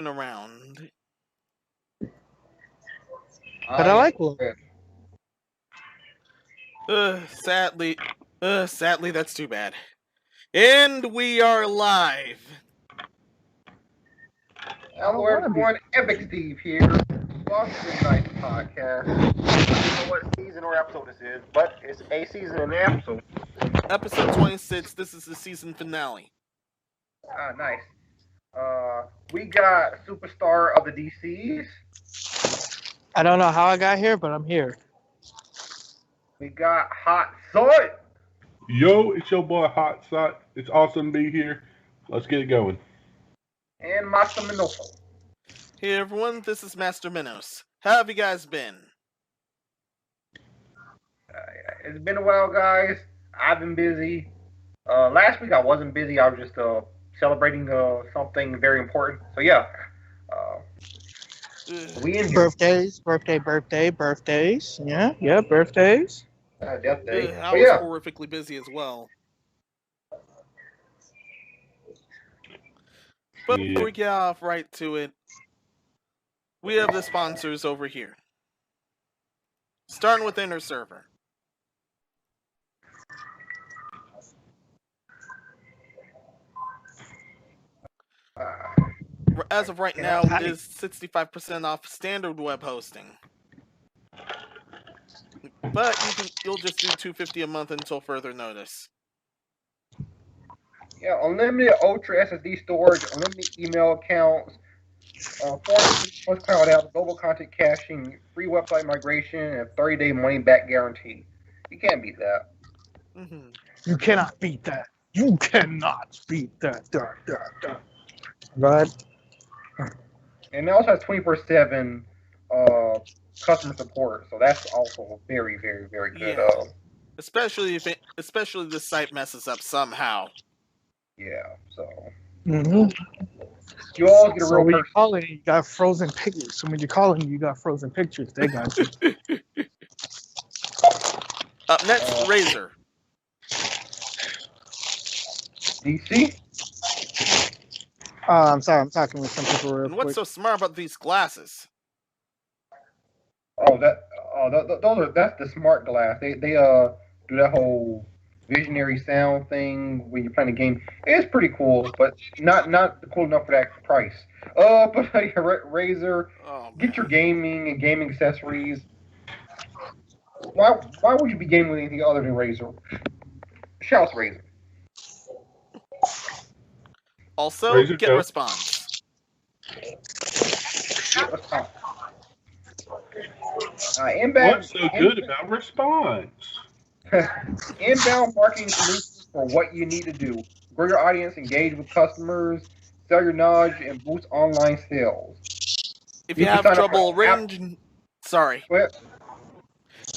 around. But I like one. Sadly, that's too bad. And we are live. Hello everyone, Epic Steve here. Boston Night Podcast. I don't know what season or episode this is, but it's a season and an episode. Episode 26, this is the season finale. Nice. We got Superstar of the DCs. I don't know how I got here, but I'm here. We got Hot Soy. Yo, it's your boy Hot Sot. It's awesome to be here. Let's get it going. And Master Minoso. Hey everyone, this is Master Minos. How have you guys been? It's been a while, guys. I've been busy. Last week I wasn't busy. I was just celebrating something very important. So yeah. We in birthdays. Yeah, birthdays. Death Day. I was horrifically busy as well. But before we get off right to it, we have the sponsors over here. Starting with Inner Server. As of right now, it is 65% off standard web hosting. But you'll just do $250 a month until further notice. Yeah, unlimited Ultra SSD storage, unlimited email accounts, 400+ cloud out, global content caching, free website migration, and 30-day money-back guarantee. You can't beat that. Mm-hmm. You cannot beat that. You cannot beat that. Right. And it also has 24/7 customer support, so that's also very, very, very good. Yeah. Especially if the site messes up somehow. Yeah. So. Mm-hmm. You all get a real when person. you call in, you got frozen pictures. So when you call in, you got frozen pictures. They got you. Up next, Razor. DC. I'm sorry, I'm talking with some people real quick. What's so smart about these glasses? Oh, that's the smart glass. They do that whole visionary sound thing when you're playing a game. It's pretty cool, but not cool enough for that price. But Razer, get your gaming and gaming accessories. Why would you be gaming with anything other than Razer? Shouts Razer. Also, Razer get response. Get response. Inbound. What's so good about response? Inbound marketing solutions for what you need to do. Grow your audience, engage with customers, sell your knowledge, and boost online sales. If you have trouble arranging... Sorry.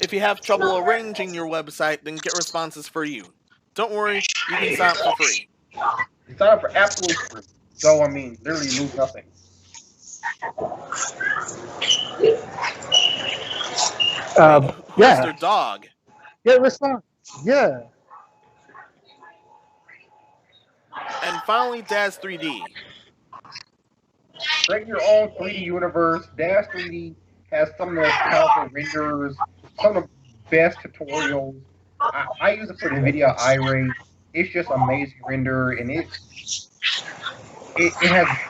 If you have trouble arranging your website, then Get Response is for you. Don't worry, you can sign up for free. You sign up for absolutely free. So, I mean, literally you lose nothing. Yeah. Mr. Dog. Get response. Yeah. And finally, Daz 3D. Create your own 3D universe. Daz 3D has some of the most powerful renderers, some of the best tutorials. I use it for the NVIDIA iRay. It's just amazing render, and it has a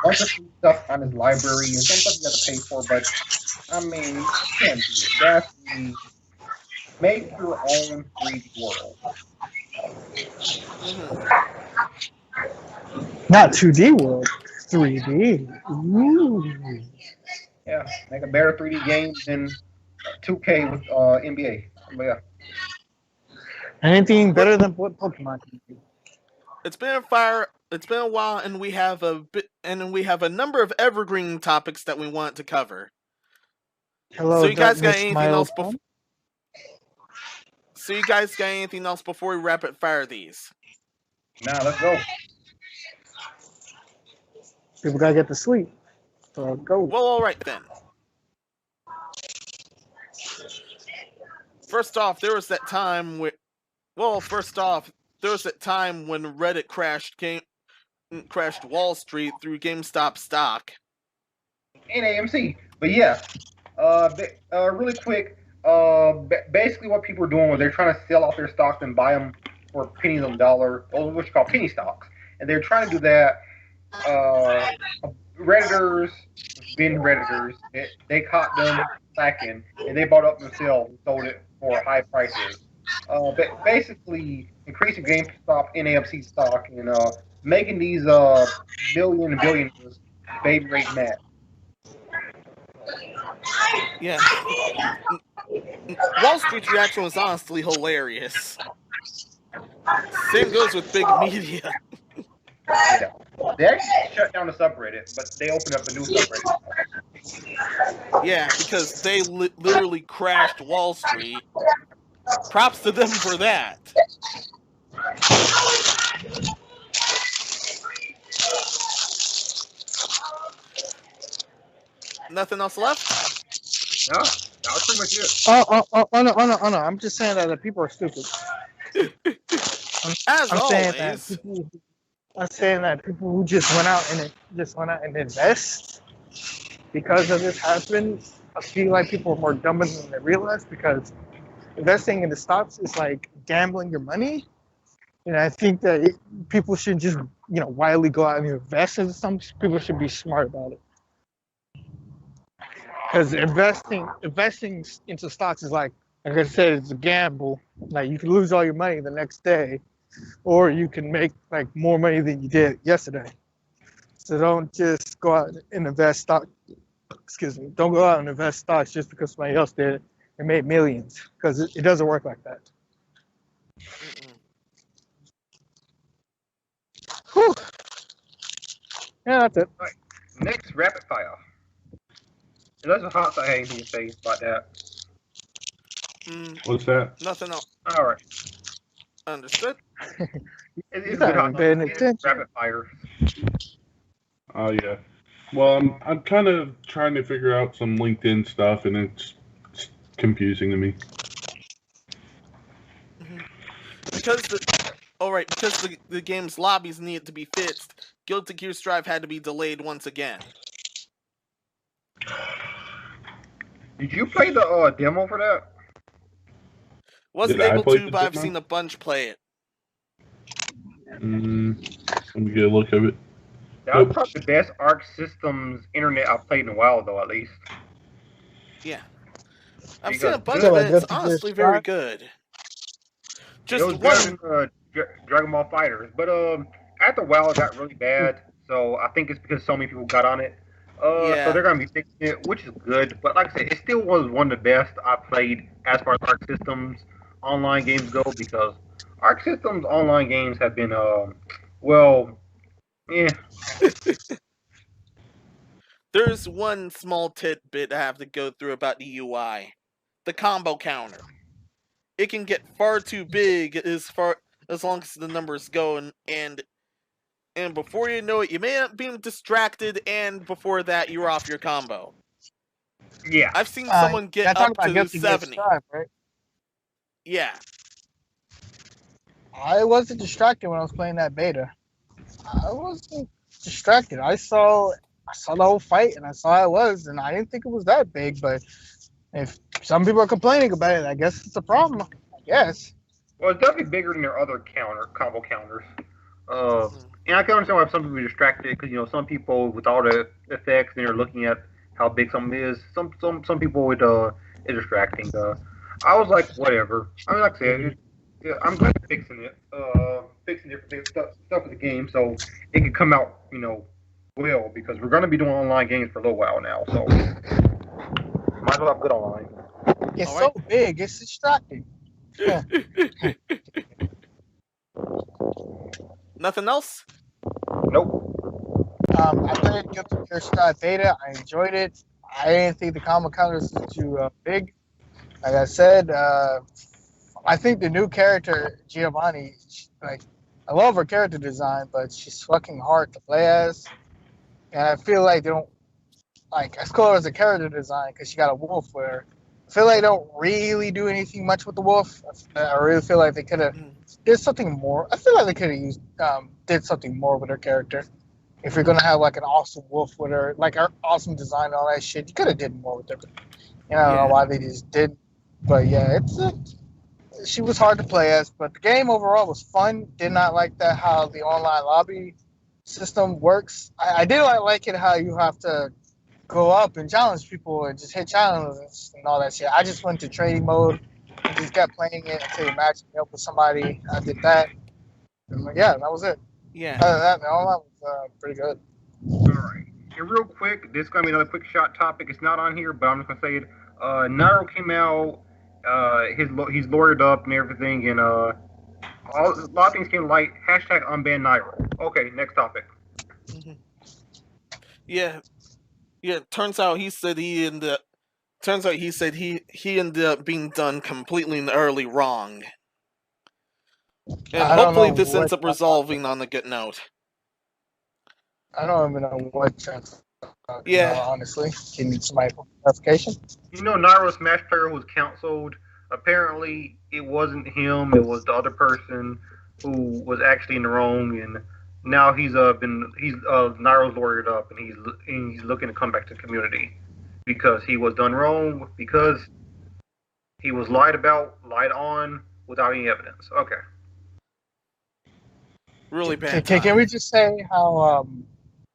bunch of free stuff on its library, and some stuff you have to pay for, but I mean, you can't do it. That's the make your own 3D world. Not 2D world, 3D. Ooh. Yeah, make a better 3D game than 2K with NBA. But yeah. Anything better than what Pokemon can do. It's been a while, and we have a number of evergreen topics that we want to cover. Hello, so you guys got anything else before we rapid fire these? Now let's go. People gotta get to sleep. So go. Well, all right then. First off, there was that time when Reddit crashed Wall Street through GameStop stock. and AMC. But yeah, really quick, basically what people are doing was they're trying to sell out their stocks and buy them for pennies on the dollar, or what you call penny stocks, and they're trying to do that. Uh, Redditors, being Redditors, they caught them slacking, and they bought up themselves and sold it for high prices. Basically increasing GameStop and AMC stock and making these million and billionaires baby rate mad. Yeah. Wall Street's reaction was honestly hilarious. Same goes with big media. Yeah. They actually shut down the subreddit, but they opened up a new subreddit. Yeah, because they literally crashed Wall Street. Props to them for that. Nothing else left? No, that was pretty much it. No. I'm just saying that the people are stupid. As always. I'm saying that people who just went out and invest because of this happened. I feel like people are more dumber than they realize, because investing in the stocks is like gambling your money. And I think that people should just, wildly go out and invest in something. People should be smart about it. Because investing into stocks is like I said, it's a gamble. Like, you can lose all your money the next day, or you can make like more money than you did yesterday. So don't just go out and invest stock. Don't go out and invest stocks just because somebody else did it and made millions, because it doesn't work like that. Whew. Yeah, that's it. Right. Next, rapid fire. Unless the hot side had anything to say about that. What's that? Nothing else. All right. Understood. It's good hot rapid fire. Oh yeah. Well, I'm kind of trying to figure out some LinkedIn stuff, and it's confusing to me. Because the game's lobbies needed to be fixed, Guilty Gear Strive had to be delayed once again. Did you play the demo for that? Wasn't able to, but I've seen a bunch play it. Let me get a look of it. That was probably the best Arc Systems internet I've played in a while, though, at least. Yeah. I've seen a bunch of it. It's honestly very good. Just it was one... Dragon Ball Fighters. But after a while, it got really bad. So I think it's because so many people got on it. So they're going to be fixing it, which is good. But like I said, it still was one of the best I've played as far as Arc Systems online games go, because Arc Systems online games have been, There's one small tidbit I have to go through about the UI. The combo counter. It can get far too big as long as the numbers go, and before you know it, you may have been distracted, and before that, you're off your combo. Yeah. I've seen someone get up to 70. Strive, right? Yeah. I wasn't distracted when I was playing that beta. I wasn't distracted. I saw the whole fight, and I saw how it was, and I didn't think it was that big. But if some people are complaining about it, I guess it's a problem. I guess. Well, it's definitely bigger than their other combo counters. And I can understand why some people are distracted, because some people with all the effects, and they're looking at how big something is. Some people it's distracting. I was like, whatever. I mean, like I said, I'm glad they're fixing it. Fixing different stuff with the game, so it can come out, well, because we're going to be doing online games for a little while now, so might as well have good online. It's so big, it's distracting. Yeah. Nothing else? Nope. I played Guilty Gear Strive beta. I enjoyed it. I didn't think the combo counters was too big. Like I said, I think the new character, Giovanni, I love her character design, but she's fucking hard to play as. And I feel like they don't, as cool as a character design, because she got a wolf where I feel like they don't really do anything much with the wolf. I really feel like they could have did something more. I feel like they could have did something more with her character. If you're gonna have like an awesome wolf with her, like her awesome design and all that shit, you could have did more with her. I don't know why they just didn't. But yeah, she was hard to play as, but the game overall was fun. Did not like that how the online lobby system works. I did like it how you have to go up and challenge people and just hit challenges and all that shit. I just went to trading mode and just kept playing it until you matched me up with somebody. I did that. And yeah, that was it. Yeah. Other than that, the online was pretty good. All right. And real quick, this is gonna be another quick shot topic. It's not on here, but I'm just gonna say it. Nairo came out. He's lawyered up and everything, and a lot of things came to light. Hashtag unban Nairo. Okay, next topic. Mm-hmm. Yeah. Turns out he said he ended up being done completely and utterly wrong. And hopefully this ends up resolving on a good note. I don't even know what chance. Yeah. Honestly, can you somebody for clarification? You know, Nairo Smash player was counseled. Apparently, it wasn't him. It was the other person who was actually in the wrong, and now Nairo's lawyered up, and he's looking to come back to the community because he was done wrong, because he was lied on without any evidence. Okay. Really bad. Can we just say how?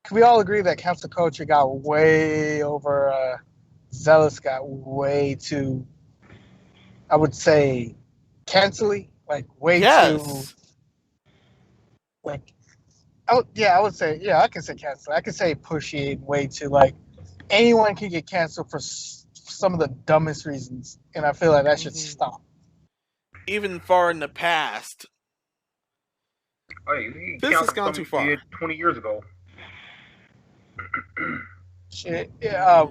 Can we all agree that cancel culture got way over? Zealous got way too. I would say, cancel-y, like way too. Like, I would say, I can say cancel. I can say pushy, way too. Like, anyone can get canceled for some of the dumbest reasons, and I feel like that should stop. Even far in the past. Hey, this has gone too far. 20 years ago. Shit, yeah,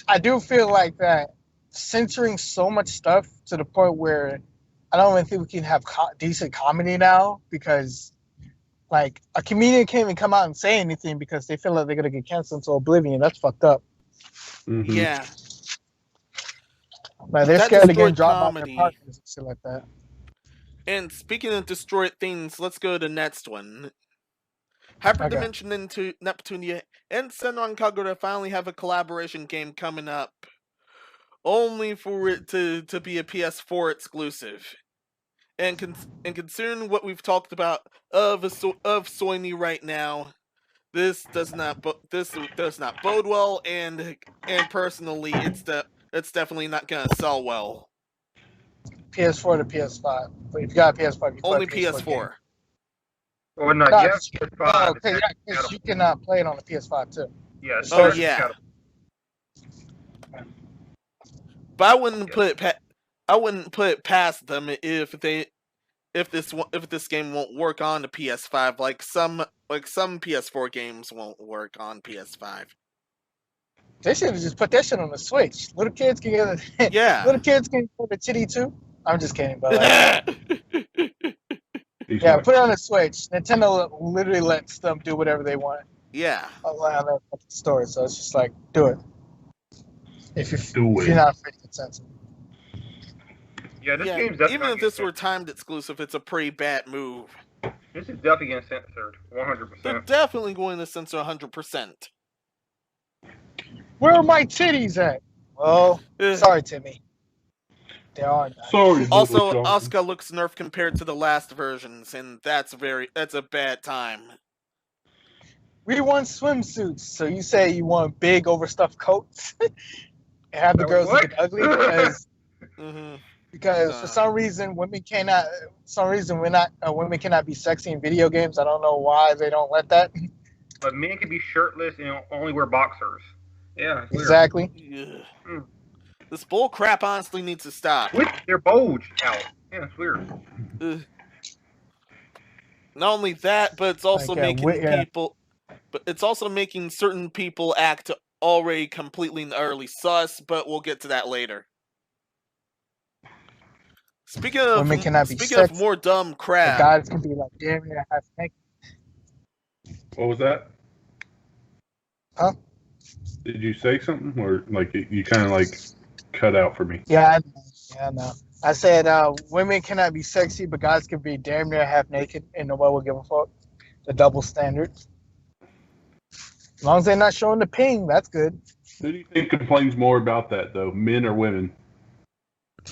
I do feel like that censoring so much stuff to the point where I don't even think we can have decent comedy now, because like a comedian can't even come out and say anything because they feel like they're gonna get canceled into oblivion. That's fucked up. Mm-hmm. Yeah. Like, they're scared to get dropped by their partners and shit like that. And speaking of destroyed things, let's go to the next one. Hyperdimension into Neptunia and Senran Kagura finally have a collaboration game coming up, only for it to be a PS4 exclusive. And considering what we've talked about of Soyny right now, this does not bode well, and personally, it's definitely not gonna sell well. PS4 to PS5, but if you got a PS5, only PS4. Or not? Yes, PS5. Okay, because you cannot play it on the PS5 too. Yes. Oh yeah. But I wouldn't put it past them if this game won't work on the PS5, like some PS4 games won't work on PS5. They should have just put that shit on the Switch. Little kids can get it. Yeah. Little kids can get the titty too. I'm just kidding, but yeah, put it on the Switch. Nintendo literally lets them do whatever they want. Yeah. Around the store, so it's just like, do it. If you're not afraid to get censored. Yeah, this game's definitely even if this were timed exclusive, it's a pretty bad move. This is definitely getting censored, 100%. They're definitely going to censor 100%. Where are my titties at? Well, sorry, Timmy. They are not. Sorry. Also, Asuka looks nerfed compared to the last versions, and that's a bad time. We want swimsuits, so you say you want big overstuffed coats and have the girls looking ugly because for some reason women cannot be sexy in video games. I don't know why they don't let that. But men can be shirtless and only wear boxers. Yeah, exactly. This bull crap honestly needs to stop. With their bulge out. Yeah, it's weird. Not only that, but it's also making certain people act already completely and utterly sus, but we'll get to that later. Speaking of more dumb crap. The guys can be like, damn it, I have naked. What was that? Huh? Did you say something, or like you kind of like cut out for me? Yeah, I know. I said women cannot be sexy, but guys can be damn near half naked, and nobody will give a fuck. The double standard. As long as they're not showing the ping, that's good. Who do you think complains more about that, though? Men or women?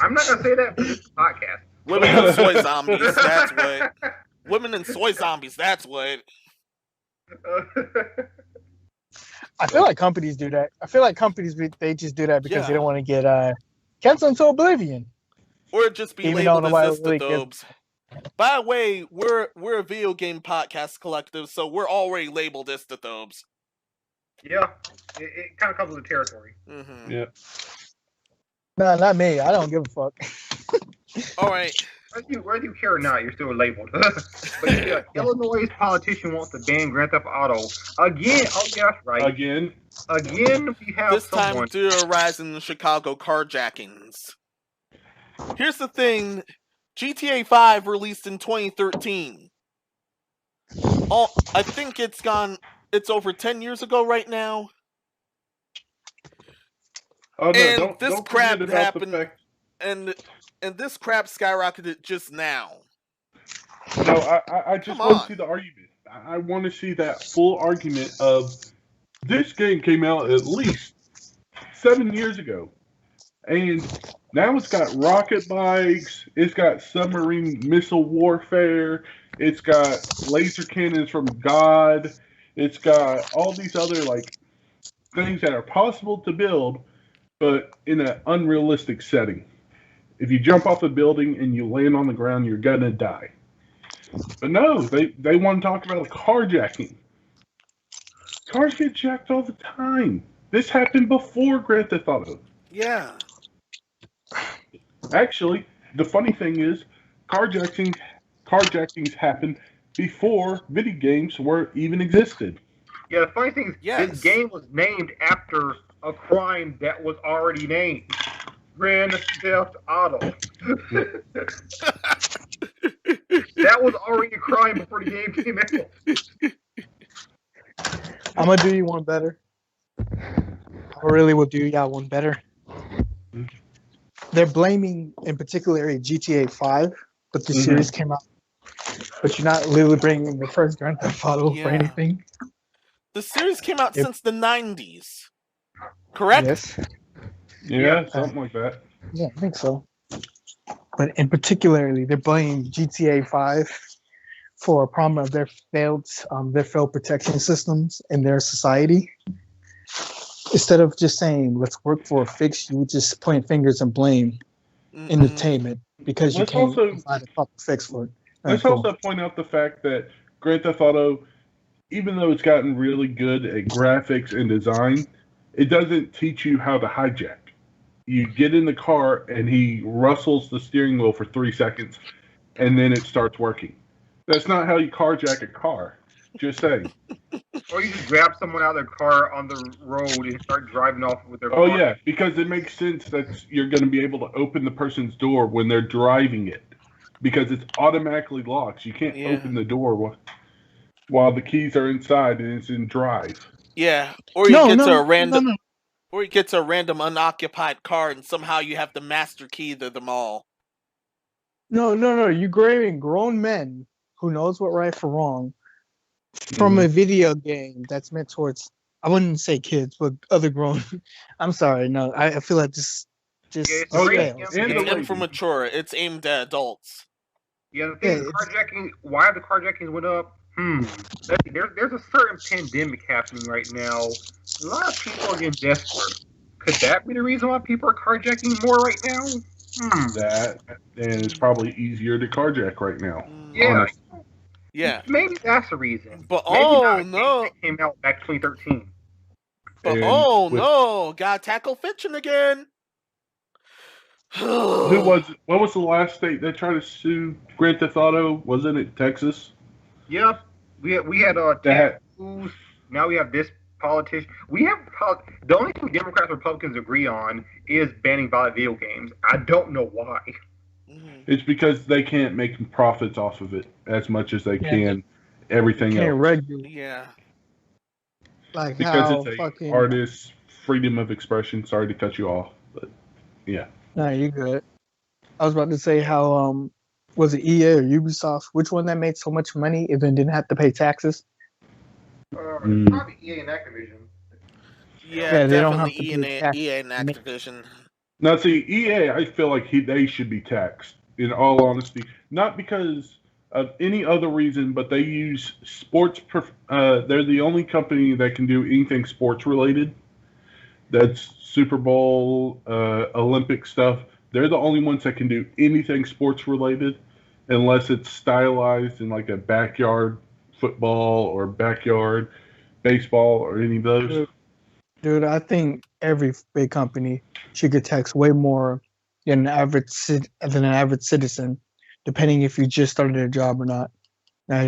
I'm not gonna say that for this podcast. Women and soy zombies. That's what. Women and soy zombies. That's what. I feel like companies do that. I feel like companies they just do that because they Yeah. don't want to get canceled into oblivion. Or just be Even though labeled nobody as really istotobes. By the way, we're a video game podcast collective, so we're already labeled istotobes. Yeah, it kind of comes with the territory. Mm-hmm. Yeah. No, not me. I don't give a fuck. All right. Whether you care or not, you're still labeled. But yeah, Illinois' politician wants to ban Grand Theft Auto again. Oh, yeah, that's right. Again. We have This time someone. due to a rise in the Chicago carjackings. Here's the thing. GTA 5 released in 2013. I think it's over 10 years ago right now. Oh, no, And this don't crap forget about happened- the fact. And this crap skyrocketed just now. No, I just Come want on. to see the argument. I want to see that full argument of this game came out at least 7 years ago. And now it's got rocket bikes, it's got submarine missile warfare, it's got laser cannons from God, it's got all these other like things that are possible to build, but in an unrealistic setting. If you jump off a building and you land on the ground, you're gonna die. But no, they want to talk about carjacking. Cars get jacked all the time. This happened before Grand Theft Auto. Yeah. Actually, the funny thing is, carjackings happened before video games were even existed. Yeah, the funny thing is, Yes. this game was named after a crime that was already named. Grand Theft Auto. That was already a crime before the game came out. I'm gonna do you one better. I really will do y'all one better. They're blaming, in particular, GTA 5, but the series came out. But you're not literally bringing the first Grand Theft Auto for Yeah. anything. The series came out Yep. since the 90s. Correct? Yes. Yeah, something like that. Yeah, I think so. But in particularly, they're blaming GTA 5 for a problem of their failed protection systems in their society. Instead of just saying, let's work for a fix, you would just point fingers and blame entertainment because you Let's can't also- find a proper fix for it. Let's also point out the fact that Grand Theft Auto, even though it's gotten really good at graphics and design, it doesn't teach you how to hijack. You get in the car and he rustles the steering wheel for 3 seconds, and then it starts working. That's not how you carjack a car. Just saying. Or you just grab someone out of their car on the road and start driving off with their Oh car. yeah, because it makes sense that you're going to be able to open the person's door when they're driving it, because it's automatically locked. You can't open the door while the keys are inside and it's in drive. Yeah. Or you get to a random or you get to a random unoccupied car and somehow you have the master key to them all. No. You're grading grown men who knows what right from wrong from a video game that's meant towards, I wouldn't say kids, but other grown. I'm sorry, no. I feel like just it's Oh, great. yeah. Yeah, And the It's lady. for mature. It's aimed at adults. Yeah, the thing is, carjacking. Why the carjackings went up? There's a certain pandemic happening right now. A lot of people are getting desperate. Could that be the reason why people are carjacking more right now? That, and it's probably easier to carjack right now. Yeah, Honestly. Yeah. maybe that's the reason. But Maybe oh not a game no. that came out back 2013. But And oh with- no. Gotta tackle fiction again. What was the last state that tried to sue Grand Theft Auto? Wasn't it Texas? Yep, we had That tattoos. Now we have this politician. We have the only thing Democrats and Republicans agree on is banning violent video games. I don't know why. it's because they can't make profits off of it as much as they can everything Can't else. regulate Yeah. like Because how it's a fucking. artist freedom of expression. Sorry to cut you off, but yeah. No, you good. I was about to say how was it EA or Ubisoft? Which one that made so much money even didn't have to pay taxes? Probably EA and Activision. Yeah, they don't definitely have to pay tax. EA and Activision. Now, see, EA, I feel like they should be taxed, in all honesty. Not because of any other reason, but they use sports. They're the only company that can do anything sports related. That's Super Bowl, Olympic stuff. They're the only ones that can do anything sports related, unless it's stylized in like a backyard football or backyard baseball or any of those. Dude, I think every big company should get taxed way more than an average citizen, depending if you just started a job or not.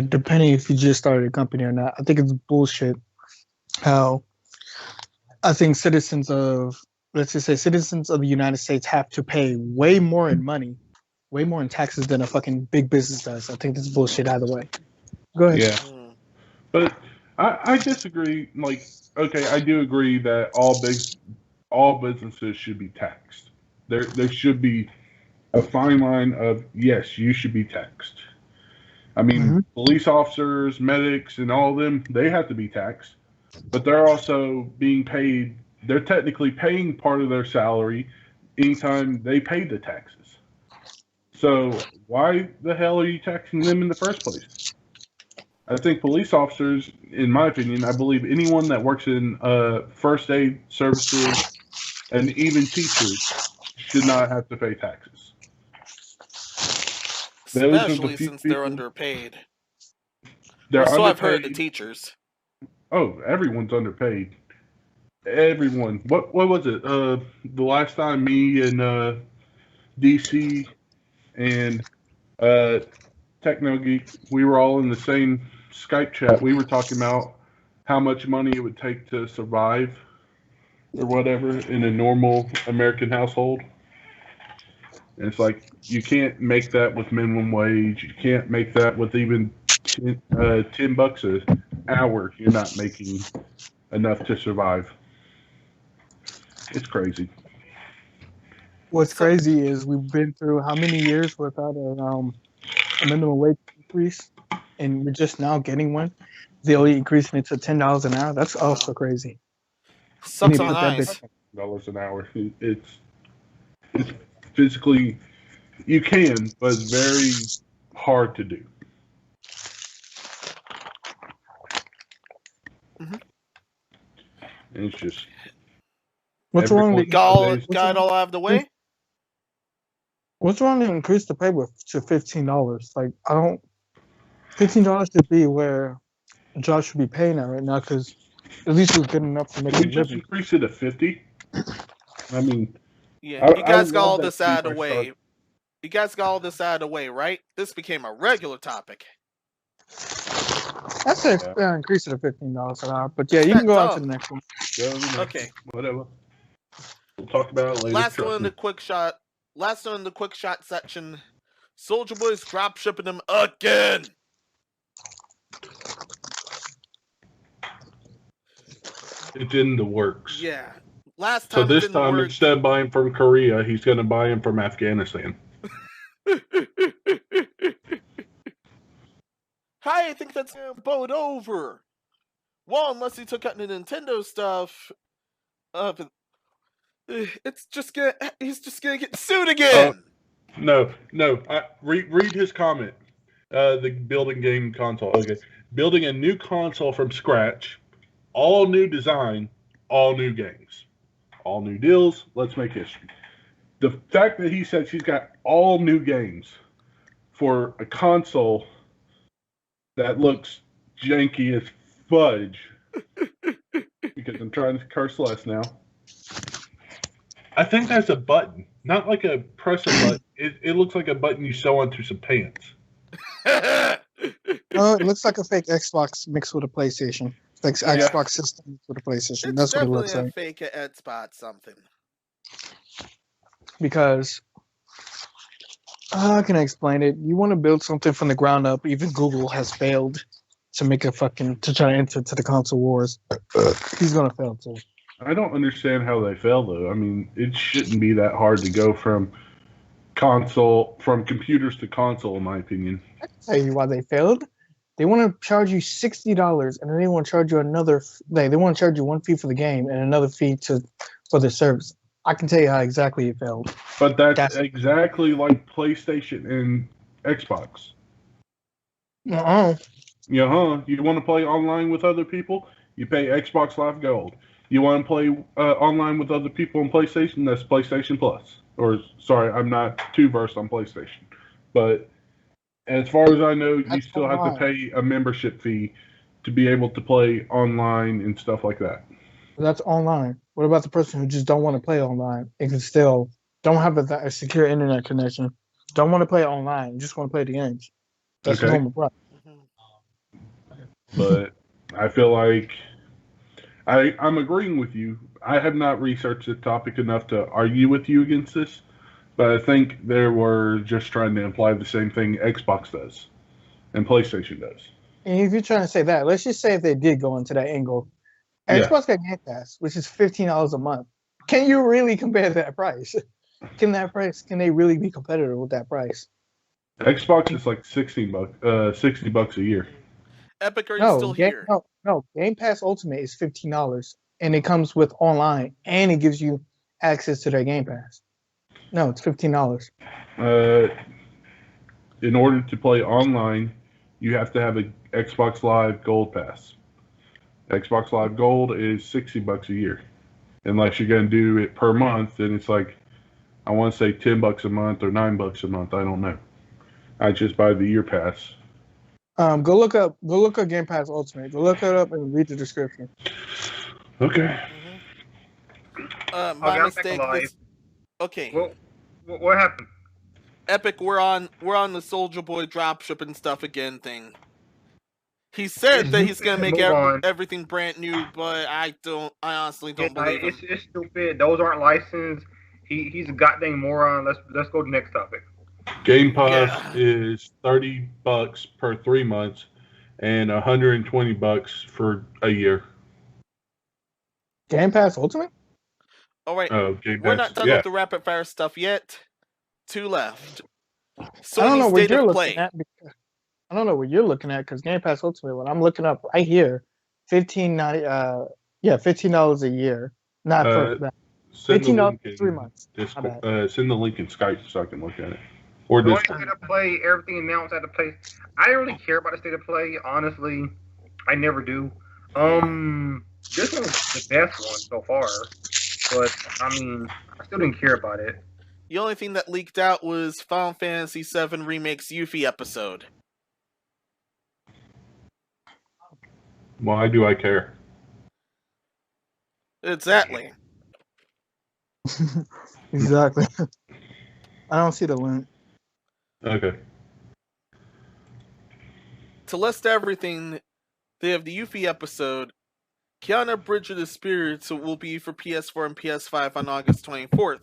Depending if you just started a company or not. I think it's bullshit how I think let's just say citizens of the United States have to pay way more in money, way more in taxes than a fucking big business does. I think that's bullshit either way. Go ahead. Yeah. But I disagree. Like, okay, I do agree that all businesses should be taxed. There should be a fine line of yes, you should be taxed. I mean, police officers, medics, and all of them, they have to be taxed, but they're also being paid. They're technically paying part of their salary anytime they pay the taxes. So why the hell are you taxing them in the first place? I think police officers, in my opinion, I believe anyone that works in first aid services and even teachers should not have to pay taxes. Especially since they're underpaid. They're so underpaid. I've heard the teachers. Oh, everyone's underpaid. Everyone. What was it? The last time me and DC and Techno Geek, we were all in the same Skype chat. We were talking about how much money it would take to survive or whatever in a normal American household. And it's like, you can't make that with minimum wage. You can't make that with even $10 an hour. You're not making enough to survive. It's crazy. What's crazy is we've been through how many years without a minimum wage increase, and we're just now getting one. They're only increasing it to $10 an hour. That's also crazy. Sucks on eyes. $10 an hour. It's physically, you can, but it's very hard to do. Mm-hmm. And it's just. What's wrong with got it all out of the way? What's wrong to increase the pay to $15? Like, I don't. $15 should be where a job should be paying at right now, because at least we're good enough to make a living. We just increase it to 50. I mean. Yeah, you guys got all this out of the way. You guys got all this out of the way, right? This became a regular topic. That's increase it to $15 an hour. But yeah, you can go on to the next one. Okay. Whatever. We'll talk about it later. Last one in the quick shot section. Soldier Boy's drop shipping them again. It's in the works. Yeah. Last time. So this time, instead of buying from Korea, he's going to buy him from Afghanistan. I think that's boat over. Well, unless he took out the Nintendo stuff. He's just gonna get sued again. No. Read his comment. The building game console. Okay, building a new console from scratch, all new design, all new games, all new deals. Let's make history. The fact that he said she's got all new games for a console that looks janky as fudge, because I'm trying to curse less now. I think there's a button, not like a press a button. It looks like a button you sew onto some pants. Oh, it looks like a fake Xbox mixed with a PlayStation. Like Xbox system mixed with a PlayStation. It's That's what it looks definitely like. a fake Xbox something. Because how can I explain it? You want to build something from the ground up. Even Google has failed to make to try to enter to the console wars. He's gonna fail too. I don't understand how they fail though. I mean, it shouldn't be that hard to go from computers to console, in my opinion. I can tell you why they failed. They want to charge you $60, and then they want to charge you another. They want to charge you one fee for the game and another fee for the service. I can tell you how exactly it felt. But that's exactly like PlayStation and Xbox. Uh-uh. You want to play online with other people? You pay Xbox Live Gold. You want to play online with other people on PlayStation? That's PlayStation Plus. Or, sorry, I'm not too versed on PlayStation. But as far as I know, you still have to pay a membership fee to be able to play online and stuff like that. That's online. What about the person who just don't want to play online? It can still don't have a secure internet connection. Don't want to play online. Just want to play the games. That's Okay. normal price. But I feel like I'm agreeing with you. I have not researched the topic enough to argue with you against this, but I think they were just trying to imply the same thing Xbox does and PlayStation does. And if you're trying to say that, let's just say if they did go into that angle, Xbox got Game Pass, which is $15 a month. Can you really compare that price? Can they really be competitive with that price? Xbox is like $60 a year. Epic, are you still here? No. Game Pass Ultimate is $15, and it comes with online, and it gives you access to their Game Pass. No, it's $15. In order to play online, you have to have an Xbox Live Gold Pass. Xbox Live Gold is $60 a year. Unless you're going to do it per month, then it's like, I want to say $10 a month or $9 a month. I don't know. I just buy the year pass. Go look up Game Pass Ultimate. Go look it up and read the description. Okay. My mistake. Okay. What happened? Epic, we're on the Soldier Boy dropship and stuff again thing. He said that he's gonna make everything brand new, but I honestly don't believe him. It's stupid. Those aren't licensed. He's a goddamn moron. Let's go to the next topic. Game Pass is $30 per 3 months and $120 for a year. Game Pass Ultimate? All right. Game We're Pass, not done with the rapid fire stuff yet. 2 left. I don't know what you're looking at. I don't know what you're looking at because Game Pass Ultimate. When I'm looking up right here, $15 a year, not for that. $15 for 3 months. Send the link in Skype so I can look at it. Or the state of play, everything announced at the place. I don't really care about the state of play, honestly. I never do. This one's the best one so far, but I mean, I still didn't care about it. The only thing that leaked out was Final Fantasy VII Remake's Yuffie episode. Why do I care? Exactly. Exactly. I don't see the link. Okay. To list everything, they have the Yuffie episode. Kiana Bridge of the Spirits will be for PS4 and PS5 on August 24th.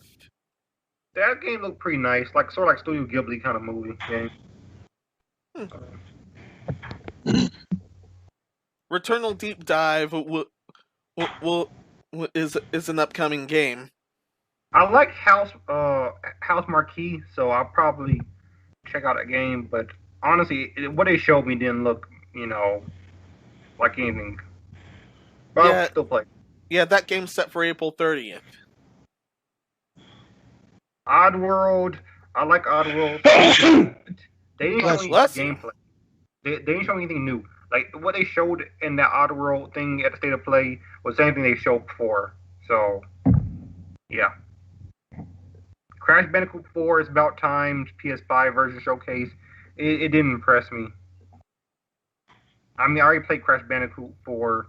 That game looked pretty nice, sort of like Studio Ghibli kind of movie game. Returnal Deep Dive is an upcoming game. I like House Marquee, so I'll probably check out that game. But honestly, what they showed me didn't look, like anything. But I'll still play. Yeah, that game's set for April 30th. Oddworld, I like Oddworld. They didn't show any gameplay. They didn't show anything new. Like, what they showed in that Oddworld thing at the State of Play was the same thing they showed before. So, yeah. Crash Bandicoot 4 is about time. PS5 version showcase. It didn't impress me. I mean, I already played Crash Bandicoot 4.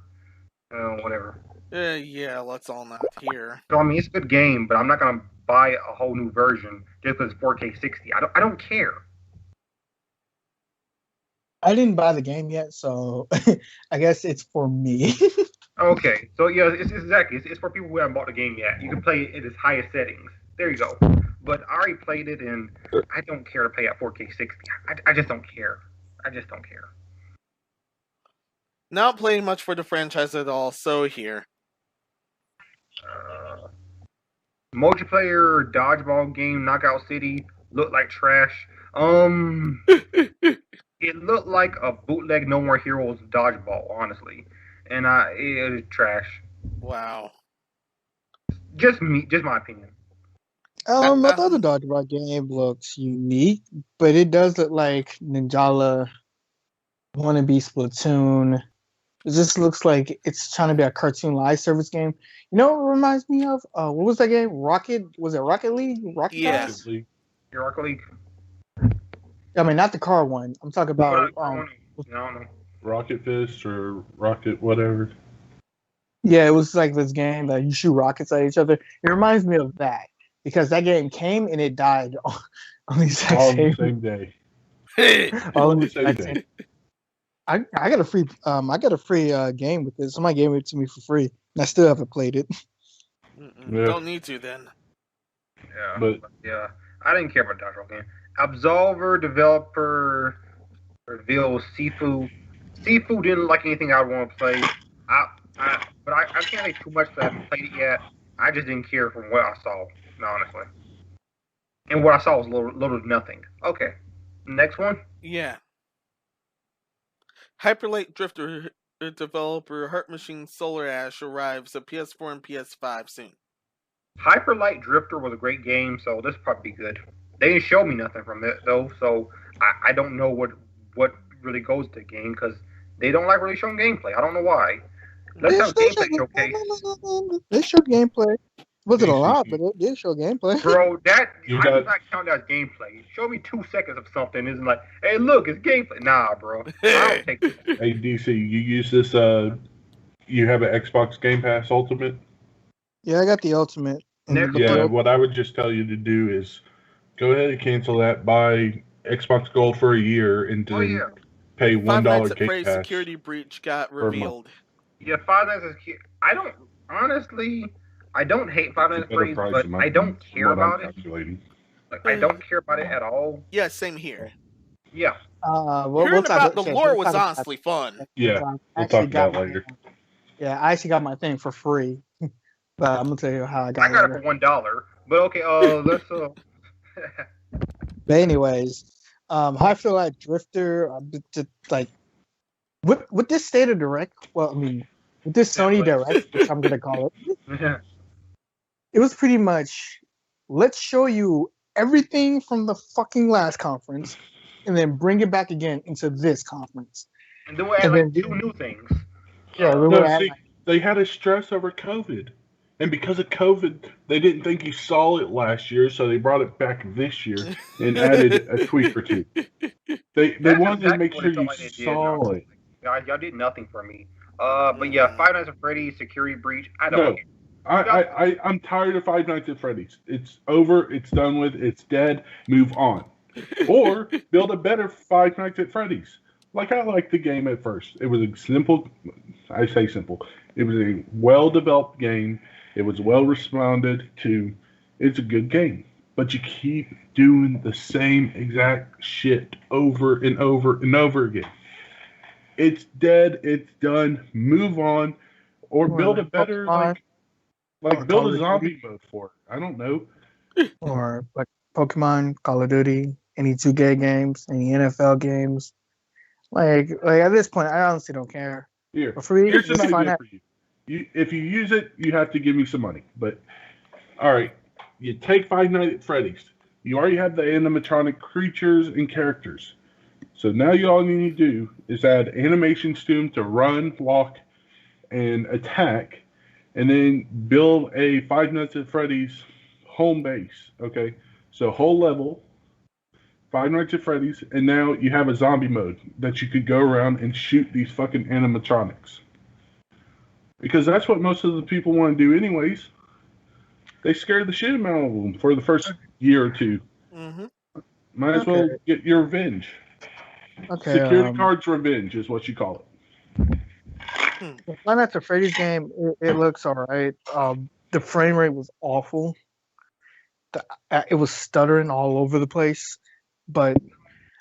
Whatever. Yeah, let's all not hear. So, I mean, it's a good game, but I'm not going to buy a whole new version just because it's 4K 60. I don't care. I didn't buy the game yet, so I guess it's for me. Okay, so yeah, it's exactly. It's for people who haven't bought the game yet. You can play it at its highest settings. There you go. But I already played it, and I don't care to pay at 4K 60. I just don't care. I just don't care. Not playing much for the franchise at all, so here. Multiplayer dodgeball game Knockout City looked like trash. It looked like a bootleg No More Heroes dodgeball, honestly, and it was trash. Wow. Just my opinion. I thought the dodgeball game looks unique, but it does look like Ninjala wannabe Splatoon. It just looks like it's trying to be a cartoon live service game. You know what it reminds me of? What was that game? Rocket? Was it Rocket League? Rocket Yeah. Pass? Rocket League. I mean, not the car one. I'm talking about. No. Rocket Fist or Rocket whatever. Yeah, it was like this game that you shoot rockets at each other. It reminds me of that because that game came and it died on the exact All on the same same day. all on the exact same day. I got a free game with this. Somebody gave it to me for free, and I still haven't played it. Yeah. Don't need to then. Yeah, But yeah, I didn't care about the dodgeball game. Absolver developer reveals Sifu. Sifu didn't like anything I would want to play. But I can't say too much because I haven't played it yet. I just didn't care from what I saw, honestly. And what I saw was little to nothing. Okay, next one. Yeah. Hyperlight Drifter developer Heart Machine Solar Ash arrives at PS4 and PS5 soon. Hyperlight Drifter was a great game, so this will probably be good. They didn't show me nothing from it though, so I don't know what really goes to the game because they don't like really showing gameplay. I don't know why. Let's have a gameplay showcase. They showed gameplay. Wasn't a lot, but it did show gameplay. Bro, I do not count that as gameplay. Show me 2 seconds of something. Isn't like, hey, look, it's gameplay. Nah, bro. I don't take this. Hey, DC, you use this, you have an Xbox Game Pass Ultimate? Yeah, I got the Ultimate. Yeah, what I would just tell you to do is go ahead and cancel that, buy Xbox Gold for a year, and then pay $1 Five Nights at Game Freddy's Pass. security breach got revealed. Yeah, Five Nights at Freddy's. I don't, honestly, I don't hate Five Nights at Freddy's, but I don't care about it. Like, I don't care about it at all. Yeah, same here. Yeah. Hearing about the lore was honestly fun. Yeah, we'll talk about that later. Yeah, I actually got my thing for free. But I'm gonna tell you how I got it. I got it for $1. But okay, let's But anyways, Hyperlight Drifter, like with this State of Direct, well, I mean, with this Sony Direct, which I'm gonna call it, it was pretty much let's show you everything from the fucking last conference, and then bring it back again into this conference. And then we'll add like 2 new things. Yeah, they had a stress over COVID. And because of COVID, they didn't think you saw it last year, so they brought it back this year and added a tweak or two. They wanted to make sure you saw it. Y'all did nothing for me. But yeah, Five Nights at Freddy's security breach. I don't. I'm tired of Five Nights at Freddy's. It's over. It's done with. It's dead. Move on. Or build a better Five Nights at Freddy's. Like I liked the game at first. It was a simple. I say simple. It was a well-developed game. It was well responded to. It's a good game. But you keep doing the same exact shit over and over and over again. It's dead. It's done. Move on. Or build a better, like build a zombie mode for it. I don't know. Or like Pokemon, Call of Duty, any 2K games, any NFL games. Like at this point, I honestly don't care. Here, for me, here's an idea for you. If you use it, you have to give me some money. But, all right, you take Five Nights at Freddy's. You already have the animatronic creatures and characters. So now all you need to do is add animations to them to run, walk, and attack. And then build a Five Nights at Freddy's home base. Okay? So whole level, Five Nights at Freddy's, and now you have a zombie mode that you could go around and shoot these fucking animatronics. Because that's what most of the people want to do anyways. They scared the shit out of them for the first year or two. Mm-hmm. Might as well get your revenge. Okay. Security cards revenge is what you call it. Five Nights at Freddy's game, it looks alright. The frame rate was awful. It was stuttering all over the place. But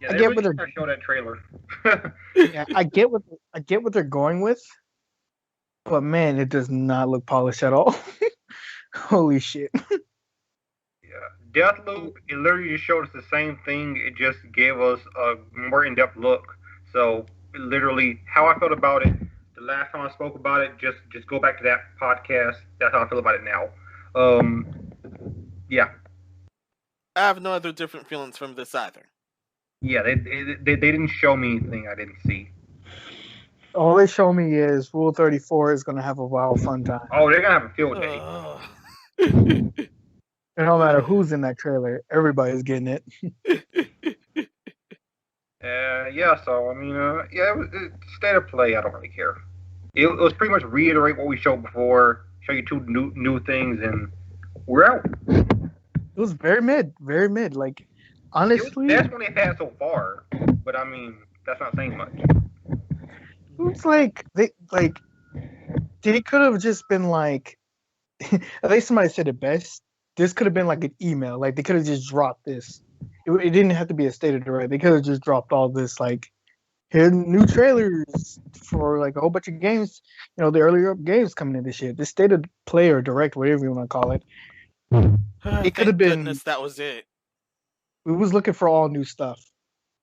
I get what they're show that trailer. Yeah, I get what they're going with. But man, it does not look polished at all. Holy shit. Yeah. Deathloop, it literally just showed us the same thing. It just gave us a more in-depth look. So literally, how I felt about it the last time I spoke about it, just go back to that podcast. That's how I feel about it now. Yeah, I have no other different feelings from this either. yeah. They didn't show me anything I didn't see. All they show me is Rule 34 is going to have a wild fun time. Oh, they're gonna have a field day. It don't matter who's in that trailer. Everybody's getting it. Yeah. So I mean, yeah. State of play, I don't really care. It was pretty much reiterate what we showed before, show you two new things, and we're out. It was very mid. Like, honestly, That's what they've had so far. But I mean, that's not saying much. it was like they could have just been like, I think somebody said it best. This could have been like an email. Like they could have just dropped this. It didn't have to be a state of direct. They could have just dropped all this like, here are new trailers for like a whole bunch of games. You know, the earlier games coming in this year. This state of play or direct, whatever you want to call it. It could have been. Goodness, that was it. We was looking for all new stuff,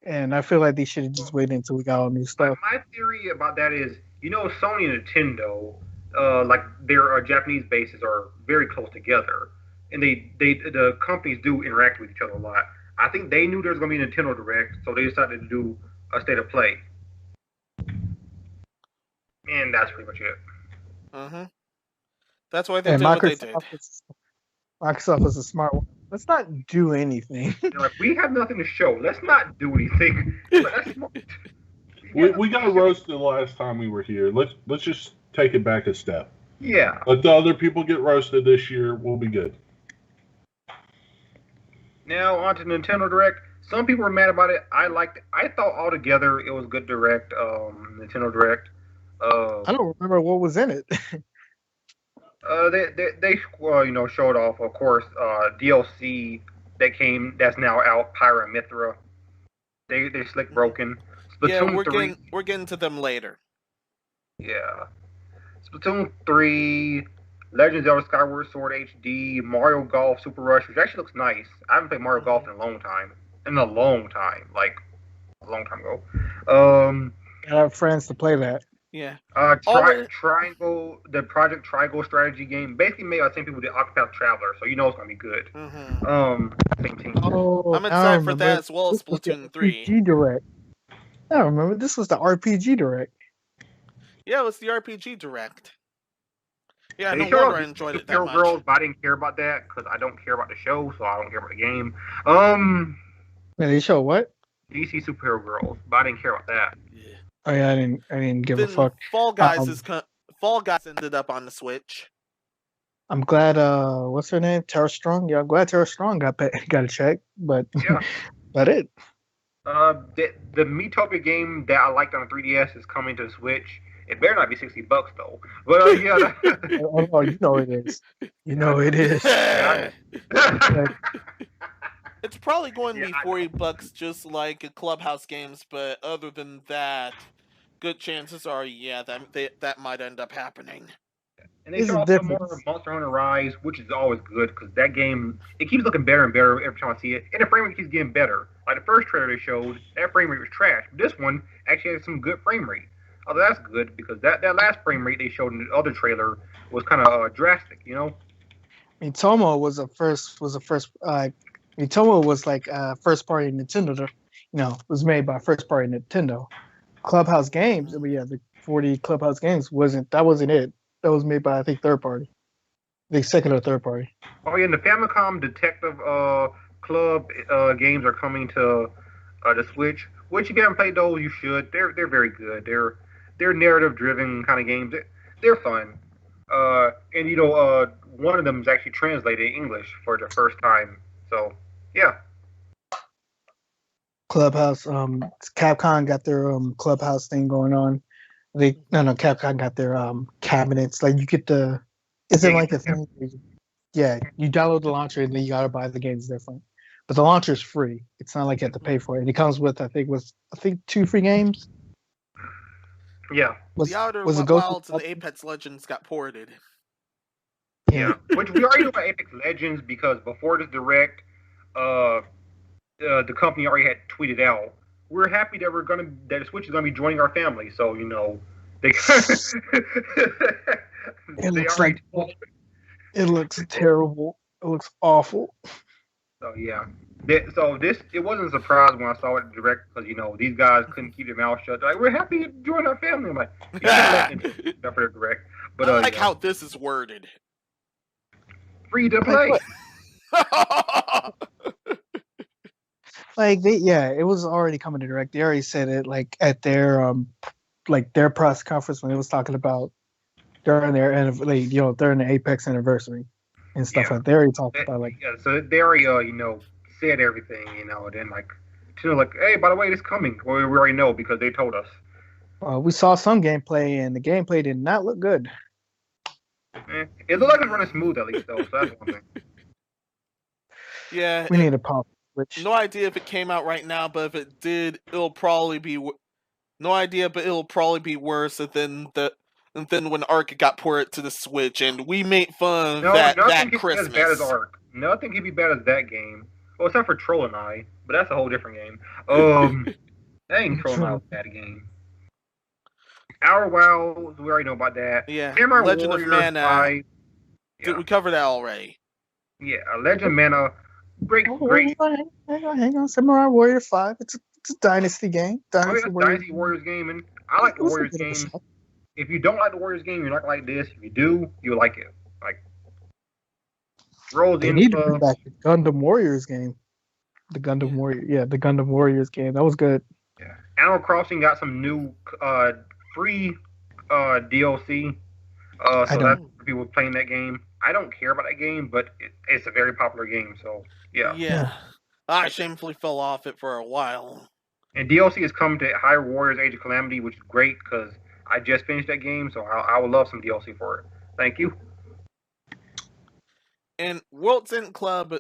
and I feel like they should have just waited until we got all new stuff. My theory about that is, Sony and Nintendo, like their Japanese bases are very close together, and the companies do interact with each other a lot. I think they knew there was going to be a Nintendo Direct, so they decided to do a state of play, and that's pretty much it. That's why they did what they did. Microsoft was a smart one. Let's not do anything. Like, we have nothing to show. Let's not do anything. We got roasted the last time we were here. Let's just take it back a step. Yeah. Let the other people get roasted this year. We'll be good. Now on to Nintendo Direct. Some people were mad about it. I liked it. I thought altogether it was a good Direct. Nintendo Direct. I don't remember what was in it. They showed off, of course, DLC that's now out, Pyrah and Mythra. They slick broken. Splatoon 3. We're getting to them later. Yeah. Splatoon 3, Legend of Zelda Skyward Sword HD, Mario Golf Super Rush, which actually looks nice. I haven't played Mario Golf in a long time. Like a long time ago. I have friends to play that. Yeah. Triangle, the Project Triangle strategy game, basically made by the same people who did Octopath Traveler, so you know it's gonna be good. Same team. Oh, I'm excited for that as well as Splatoon 3. RPG Direct. I remember this was the RPG Direct. Yeah, it was the RPG Direct. Yeah, They no wonder I enjoyed it that much. Girls, but I didn't care about that because I don't care about the show, so I don't care about the game. Yeah, they show what? DC Superhero Girls, but I didn't care about that. Yeah. Oh yeah, I didn't give a fuck. Fall Guys ended up on the Switch. I'm glad. What's her name? Tara Strong. Yeah, I'm glad Tara Strong got a check, but yeah, that it. The Miitopia game that I liked on the 3DS is coming to the Switch. It better not be $60 though. But yeah. Oh, you know it is. You know it is. It's probably going to be $40 just like Clubhouse games, but other than that, good chances are, that might end up happening. And they show some more Monster Hunter Rise, which is always good because that game, it keeps looking better and better every time I see it, and the frame rate keeps getting better. Like the first trailer they showed, that frame rate was trash. But this one actually has some good frame rate. Although that's good because that last frame rate they showed in the other trailer was kind of drastic, you know. Miitomo was Miitomo was like first party Nintendo. Was made by first party Nintendo. Clubhouse Games, the 40 Clubhouse Games wasn't it. That was made by I think third party. The second or third party. Oh yeah, and the Famicom Detective Club games are coming to the Switch. Which if you haven't played those, you should. They're very good. They're narrative driven kind of games. They're fun. And one of them is actually translated in English for the first time. So yeah. Clubhouse. Capcom got their Clubhouse thing going on. Capcom got their cabinets. Like you get the. Isn't like a thing. Yeah, you download the launcher and then you gotta buy the games different. But the launcher is free. It's not like you have to pay for it. And it comes with I think 2 free games. Yeah. The Outer Wilds and the Apex Legends got ported. Yeah. Which we already know about Apex Legends because before this Direct, the company already had tweeted out, "We're happy that that Switch is gonna be joining our family." So they It they looks already. it looks terrible. It looks awful. So yeah. So it wasn't a surprise when I saw it direct because these guys couldn't keep their mouth shut. They're like, we're happy to join our family. I'm like, you should have let Nintendo for the direct. But I like how this is worded. Free to play. It was already coming to direct. They already said it at their their press conference when it was talking about during their during the Apex anniversary and stuff like that. They already talked about so they already said everything, then hey, by the way, it's coming. Well, we already know because they told us. We saw some gameplay and the gameplay did not look good. It looked like it's running smooth at least though, so that's one thing. Yeah, we need a pop. No idea if it came out right now, but if it did, it'll probably be no idea, but it'll probably be worse than when Ark got ported to the Switch, and we made fun of that Christmas. As bad as Ark. Nothing can be bad as that game. Well, except for Troll and I, but that's a whole different game. That ain't Troll and I was a bad game. Our WoW, we already know about that. Yeah, Samurai Legend Warrior of Mana. 5. We covered that already. Yeah, Legend of Mana. Great. Hang on, Samurai Warrior 5. It's a Dynasty game. Dynasty Warriors game, and I like the Warriors game. If you don't like the Warriors game, you're not like this. If you do, you'll like it. Like They need to bring back the Gundam Warriors game. The Gundam Warriors game. That was good. Yeah. Animal Crossing got some new free DLC. So that's for people playing that game. I don't care about that game, but it's a very popular game. So yeah. Yeah. I shamefully fell off it for a while. And DLC has come to Hyrule Warriors Age of Calamity, which is great because I just finished that game, so I would love some DLC for it. Thank you. And World's End Club,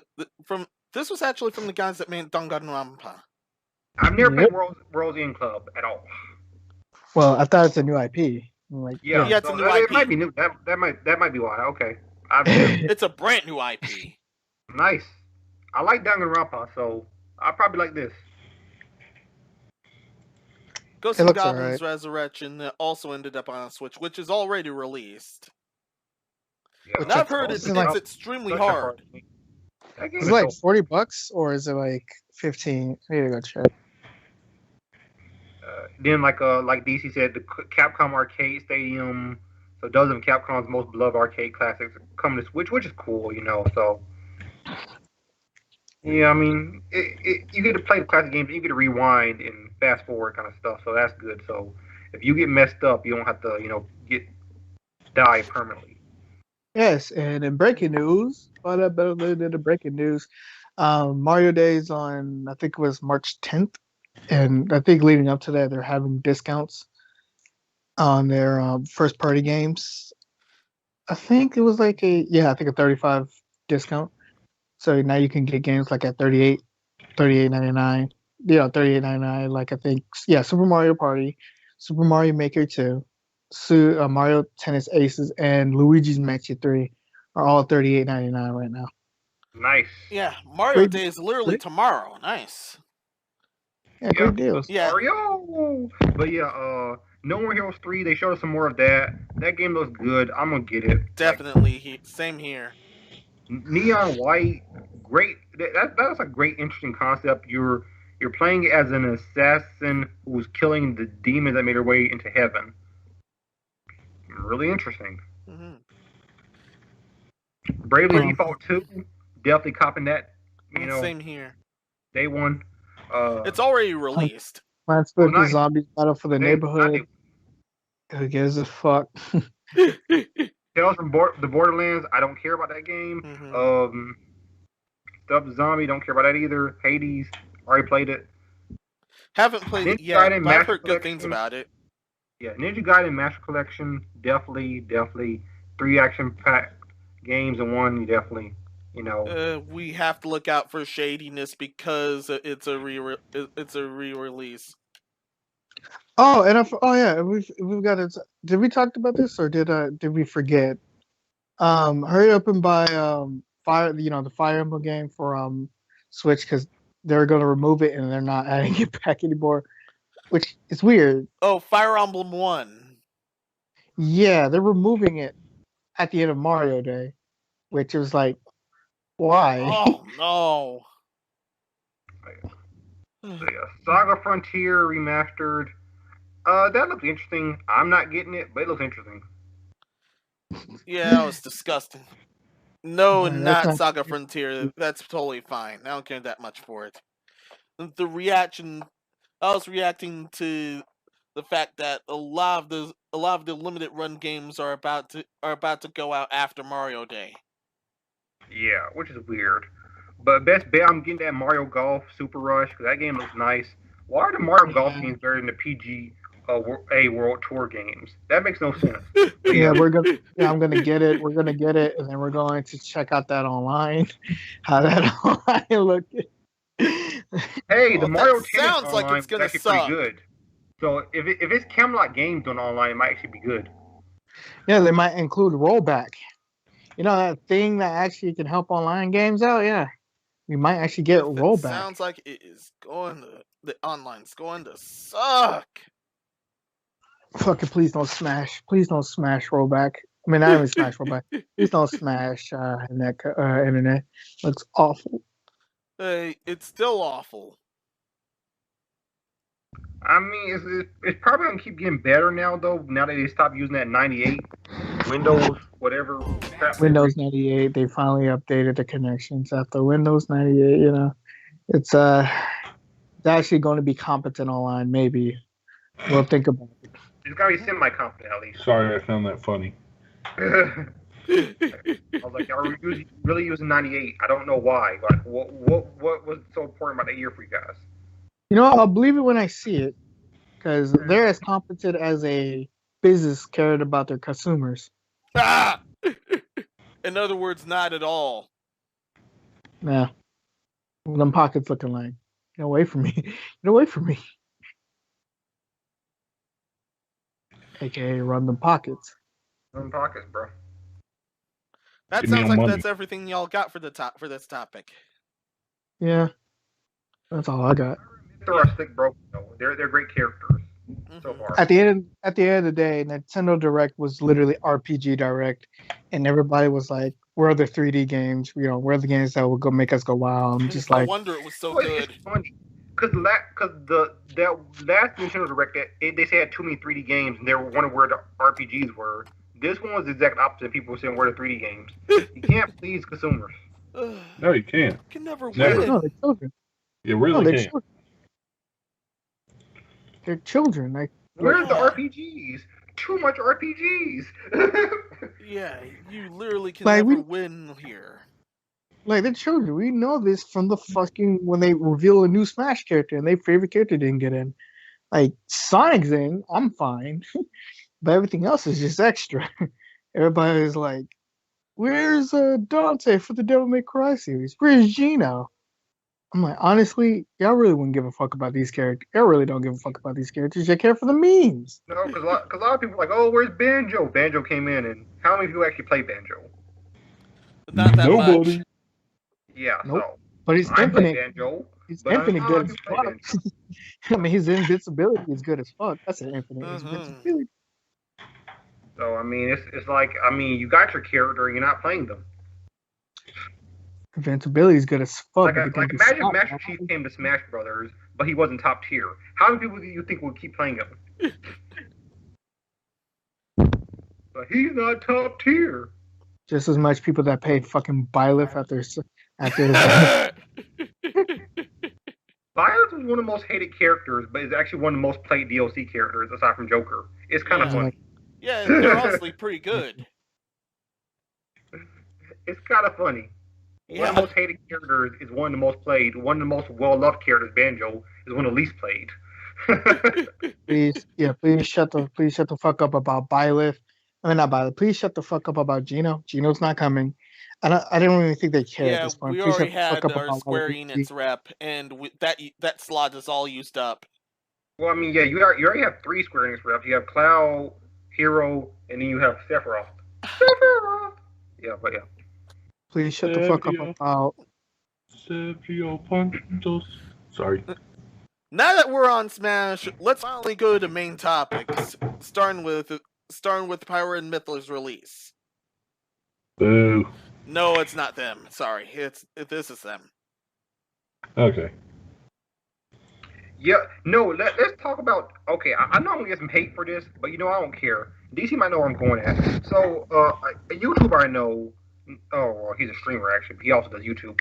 this was actually from the guys that made Danganronpa. I've never played World's End Club at all. Well, I thought it's a new IP. It's a new IP. It might be new. That might be why. Okay. It's a brand new IP. Nice. I like Danganronpa, so I'll probably like this. Ghosts of Goblins Resurrection also ended up on a Switch, which is already released. Yeah, and I've heard it's extremely hard. Is it like $40 or is it like $15? I need to go check. Then like DC said, the Capcom Arcade Stadium. So dozens of Capcom's most beloved arcade classics coming to Switch, which is cool, So yeah, I mean, you get to play the classic games, you get to rewind and fast forward kind of stuff. So that's good. So if you get messed up, you don't have to, die permanently. Yes, and in breaking news, the breaking news, Mario Days on, I think it was March 10th, and I think leading up to that, they're having discounts on their first party games. I think it was like a 35 discount. So now you can get games like at $38.99. $38.99. Like I think, Super Mario Party, Super Mario Maker 2, Mario Tennis Aces, and Luigi's Mansion 3 are all $38.99 right now. Nice. Yeah, Mario Day is literally tomorrow. Nice. Yeah, great deals. Yeah. Mario. But No More Heroes 3, they showed us some more of that. That game looks good. I'm gonna get it. Definitely. Same here. Neon White, great. That's a great, interesting concept. You're playing as an assassin who's killing the demons that made their way into heaven. Really interesting. Mm-hmm. Bravely Default 2, definitely copping that. Same here. Day one. It's already released. Plants vs. Zombies Battle for the Neighborhood. Who gives a fuck? Tales from the Borderlands, I don't care about that game. Mm-hmm. Stuff Zombie, don't care about that either. Hades, already played it. Haven't played it yet, but I've heard good things about it. Yeah, Ninja Gaiden Master Collection, definitely 3 action-packed games in one. Definitely, we have to look out for shadiness because it's a re-release. Oh, and we've got it. Did we talk about this or did we forget? Hurry up and buy the Fire Emblem game for Switch because they're going to remove it and they're not adding it back anymore, which is weird. Oh, Fire Emblem 1. Yeah, they're removing it at the end of Mario Day, which was like, why? Oh, no. So yeah, Saga Frontier remastered. That looks interesting. I'm not getting it, but it looks interesting. Yeah, that was disgusting. No, That's not not- Saga Frontier. That's totally fine. I don't care that much for it. The reaction, I was reacting to the fact that a lot of the limited run games are about to go out after Mario Day. Yeah, which is weird. But best bet, I'm getting that Mario Golf Super Rush because that game looks nice. Why are the Mario Golf games better than the PGA World Tour games? That makes no sense. Yeah, I'm gonna get it. We're gonna get it, and then we're going to check out that online. How that online look? Hey, the Well, Mario that Tennis sounds like online it's gonna is actually suck. pretty good. So if it's Camelot games done online, it might actually be good. Yeah, they might include rollback. You know that thing that actually can help online games out. Yeah, we might actually get rollback. Sounds like it is the online's going to suck. Fucking please don't smash. Please don't smash rollback. I mean, not even smash rollback. Please don't smash internet. Looks awful. It's still awful. I mean, it's probably gonna keep getting better now though. Now that they stopped using that 98 Windows whatever crap. Windows 98. They finally updated the connections after Windows 98. You know, it's actually going to be competent online. Maybe we'll think about it. It's gotta be semi-competent at least. Sorry, I found that funny. I was like, are we really using 98? I don't know why. Like, what was so important about that year for you guys? You know, I'll believe it when I see it, because they're as competent as a business cared about their consumers. Ah! In other words, not at all. Yeah. What them pockets looking like? Get away from me. Get away from me. AKA run them pockets. Run pockets, bro. That Give me sounds your like money. that's everything y'all got for this topic. Yeah. That's all I got. They're a stick broken though. They're great characters so Mhm. far. At the end of the day, Nintendo Direct was literally RPG Direct, and everybody was like, "Where are the 3D games? You know, where are the games that will go make us go wow?" I'm just No like, wonder it was so Well, good. it's funny because that last Nintendo Direct they say had too many 3D games and they were wondering where the RPGs were. This one was the exact opposite. People were saying where are the 3D games. You can't please consumers. No, you can't. Can never Never. win. "No, they're children. You No, really they're can't. children. They're children. Like, Where's the Yeah. RPGs? Too much RPGs. Yeah, you literally can Like, never win here. they're children. We know this from the fucking when they reveal a new Smash character and their favorite character didn't get in. Like Sonic's in, I'm fine, but everything else is just extra. Everybody's like, "Where's Dante for the Devil May Cry series? Where's Gino?" I'm like, honestly, y'all really wouldn't give a fuck about these characters. Y'all really don't give a fuck about these characters. You care for the memes. No, because a lot of people are like, oh, where's Banjo? Banjo came in, and how many people actually play Banjo? Not that Nobody. much. Yeah, Nope. so But he's I play infinite. Banjo. He's But infinite not a good lot as of people play fuck. I mean, his invincibility is good as fuck. That's an infinite Mhm. invincibility. So I mean, it's like you got your character and you're not playing them. Invincibility is good as fuck. Like imagine Master Chief came to Smash Brothers, but he wasn't top tier. How many people do you think would keep playing him? But he's not top tier. Just as much people that paid fucking Byleth after Violence was one of the most hated characters, but is actually one of the most played DLC characters aside from Joker. It's kind of Yeah. funny. Yeah, they're honestly pretty good. It's kind of funny. One Yeah. of the most hated characters is one of the most played. One of the most well-loved characters, Banjo, is one of the least played. please shut the fuck up about Byleth. I mean, not Byleth. Please shut the fuck up about Gino. Gino's not coming. I don't really think they care at Yeah, this point. we Please already shut the fuck had up our about Square Waluigi. Enix rep, and that slot is all used up. Well, I mean, yeah, you already have 3 Square Enix reps. You have Cloud, Hero, and then you have Sephiroth. Yeah, but yeah. Please shut the fuck up Yeah. about Sergio Pantos. Sorry. Now that we're on Smash, let's finally go to the main topics, starting with Pyrah and Mythra's release. Boo. No, it's not them. Sorry, this is them. Okay. Yeah, no, let's talk about. Okay, I know I'm gonna get some hate for this, but you know I don't care. DC might know where I'm going at. So, a YouTuber I know, well, he's a streamer actually, but he also does YouTube.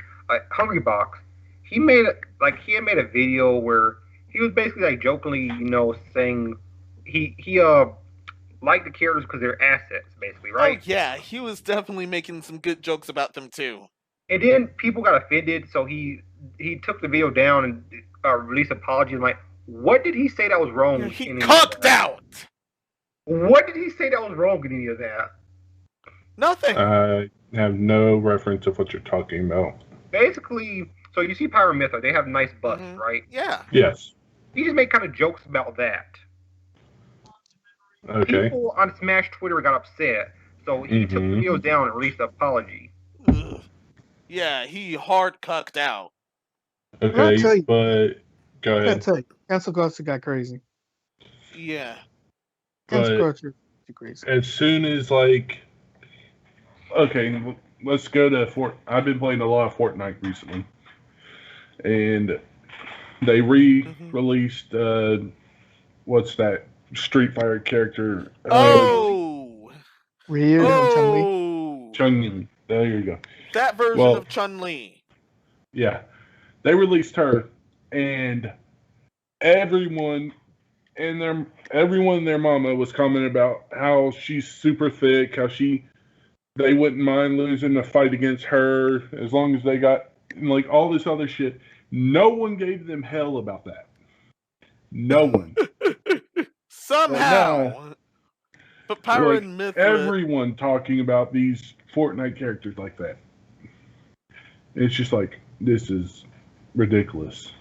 Hungry Box. He had made a video where he was basically like jokingly, saying he liked the characters because they're assets, basically, right? Oh yeah, he was definitely making some good jokes about them too. And then people got offended, so he took the video down and released an apology. I'm like, what did he say that was wrong? He cucked out. What did he say that was wrong in any of that? Nothing. I have no reference of what you're talking about. Basically, so you see Pyrah and Mythra, they have nice busts, right? Yeah. Yes. He just made kind of jokes about that. Okay. People on Smash Twitter got upset, so he took the videos down and released an apology. Ugh. Yeah, he hard cucked out. Okay, but go ahead. I tell you, cancel culture got crazy. Yeah. Cancel culture is crazy. As soon as okay, let's go to I've been playing a lot of Fortnite recently, and they re-released what's that Street Fighter character? Ryu and Chun-Li. There you go. That version of Chun-Li. Yeah, they released her, and everyone and their mama was commenting about how she's super thick, how they wouldn't mind losing the fight against her as long as they got all this other shit. No one gave them hell about that. No one. Somehow. But Pyrah and Mythra. Everyone talking about these Fortnite characters like that. It's just this is ridiculous.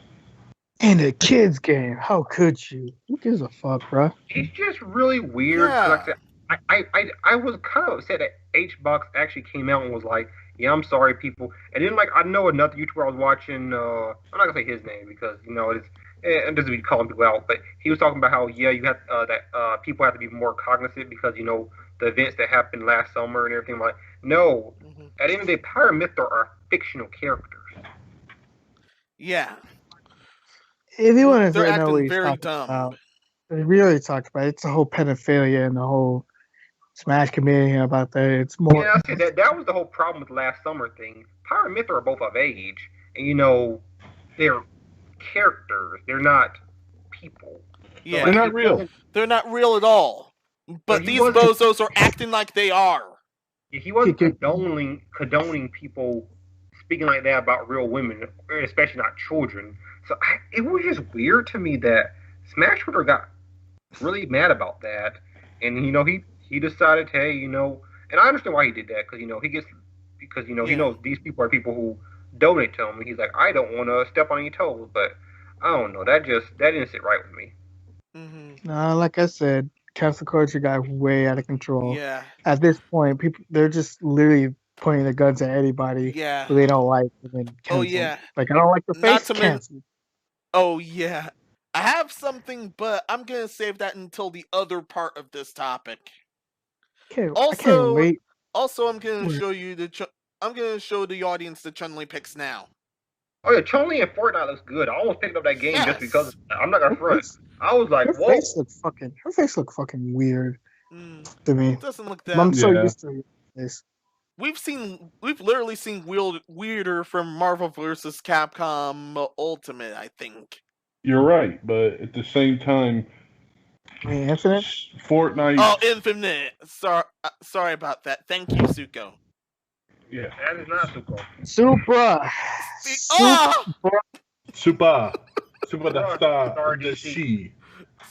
And a kid's game. How could you? Who gives a fuck, bro? It's just really weird. Yeah. Like I said, I was kind of upset that HBox actually came out and was like, yeah, I'm sorry, people. And then, I know another YouTuber I was watching, I'm not going to say his name because, it doesn't be calling people out, but he was talking about how, yeah, you have, that people have to be more cognizant because, the events that happened last summer and everything. Like, no. At the end of the day, Pyrah and Mythra are fictional characters. Yeah. If you want to They're know what acting he's very talking dumb. about, they really talked about it. It's the whole pedophilia and the whole Smash community about that. It's more. Yeah, I said that was the whole problem with the last summer thing. Pyrah and Mythra are both of age, and they're characters. They're not people. Yeah, they're not real. They're not real at all. But these bozos are acting like they are. He wasn't condoning people speaking like that about real women, especially not children. So it was just weird to me that Smash Twitter got really mad about that, and he decided, hey, and I understand why he did that because he knows these people are people who donate to him, and he's like, I don't want to step on any toes, but I don't know, that didn't sit right with me. No, like I said, cancel culture got way out of control. Yeah. At this point, they're just literally pointing their guns at anybody who they don't like and then cancel. Oh yeah. I don't like the face, cancel. Oh yeah. I have something, but I'm gonna save that until the other part of this topic. I can't wait. Also, I'm gonna show you I'm gonna show the audience the Chun-Li pics now. Oh yeah, Chun-Li and Fortnite looks good. I almost picked up that game just because I'm not gonna front. I was like, whoa. Her face looked fucking weird to me. It doesn't look that. I'm so used to this. We've literally seen weirder from Marvel vs. Capcom Ultimate, I think. You're right, but at the same time, Infinite? Fortnite. Oh, Infinite. Sorry about that. Thank you, Suko. Yeah, that is not Suko. Supra. Super the star. The she.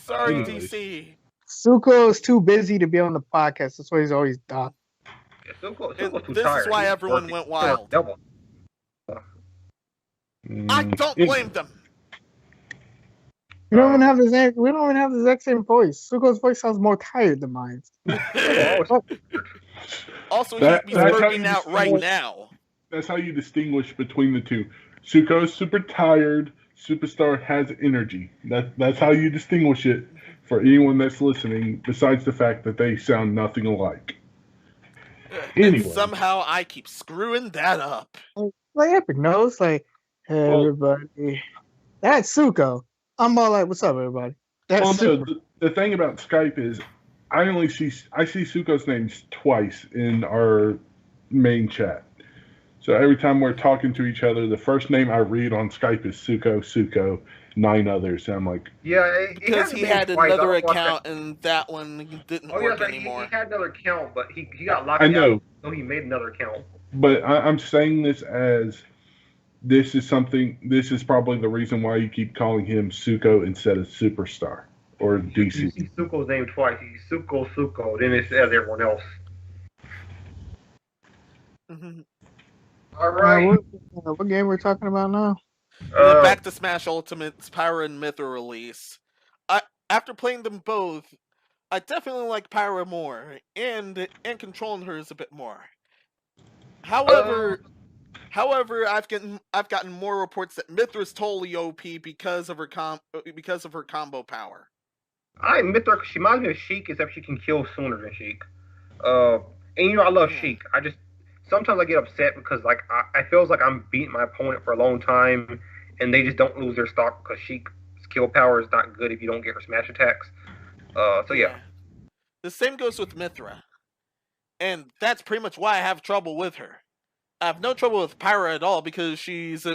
Sorry, DC. Suko is too busy to be on the podcast. That's why he's always docked. Yeah, Suko's too This tired. is why everyone went wild. Double. I don't blame them. We don't even have the exact same voice. Suko's voice sounds more tired than mine. Also, he'd be working out right now. That's how you distinguish between the two. Suko is super tired. Superstar has energy. That's how you distinguish it for anyone that's listening. Besides the fact that they sound nothing alike. And Anyway, somehow I keep screwing that up. Like Epic knows, like, hey, Well- everybody, that's Suko. I'm all like, what's up, everybody? That's well, Super. no, the thing about Skype is I see Suko's names twice in our main chat. So every time we're talking to each other, the first name I read on Skype is Suko, 9 others. And I'm like, Yeah, it Because hasn't he been had twice. another I watched account and that one didn't Oh, yeah, work that's right. anymore. He had another account, but he got locked I out, know, so he made another account. but I'm saying this as this is probably the reason why you keep calling him Suko instead of Superstar or You DC. see Suko's name twice. He's Suko, then it says everyone else. Mhm. All right. What game we're talking about now? Back to Smash Ultimate's Pyrah and Mythra release. After playing them both, I definitely like Pyrah more, and controlling her is a bit more. However, I've gotten more reports that Mythra's totally OP because of her combo power. Mythra, she reminds me of Sheik, except she can kill sooner than Sheik. And I love Sheik. Sometimes I get upset because like I feels like I'm beating my opponent for a long time, and they just don't lose their stock because Sheik's kill power is not good if you don't get her smash attacks. So yeah. The same goes with Mythra, and that's pretty much why I have trouble with her. I have no trouble with Pyrah at all because she's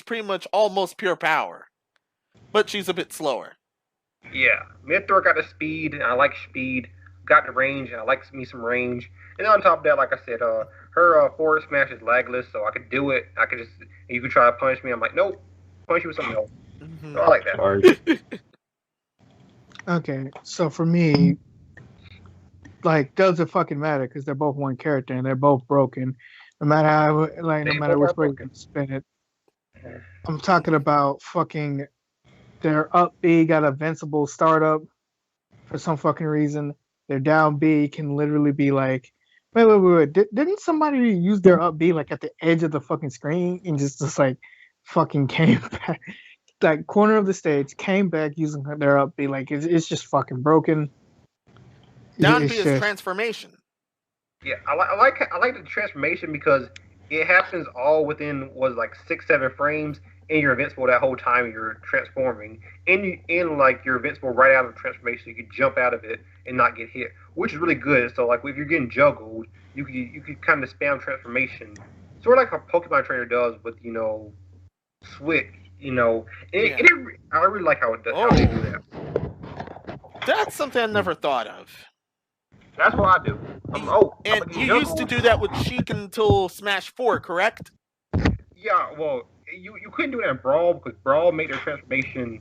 pretty much almost pure power, but she's a bit slower. Yeah, Mythra got the speed, and I like speed. Got the range, and I like me some range. And on top of that, like I said, her forward smash is lagless, so I could do it. You could try to punish me. I'm like, nope, punish you with something else. Mm-hmm. So I like that. Sorry. Okay, so for me, like, doesn't fucking matter because they're both one character and they're both broken. No matter how, like, no They matter both which are way you broken. spin it. I'm talking about fucking their up B got a invincible startup for some fucking reason. Their down B can literally be like, wait. Didn't somebody use their up B like at the edge of the fucking screen and just like fucking came back, like corner of the stage, came back using their up B? Like it's just fucking broken. Down It's B is just- transformation. Yeah, I like the transformation because it happens all within like 6-7 frames, and you're invincible that whole time you're transforming. And like you're invincible right out of transformation, so you can jump out of it and not get hit, which is really good. So like if you're getting juggled, you could kind of spam transformation, sort of like a Pokemon trainer does with Switch. I really like how it does. How they do that. That's something I never thought of. That's what I do. And you used to do that with Sheik until Smash 4, correct? Yeah, well, you couldn't do that in Brawl because Brawl made their transformation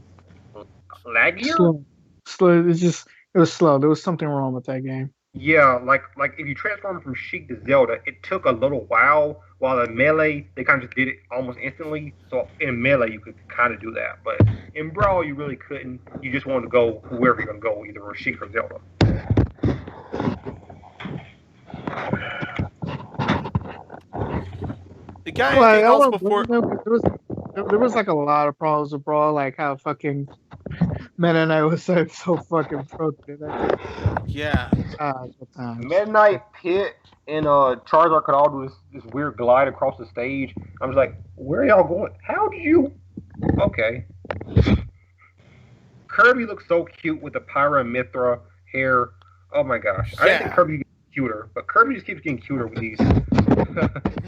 laggier. Slow. It was slow. There was something wrong with that game. Yeah, like if you transform from Sheik to Zelda, it took a little while. While in Melee, they kind of just did it almost instantly. So in Melee, you could kind of do that, but in Brawl, you really couldn't. You just wanted to go whoever you're gonna go, either Sheik or Zelda. The guy else before. There was like a lot of problems with Brawl, like how fucking Meta Knight was so fucking broken. Yeah. Meta Knight, Pit, and Charizard could all do this weird glide across the stage. I'm just like, where are y'all going? How did you? Okay. Kirby looks so cute with the Pyrah and Mythra hair. Oh my gosh. I didn't think Kirby gets cuter, but Kirby just keeps getting cuter with these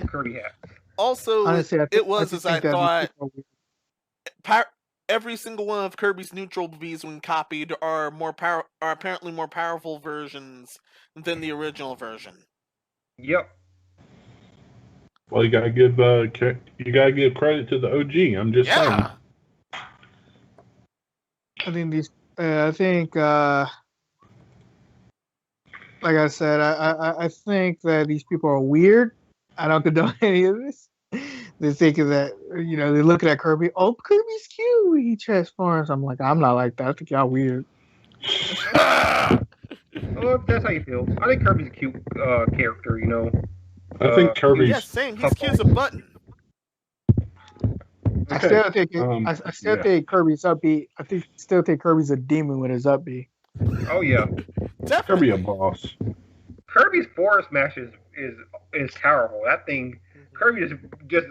Kirby hats. Also, honestly, I thought every single one of Kirby's neutral Vs when copied are apparently more powerful versions than the original version. Yep. Well, you gotta give credit to the OG. I'm just saying. I think like I said, I think that these people are weird. I don't condone any of this. They're thinking that, they're looking at Kirby. Oh, Kirby's cute. He transforms. I'm like, I'm not like that. I think y'all weird. Well, if that's how you feel. I think Kirby's a cute character, I think Kirby's. Yes, same. He's Q's a button. I still think I still yeah. think Kirby's up B. I still think Kirby's a demon with his up B. Oh yeah, Definitely. Kirby a boss. Kirby's forward smash is terrible. That thing, Kirby just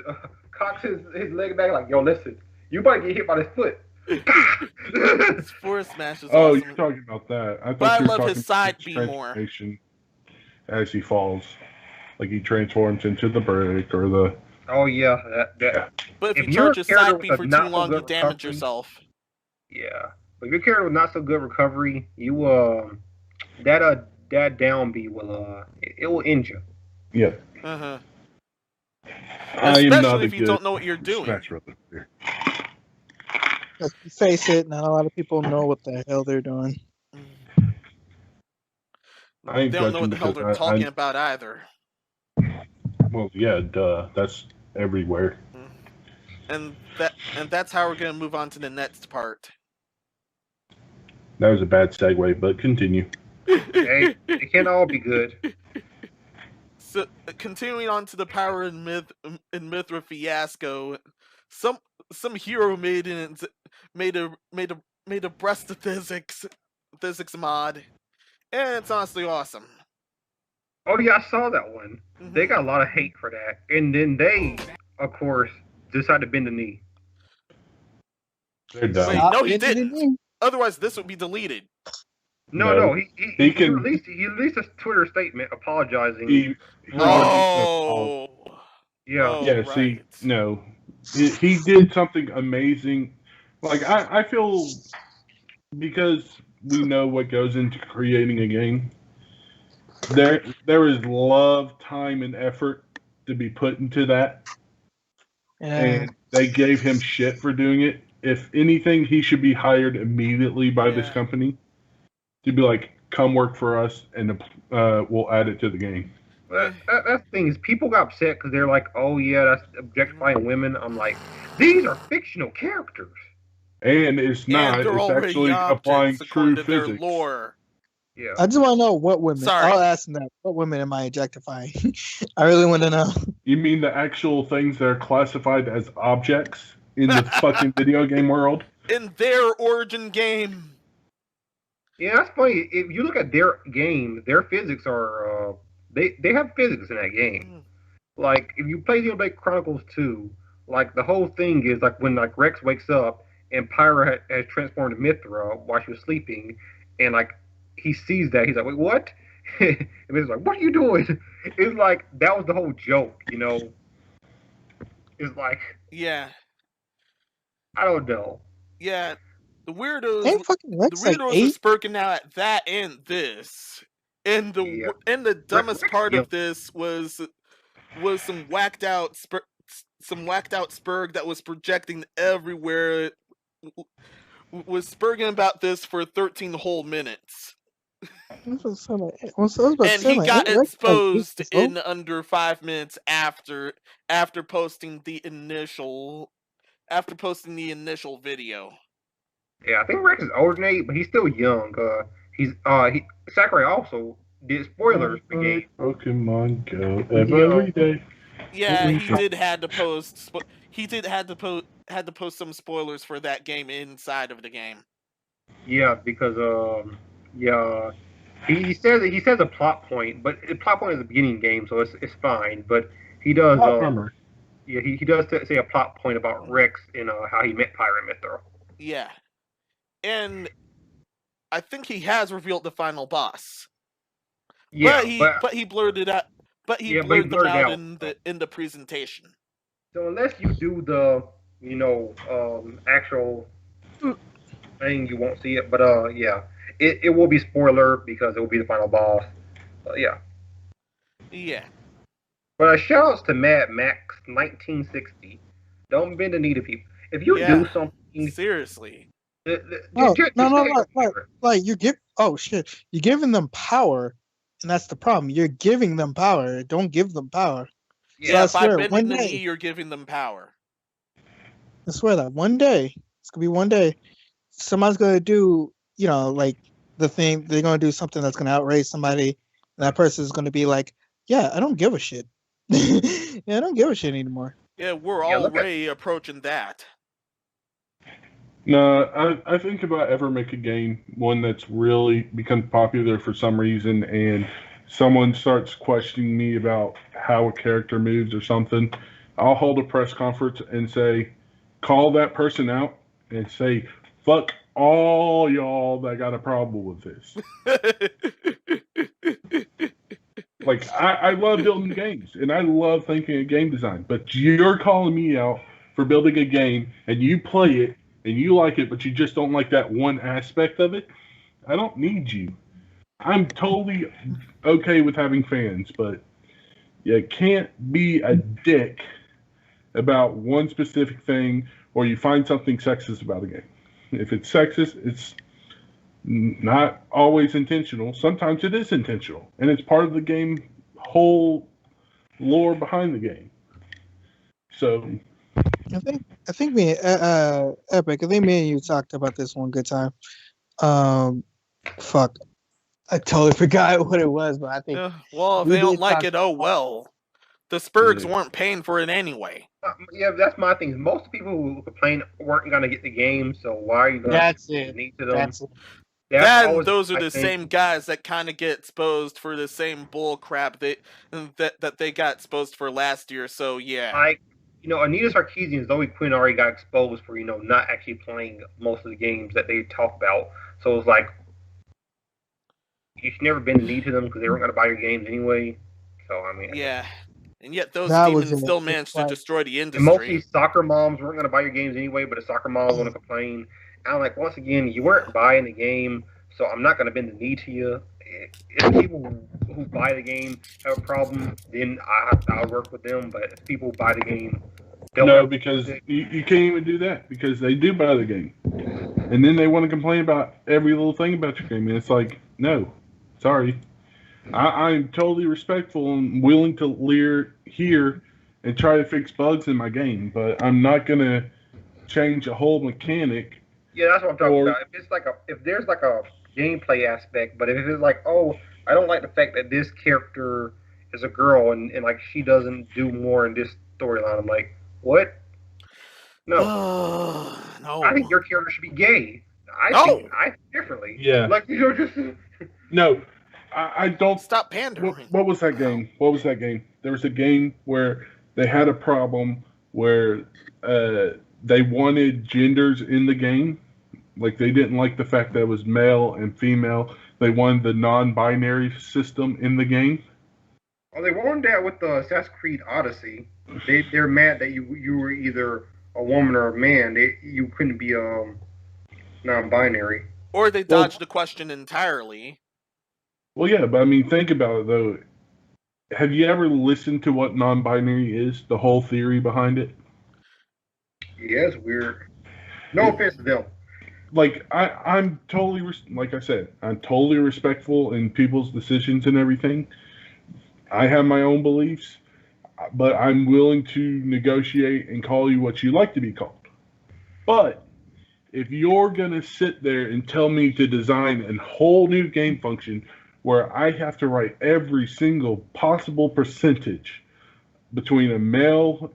cocks his leg back like, yo, listen, you might get hit by this foot. His forward smash is Oh, awesome. you're talking about that. I But thought I you were love talking his side about B more. transformation as he falls. Like he transforms into the brick or the. Oh yeah, that. But if you you're charge a his character side B with for a too not so long, you good damage recovery- yourself. Yeah, but if your character with not so good recovery, you that down B will it will end you. Yeah. Uh-huh. I am not Especially a if you good don't know what you're doing. Smash Brother player. Let's face it, not a lot of people know what the hell they're doing. I They ain't don't know what the hell judging they're because talking about either. Well, yeah, duh. That's everywhere. And that's how we're gonna move on to the next part. That was a bad segue, but continue. Hey, it can't all be good. So, continuing on to the Pyrah and Mythra fiasco, some hero made a breast physics mod, and it's honestly awesome. Oh yeah, I saw that one. They got a lot of hate for that, and then they, of course, decided to bend the knee. They're done. Wait, no, he didn't. Otherwise, this would be deleted. No, he released a Twitter statement apologizing. Oh. Yeah. Oh, Yeah, right. see, no. He did something amazing. Like, I feel because we know what goes into creating a game, there is love, time, and effort to be put into that. And they gave him shit for doing it. If anything, he should be hired immediately by this company to be like, come work for us, and we'll add it to the game. That's the thing is, people got upset because they're like, "Oh yeah, that's objectifying women." I'm like, these are fictional characters, and it's not. And it's actually applying true to physics. their lore. Yeah. I just want to know what women. Sorry. I'll ask them that. What women am I objectifying? I really want to know. You mean the actual things that are classified as objects in the fucking video game world? In their origin game. Yeah, that's funny. If you look at their game, their physics are they have physics in that game. Like if you play Xenoblade Chronicles 2, like the whole thing is like when like Rex wakes up and Pyrah has transformed Mythra while she was sleeping, and like he sees that, he's like, wait, what? And he's like, what are you doing? It's like that was the whole joke, you know. It's like, yeah, I don't know. Yeah, the weirdos are spurking out at that and this. And the dumbest part of this was some whacked out Spurg that was projecting everywhere. Was spurging about this for 13 whole minutes. And he got exposed in under 5 minutes after posting the initial video. Yeah, I think Rex is older than 8, but he's still young. Sakurai also did spoilers for the game. Pokemon Go every day. Yeah, he did had to post. He did had to post some spoilers for that game inside of the game. Yeah, because he says a plot point, but the plot point is the beginning game, so it's fine. But he does he does say a plot point about Rex and how he met Pyrah and Mythra. Yeah, and I think he has revealed the final boss. Yeah, but he blurted out. But he blurred them out in the presentation. So unless you do the actual thing, you won't see it. But yeah, it will be spoiler because it will be the final boss. Yeah. Yeah. But shout outs to Mad Max 1960. Don't bend the knee to people. If you do something seriously. Like you're giving them power, and that's the problem. You're giving them power. Don't give them power. Yeah, so by bending the knee, you're giving them power. I swear that one day, it's gonna be one day, somebody's gonna do, like the thing. They're gonna do something that's gonna outrage somebody, and that person is gonna be like, "Yeah, I don't give a shit. Yeah, I don't give a shit anymore. Yeah, we're Yeah, look at- already approaching that. No, I think if I ever make a game, one that's really become popular for some reason, and someone starts questioning me about how a character moves or something, I'll hold a press conference and say, call that person out and say, fuck all y'all that got a problem with this. Like, I love building games, and I love thinking of game design, but you're calling me out for building a game, and you play it, and you like it, but you just don't like that one aspect of it. I don't need you. I'm totally okay with having fans, but you can't be a dick about one specific thing, or you find something sexist about a game. If it's sexist, it's not always intentional. Sometimes it is intentional, and it's part of the game whole lore behind the game. So I think me, Epic. I think me and you talked about this one good time. Fuck, I totally forgot what it was, but I think Well, if we they don't did like talk- it, oh well. The Spurgs Yeah. weren't paying for it anyway. Yeah, that's my thing. Most people who complain weren't gonna get the game, so why are you gonna That's it. need to them? That's it. That's Then always those are my the thing. same guys that kind of get exposed for the same bull crap that they got exposed for last year. So yeah, Like, Anita Sarkeesian and Zoe Quinn already got exposed for, not actually playing most of the games that they talk about. So it's like, you should never bend the knee to them because they weren't going to buy your games anyway. So, I mean, yeah, and yet those That was demons it. still It's managed to like- destroy the and most of industry. these soccer moms weren't going to buy your games anyway, but the soccer moms want to complain. And I'm like, once again, you weren't buying the game, so I'm not going to bend the knee to you. If people who buy the game have a problem, then I'll work with them. But if people who buy the game, they'll no, work because with it. you can't even do that because they do buy the game, and then they want to complain about every little thing about your game, and it's like, no, sorry. I'm totally respectful and willing to hear and try to fix bugs in my game, but I'm not gonna change a whole mechanic. Yeah, that's what I'm talking Or- about. If there's like a gameplay aspect, but if it's like, oh, I don't like the fact that this character is a girl and like she doesn't do more in this storyline, I'm like, what? No, No. I think your character should be gay. No. I think differently. Yeah. Like just No, I don't. Stop pandering. What was that game? What was that game? There was a game where they had a problem where they wanted genders in the game. Like they didn't like the fact that it was male and female. They wanted the non-binary system in the game. Oh, they warned that with the Assassin's Creed Odyssey. They're mad that you were either a woman or a man. You couldn't be non-binary. Or they dodged the question entirely. Well, yeah, but I mean, think about it though. Have you ever listened to what non-binary is? The whole theory behind it. Yeah, it's weird. No offense to them. Like I'm totally like I said, I'm totally respectful in people's decisions and everything. I have my own beliefs, but I'm willing to negotiate and call you what you like to be called. But if you're gonna sit there and tell me to design a whole new game function where I have to write every single possible percentage between a male,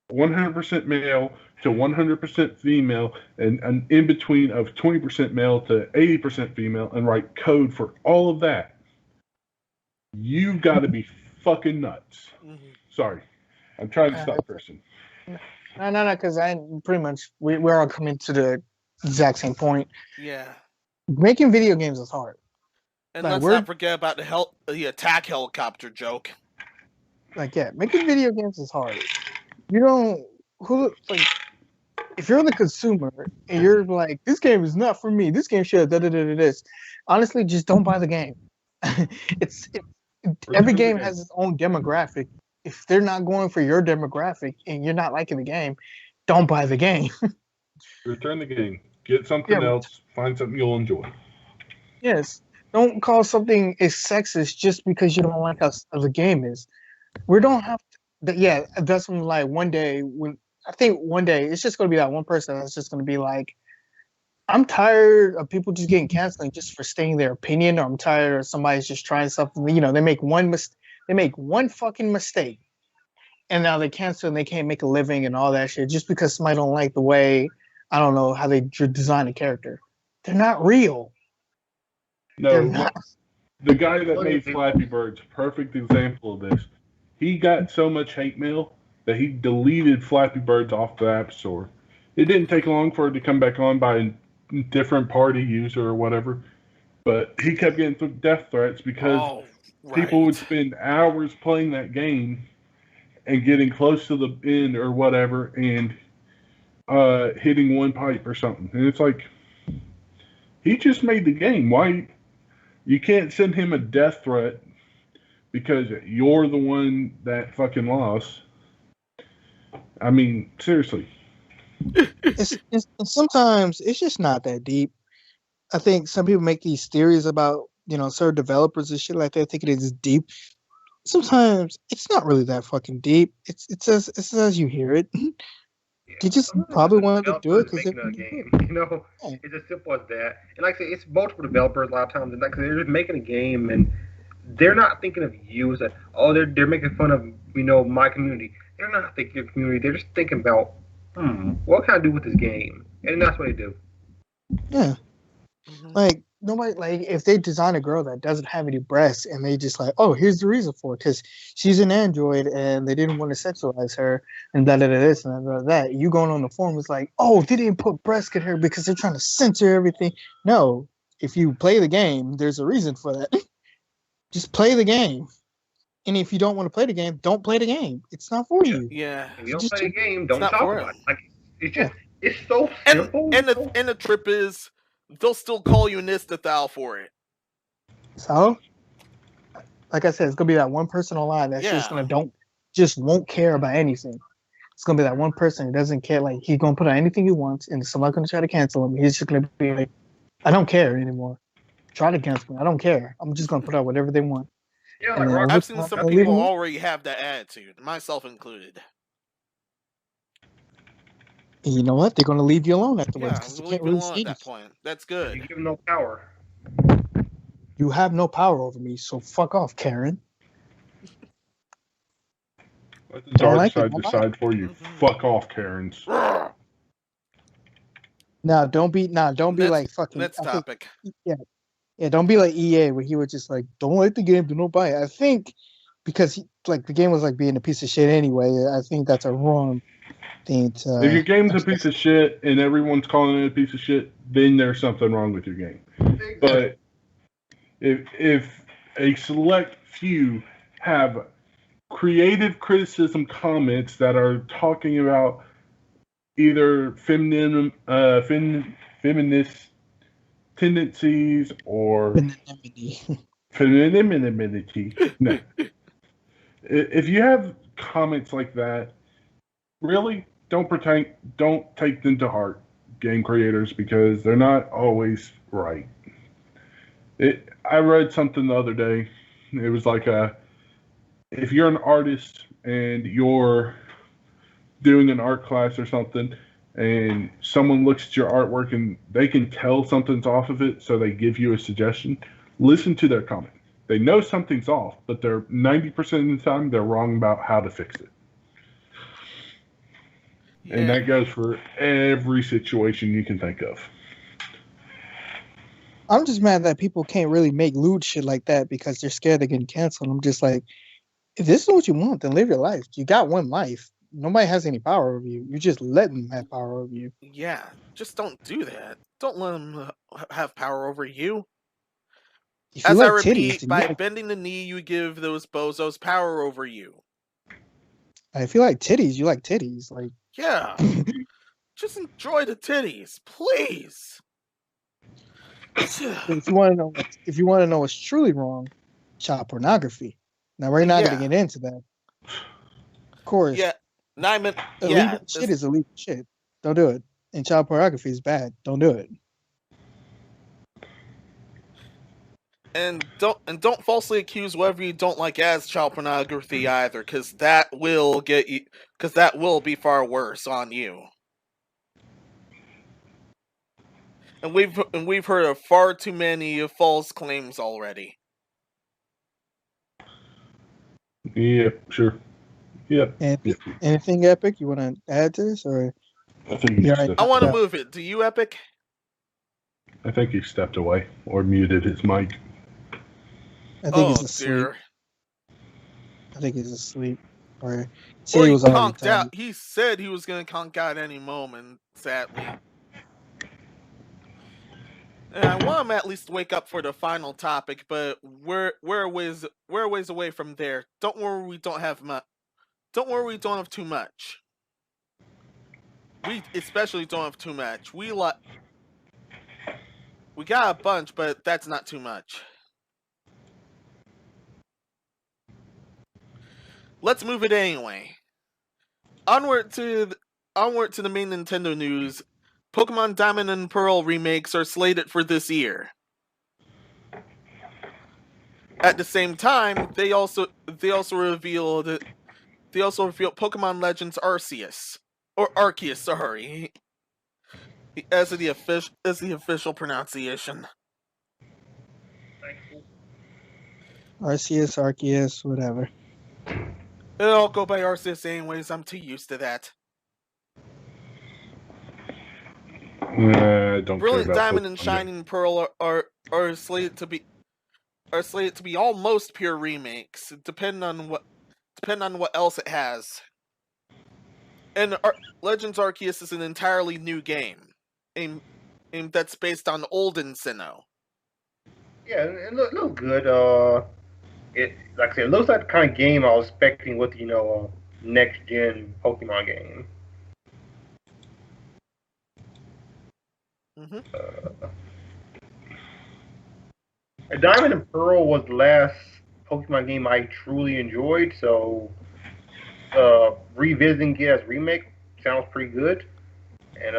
100% male to 100% female, and an in between of 20% male to 80% female, and write code for all of that, you've got to be fucking nuts. Mhm. Sorry, I'm trying to stop cursing. No, because I pretty much we're all coming to the exact same point. Yeah. Making video games is hard. And Like, let's we're- not forget about the attack helicopter joke. Like, yeah, making video games is hard. You don't if you're the consumer and you're like, this game is not for me. This game should this. Honestly, just don't buy the game. Every game has its own demographic. If they're not going for your demographic and you're not liking the game, don't buy the game. Return the game. Get something Yeah. else. Find something you'll enjoy. Yes. Don't call something is sexist just because you don't like how the game is. We don't have to, yeah, that's when like one day it's just gonna be that one person that's just gonna be like, I'm tired of people just getting canceled just for stating their opinion, or I'm tired of somebody's just trying something. They make one fucking mistake and now they cancel and they can't make a living and all that shit just because somebody don't like the way, I don't know, how they design a character. They're not real. They're No, not. the guy that made Flappy Bird's perfect example of this. He got so much hate mail that he deleted Flappy Birds off the App Store. It didn't take long for it to come back on by a different party user or whatever, but he kept getting death threats because people would spend hours playing that game and getting close to the end or whatever and hitting one pipe or something. And it's like, he just made the game. Why? You can't send him a death threat because you're the one that fucking lost. I mean, seriously. It's sometimes it's just not that deep. I think some people make these theories about, certain developers and shit like that, thinking it's deep. Sometimes it's not really that fucking deep. It's as you hear it. Yeah. You just probably wanted to do it because making a game. It's as simple as that. And like I say, it's multiple developers a lot of times, and like they're just making a game, and they're not thinking of you as they're making fun of my community. They're not thinking of community. They're just thinking about what can I do with this game, and that's what they do. Yeah. Like nobody, like if they design a girl that doesn't have any breasts and they just like, oh, here's the reason for it, because she's an android and they didn't want to sexualize her and this and that. You going on the forum is like, oh, they didn't put breasts in her because they're trying to censor everything. No, if you play the game, there's a reason for that. Just play the game. And if you don't want to play the game, don't play the game. It's not for you. Yeah. If you don't play the game, don't talk about it. Like it's just it's so And simple. and the trip is they'll still call you Nistathal for it. So, like I said, it's gonna be that one person online that's just won't care about anything. It's gonna be that one person who doesn't care. Like he's gonna put out anything he wants, and somebody's gonna try to cancel him. He's just gonna be like, I don't care anymore. Try to cancel me. I don't care. I'm just gonna put out whatever they want. Yeah, like I've seen some people already have that attitude, myself included. And you know what? They're gonna leave you alone afterwards because you can't really see at that point. That's good. You give them no power. You have no power over me, so fuck off, Karen. Let the dark side decide for you. Fuck off, Karens. Now, don't be like fucking. Next topic. Yeah, don't be like EA where he was just like, don't like the game, don't buy it. I think because the game was like being a piece of shit anyway. I think that's a wrong thing to. If your game's a piece of shit and everyone's calling it a piece of shit, then there's something wrong with your game. But if a select few have creative criticism comments that are talking about either feminist tendencies or femininity. No. If you have comments like that, really don't take them to heart, game creators, because they're not always right. I read something the other day. It was like if you're an artist and you're doing an art class or something, and someone looks at your artwork and they can tell something's off of it, so they give you a suggestion, listen to their comment. They know something's off, but they're 90% of the time they're wrong about how to fix it. Yeah. And that goes for every situation you can think of. I'm just mad that people can't really make lewd shit like that because they're scared they're getting canceled. I'm just like, if this is what you want, then live your life. You got one life. Nobody has any power over you. You're just letting them have power over you. Yeah, just don't do that. Don't let them have power over you. As I repeat, by bending the knee, you give those bozos power over you. If you like titties, you like titties. Like, yeah, just enjoy the titties, please. If you want to know what's truly wrong, child pornography. Now we're not going to get into that. Of course. Yeah. Illegal shit is illegal shit. Don't do it. And child pornography is bad. Don't do it. And don't falsely accuse whatever you don't like as child pornography either, because that will be far worse on you. And we've heard of far too many false claims already. Yeah, sure. Yep. Anything epic you want to add to this, or I think he Yeah, stepped, I want to Yeah. move it. Do you, Epic? I think he stepped away or muted his mic. I think Oh he's asleep. dear. I think he's asleep, or he said Or he he was already conked tired. out. He said he was going to conk out any moment, sadly. And I want him at least to wake up for the final topic, but we're a ways away from there. Don't worry, we don't have much. Don't worry, we don't have too much. We especially don't have too much. We got a bunch, but that's not too much. Let's move it anyway. Onward to the main Nintendo news. Pokemon Diamond and Pearl remakes are slated for this year. At the same time, they also revealed Pokemon Legends Arceus, sorry, as the official pronunciation. Arceus, whatever. I'll go by Arceus anyways. I'm too used to that. Don't Brilliant care about Diamond and Pokemon Shining Pearl are slated to be almost pure remakes, depending on what else it has. And Legends Arceus is an entirely new game, that's based on olden Sinnoh. Yeah, it looks good. It like I said, it looks like the kind of game I was expecting with next gen Pokemon game. Mm-hmm. Diamond and Pearl was the last Pokemon game I truly enjoyed, so revisiting it as remake sounds pretty good. And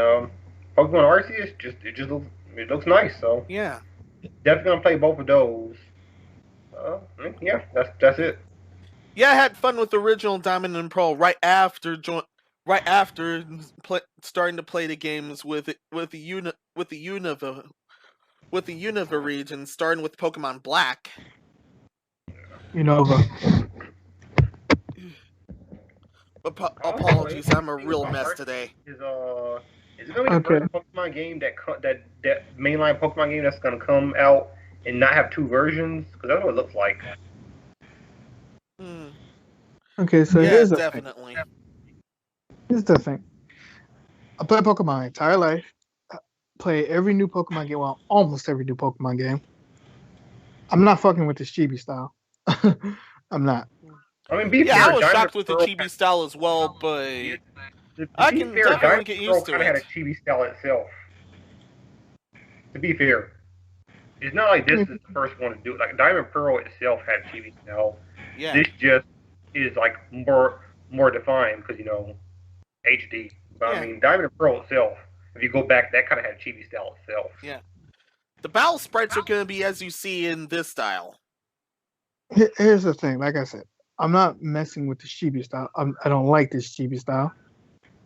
Pokemon Arceus it looks nice, so Yeah. definitely gonna play both of those. Yeah, that's it. Yeah, I had fun with the original Diamond and Pearl right after starting to play the games with the Unova region, starting with Pokemon Black. Unova. Apologies, I'm a real mess today. Is it gonna be the first Pokemon game that mainline Pokemon game that's gonna come out and not have two versions? Because that's what it looks like. Okay, so Yeah, here's the definitely. thing. Here's the thing. I played Pokemon my entire life. Play every new Pokemon game. Well, almost every new Pokemon game. I'm not fucking with this chibi style. I'm not. I mean, fair, I was Diamond shocked with the Pearl chibi style as well, but I can definitely Diamond get Pearl used to kind of had a it. chibi style itself. To be fair, it's not like this is the first one to do it. Like Diamond Pearl itself had chibi style. Yeah. This just is like more defined because HD. But Yeah. I mean, Diamond and Pearl itself, if you go back, that kind of had chibi style itself. Yeah. The battle sprites are going to be as you see in this style. Here's the thing. Like I said, I'm not messing with the chibi style. I don't like this chibi style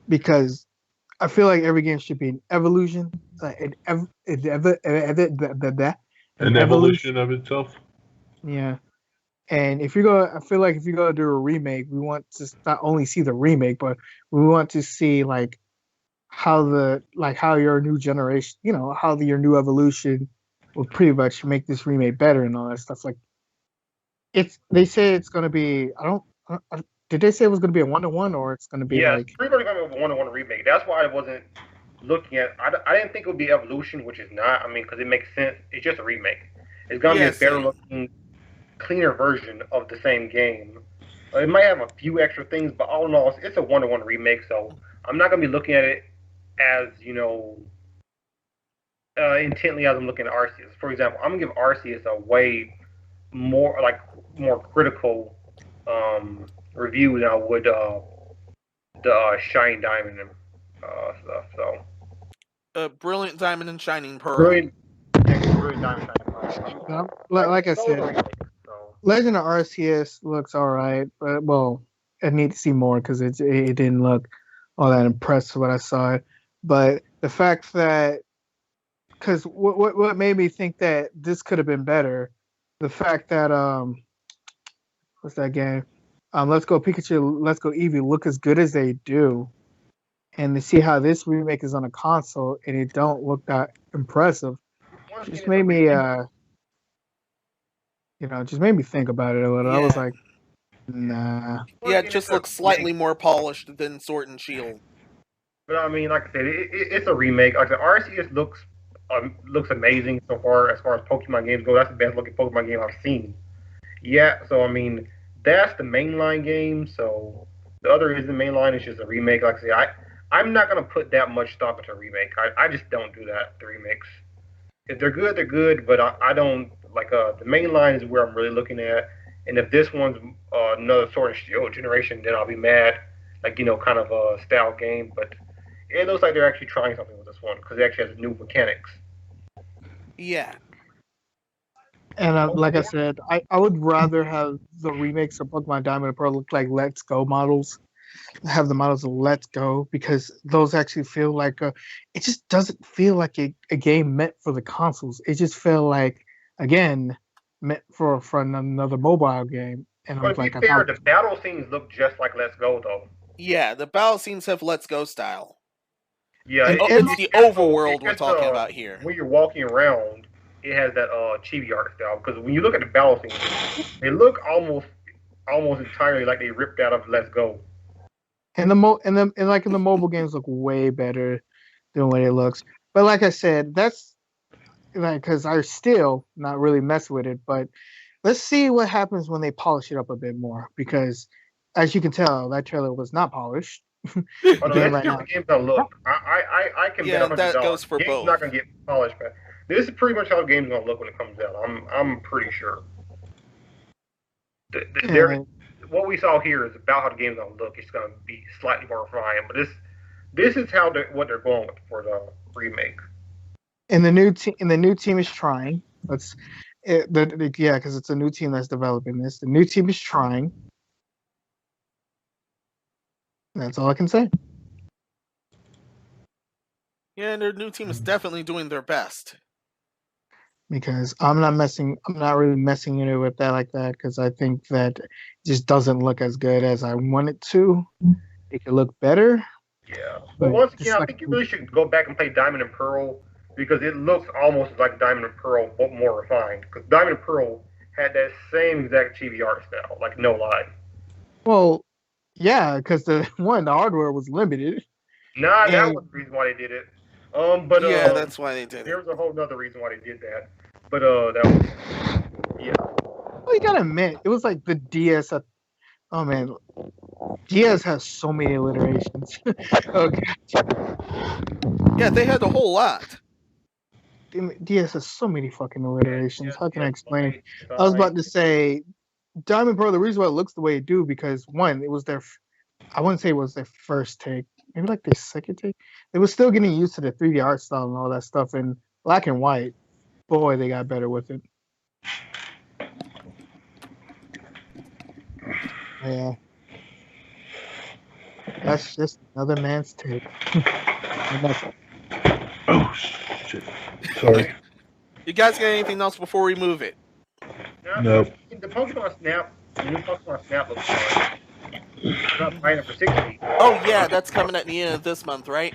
because I feel like every game should be an evolution, an evolution of itself. Yeah, and I feel like if you go do a remake, we want to not only see the remake, but we want to see how your new generation, how your new evolution will pretty much make this remake better and all that stuff. Like, they say it's going to be. Did they say it was going to be a 1-to-1 or it's going to be it's pretty much going to be a 1-to-1 remake. That's why I wasn't looking at. I didn't think it would be evolution, which is not. I mean, because it makes sense. It's just a remake. It's going to be a better looking, cleaner version of the same game. It might have a few extra things, but all in all, it's a 1-to-1 remake. So I'm not going to be looking at it as intently as I'm looking at Arceus. For example, I'm going to give Arceus a way more critical review than I would the Shining Diamond and stuff. So Brilliant Diamond and Shining Pearl. Brilliant Diamond, Shining Pearl. Like I said, Legend of Arceus looks alright, but I need to see more because it didn't look all that impressed with what I saw. But the fact that, because what made me think that this could have been better, the fact that what's that game? Let's Go Pikachu, Let's Go Eevee look as good as they do, and to see how this remake is on a console and it don't look that impressive, just made me just made me think about it a little. I was Yeah. like, nah. Yeah, it just looks slightly more polished than Sword and Shield. But I mean, like I said, it's a remake. Like the RCS looks amazing so far as Pokemon games go. That's the best looking Pokemon game I've seen. Yeah, so I mean, that's the mainline game. So the other isn't mainline. It's just a remake. Like I said, I'm not gonna put that much stock into a remake. I just don't do that. The remakes, if they're good, they're good. But I don't like the mainline is where I'm really looking at. And if this one's another Sword and Shield generation, then I'll be mad. Like kind of a style game, but it looks like they're actually trying something with this one because it actually has new mechanics. Yeah. And like I said, I would rather have the remakes of Pokemon Diamond and Pearl look like Let's Go models. Have the models of Let's Go because those actually feel like it just doesn't feel like a game meant for the consoles. It just felt like, again, meant for another mobile game. And But to be fair, the battle scenes look just like Let's Go though. Yeah, the battle scenes have Let's Go style. Yeah, it's the overworld we're talking about here. When you're walking around, it has that chibi art style. Because when you look at the battle scenes, they look almost entirely like they ripped out of Let's Go. And the mobile games look way better than what it looks. But like I said, that's like because I still not really mess with it. But let's see what happens when they polish it up a bit more. Because as you can tell, that trailer was not polished. Oh, no, that's just the game's gonna look. I can bet $100 that goes for game's both. not gonna get polished, but this is pretty much how the game's gonna look when it comes out. I'm pretty sure. What we saw here is about how the game's gonna look. It's gonna be slightly more refined, but this is what they're going with for the remake. And the new team is trying. Because it's a new team that's developing this. The new team is trying. That's all I can say. Yeah, and their new team is definitely doing their best. Because I'm not really messing in it with that like that because I think that it just doesn't look as good as I want it to. It could look better. Yeah. But once again, I think you really should go back and play Diamond and Pearl because it looks almost like Diamond and Pearl, but more refined. Because Diamond and Pearl had that same exact chibi art style, like no lie. Well, yeah, because the hardware was limited. Nah, that was the reason why they did it. But yeah, that's why they did it. There was a whole other reason why they did that. But that was Well, you gotta admit, it was like the DS. Oh man, DS has so many alliterations. Okay. Yeah, they had a whole lot. DS has so many fucking alliterations. How can I explain it? I was about to say, Diamond Pearl. The reason why it looks the way it do because one, it was their. I wouldn't say it was their first take. Maybe like their second take. They were still getting used to the 3D art style and all that stuff. And black and white, boy, they got better with it. Yeah. That's just another man's take. Oh, shit. Sorry. You guys got anything else before we move it? Nope. The Pokemon Snap, the new Pokemon Snap looks fun. I'm not buying it for $60. Oh yeah, that's coming at the end of this month, right?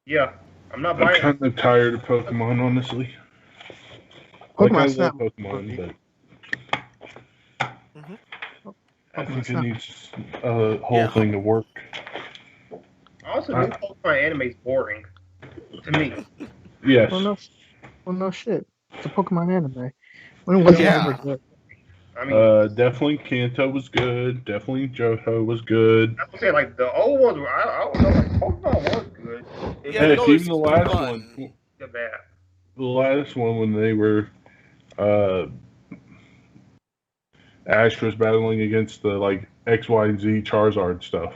Yeah, I'm not buying. I'm kind of tired of Pokemon, honestly. Pokemon Snap. Pokemon, but I think it needs a whole thing to work. Also, new Pokemon anime is boring to me. Yes. Well, no shit. It's a Pokemon anime. When was it ever good? I mean, definitely Kanto was good. Definitely Johto was good. I would say like the old ones. I don't know. Like Pokemon was good. Heck, even the last one. Bad. The last one when they were Ash was battling against the like X, Y, and Z Charizard stuff.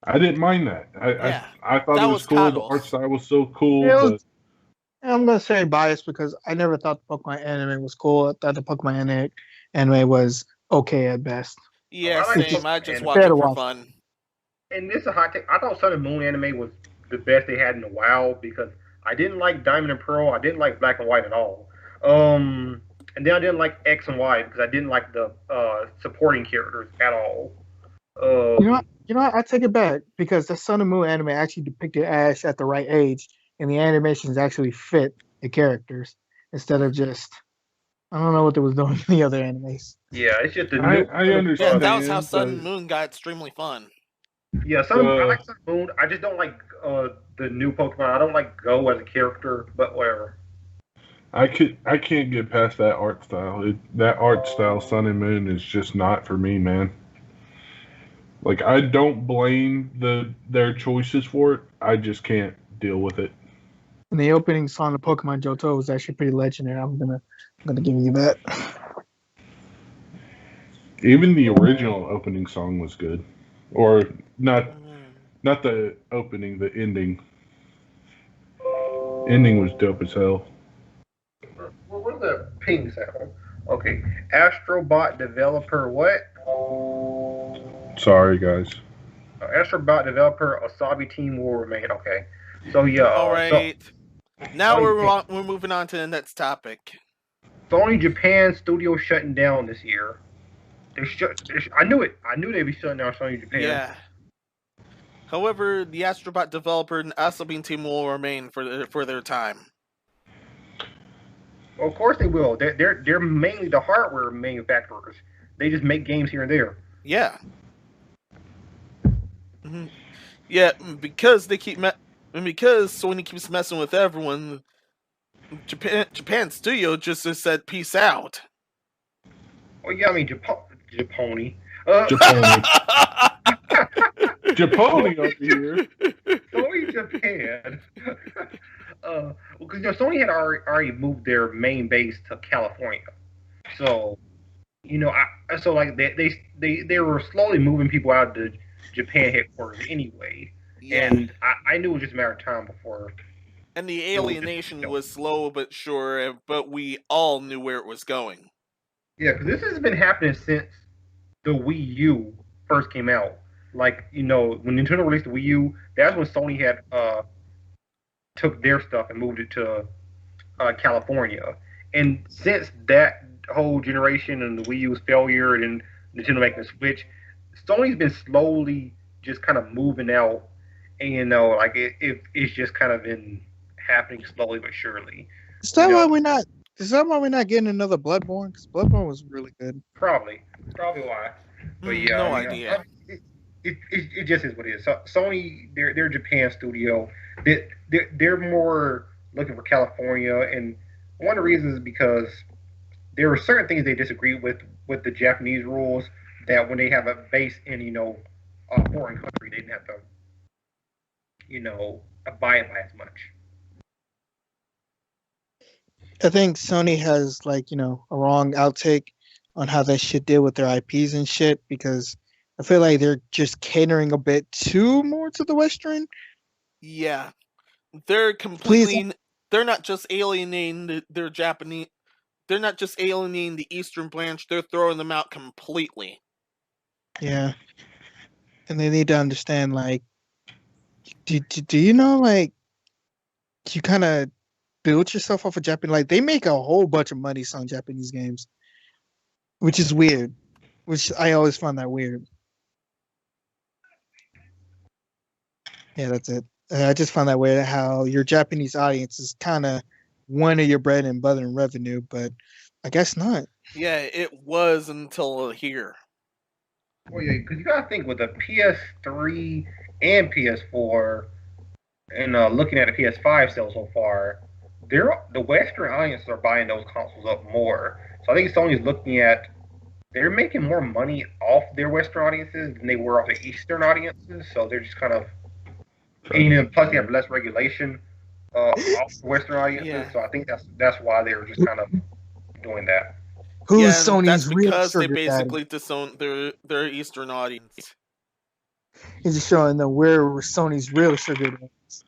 I didn't mind that. I thought it was cool. The art style was so cool. Yeah, I'm gonna say biased because I never thought the Pokemon anime was cool. I thought the Pokemon anime was okay at best. Yeah, same. I just watched it for fun. And this is a hot take. I thought Sun and Moon anime was the best they had in a while because I didn't like Diamond and Pearl. I didn't like Black and White at all. And and then I didn't like X and Y because I didn't like the supporting characters at all. I take it back because the Sun and Moon anime actually depicted Ash at the right age, and the animations actually fit the characters instead of just I don't know what they was doing in the other animes. Yeah, it's just the I new. Yeah, understand. that was how Sun but and Moon got extremely fun. Yeah, I like Sun and Moon. I just don't like the new Pokemon. I don't like Go as a character, but whatever. I can't get past that art style. That art style, Sun and Moon, is just not for me, man. Like, I don't blame their choices for it. I just can't deal with it. And the opening song of Pokemon Johto was actually pretty legendary. I'm gonna give you that. Even the original opening song was good, or not the opening, the ending. Ending was dope as hell. What's the ping sound? Okay, Astrobot developer what? Sorry, guys. Astrobot developer Asabi team will remain. Okay, so yeah. All right. Now we're moving on to the next topic. Sony Japan studio shutting down this year. I knew it. I knew they'd be shutting down Sony Japan. Yeah. However, the Astrobot developer and Asobi team will remain for their time. Well, of course they will. They're mainly the hardware manufacturers. They just make games here and there. Yeah. Mm-hmm. Yeah, because because Sony keeps messing with everyone. Japan studio just said peace out. Well, yeah, I mean Japoni. Japoni over here. Sony Japan. Because Sony had already moved their main base to California, so they were slowly moving people out of the Japan headquarters anyway, and I knew it was just a matter of time before. And the alienation was slow but sure, but we all knew where it was going. Yeah, because this has been happening since the Wii U first came out. Like, when Nintendo released the Wii U, that's when Sony had took their stuff and moved it to California. And since that whole generation and the Wii U's failure and Nintendo making the Switch, Sony's been slowly just kind of moving out. And, it's just kind of been happening slowly but surely. Is that why we're not? Is that why we're not getting another Bloodborne? Because Bloodborne was really good. Probably why. But yeah, no idea. It just is what it is. So Sony, they're a Japan studio. They're more looking for California, and one of the reasons is because there were certain things they disagreed with the Japanese rules that when they have a base in a foreign country, they didn't have to abide by as much. I think Sony has a wrong outtake on how they should deal with their IPs and shit, because I feel like they're just catering a bit too more to the Western. Yeah. They're completely they're not just alienating their Japanese, they're not just alienating the Eastern branch, they're throwing them out completely. Yeah. And they need to understand, do you know, you kind of build yourself off of Japan. They make a whole bunch of money selling Japanese games, which is weird. Which I always found that weird. Yeah, that's it. I just found that weird how your Japanese audience is kind of one of your bread and butter and revenue, but I guess not. Yeah, it was until here. Well, yeah, because you gotta think with the PS3 and PS4, and looking at the PS5 sales so far, the Western audiences are buying those consoles up more. So I think Sony's looking at they're making more money off their Western audiences than they were off the Eastern audiences. So they're just kind of, and plus they have less regulation off the Western audiences. Yeah. So I think that's why they were just kind of doing that. Who's Sony's that's real because sugar they basically daddy? disown their Eastern audience. He's just showing them where Sony's real sugar daddies.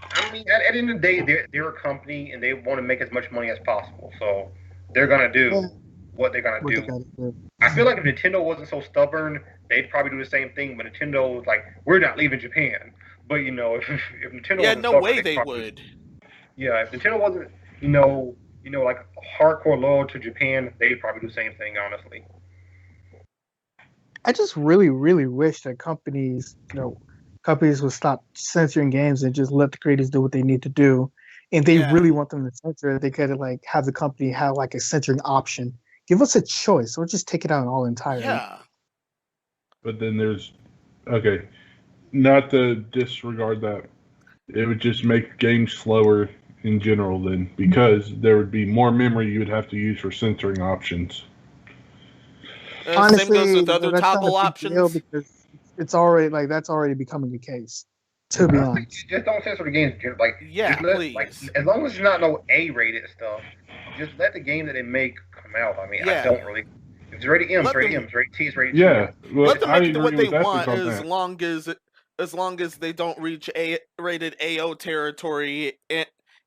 I mean, at the end of the day, they're a company and they want to make as much money as possible. So they're gonna do what they're gonna do. I feel like if Nintendo wasn't so stubborn, they'd probably do the same thing. But Nintendo was like, "We're not leaving Japan." But if Nintendo wasn't no stubborn, way they would. Yeah, if Nintendo wasn't, like hardcore loyal to Japan, they'd probably do the same thing, honestly. I just really, really wish that companies would stop censoring games and just let the creators do what they need to do. And they really want them to censor it, they could have the company have like a censoring option. Give us a choice, or just take it out all entirely. Yeah. But then okay, not to disregard that, it would just make games slower in general then, because there would be more memory you would have to use for censoring options. Honestly, same goes with other that's toggle not a big deal options. because it's already that's already becoming the case. To be honest, just don't censor the games. Please. As long as there's not no A-rated stuff, just let the game that they make come out. I mean, I don't really. If it's rated M, it's rated M. It's rated T, it's rated T. Yeah, well, let them make what they want as long as they don't reach rated AO territory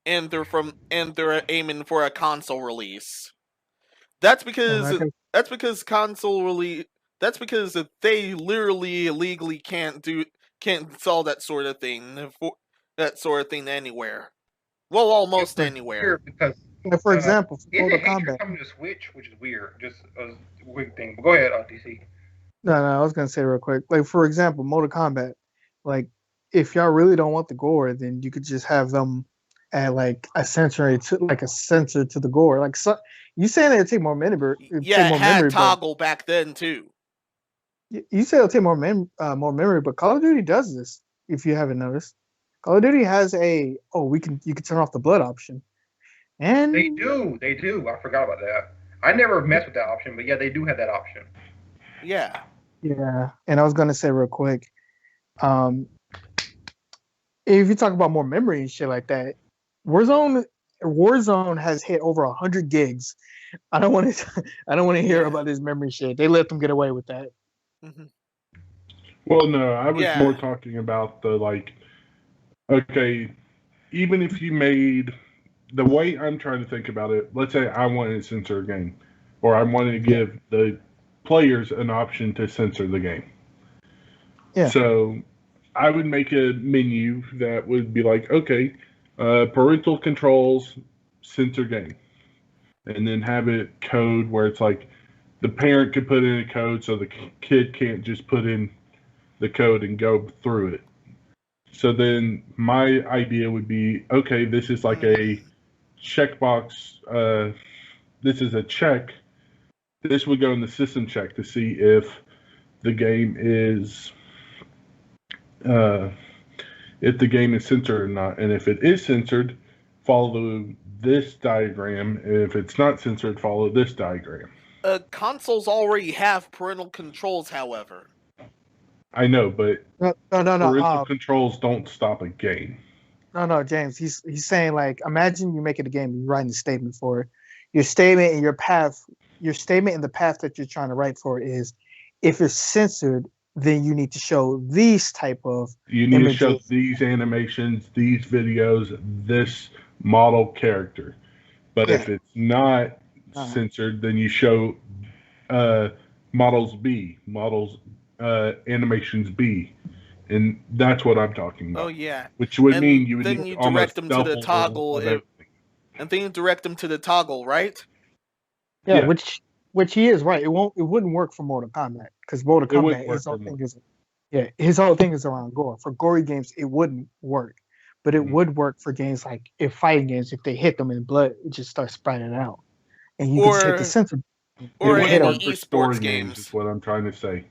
and they're aiming for a console release. That's because they literally legally can't sell that sort of thing anywhere. Well, almost anywhere. Because for example, Mortal Kombat coming to Switch, which is weird. Just a weird thing. But go ahead, DC. No, I was gonna say real quick. Like for example, Mortal Kombat. Like if y'all really don't want the gore, then you could just have them add like a sensor to the gore. Like you saying it'll take more memory? Yeah, it had toggle back then too. You say it'll take more memory, but Call of Duty does this. If you haven't noticed, Call of Duty has you can turn off the blood option, and they do. I forgot about that. I never messed with that option, but yeah, they do have that option. Yeah. Yeah, and I was gonna say real quick, if you talk about more memory and shit like that, Warzone has hit over 100 gigs. I don't want to hear about this memory shit. They let them get away with that. Mm-hmm. Well, no, I was more talking about okay, even if you made, the way I'm trying to think about it, let's say I wanted to censor a game, or I wanted to give the players an option to censor the game. Yeah. So I would make a menu that would be like, okay, parental controls, censor game. And then have it code where it's like the parent could put in a code so the kid can't just put in the code and go through it. So then my idea would be, okay, this is like a checkbox. This is a check. This would go in the system check to see if the game is censored or not. And if it is censored, follow this diagram. If it's not censored, follow this diagram. Consoles already have parental controls, however. I know, but no. Parental controls don't stop a game. No, James. He's saying like, imagine you make it a game. You're writing a statement for it. Your statement and your path. Your statement and the path that you're trying to write for is, if it's censored, then you need to show these type of. You need to show these animations, these videos, this model character. But if it's not censored, then you show models B, animations B, and that's what I'm talking about. Oh yeah, which would mean you would then you direct them to the toggle, and then you direct them to the toggle, right? Yeah, which he is right. It wouldn't work for Mortal Kombat because Mortal Kombat his whole thing is around gore. For gory games, it wouldn't work, but it would work for games like fighting games. If they hit them in blood, it just starts spreading out, and you can just hit the censor. Or any esports games is what I'm trying to say.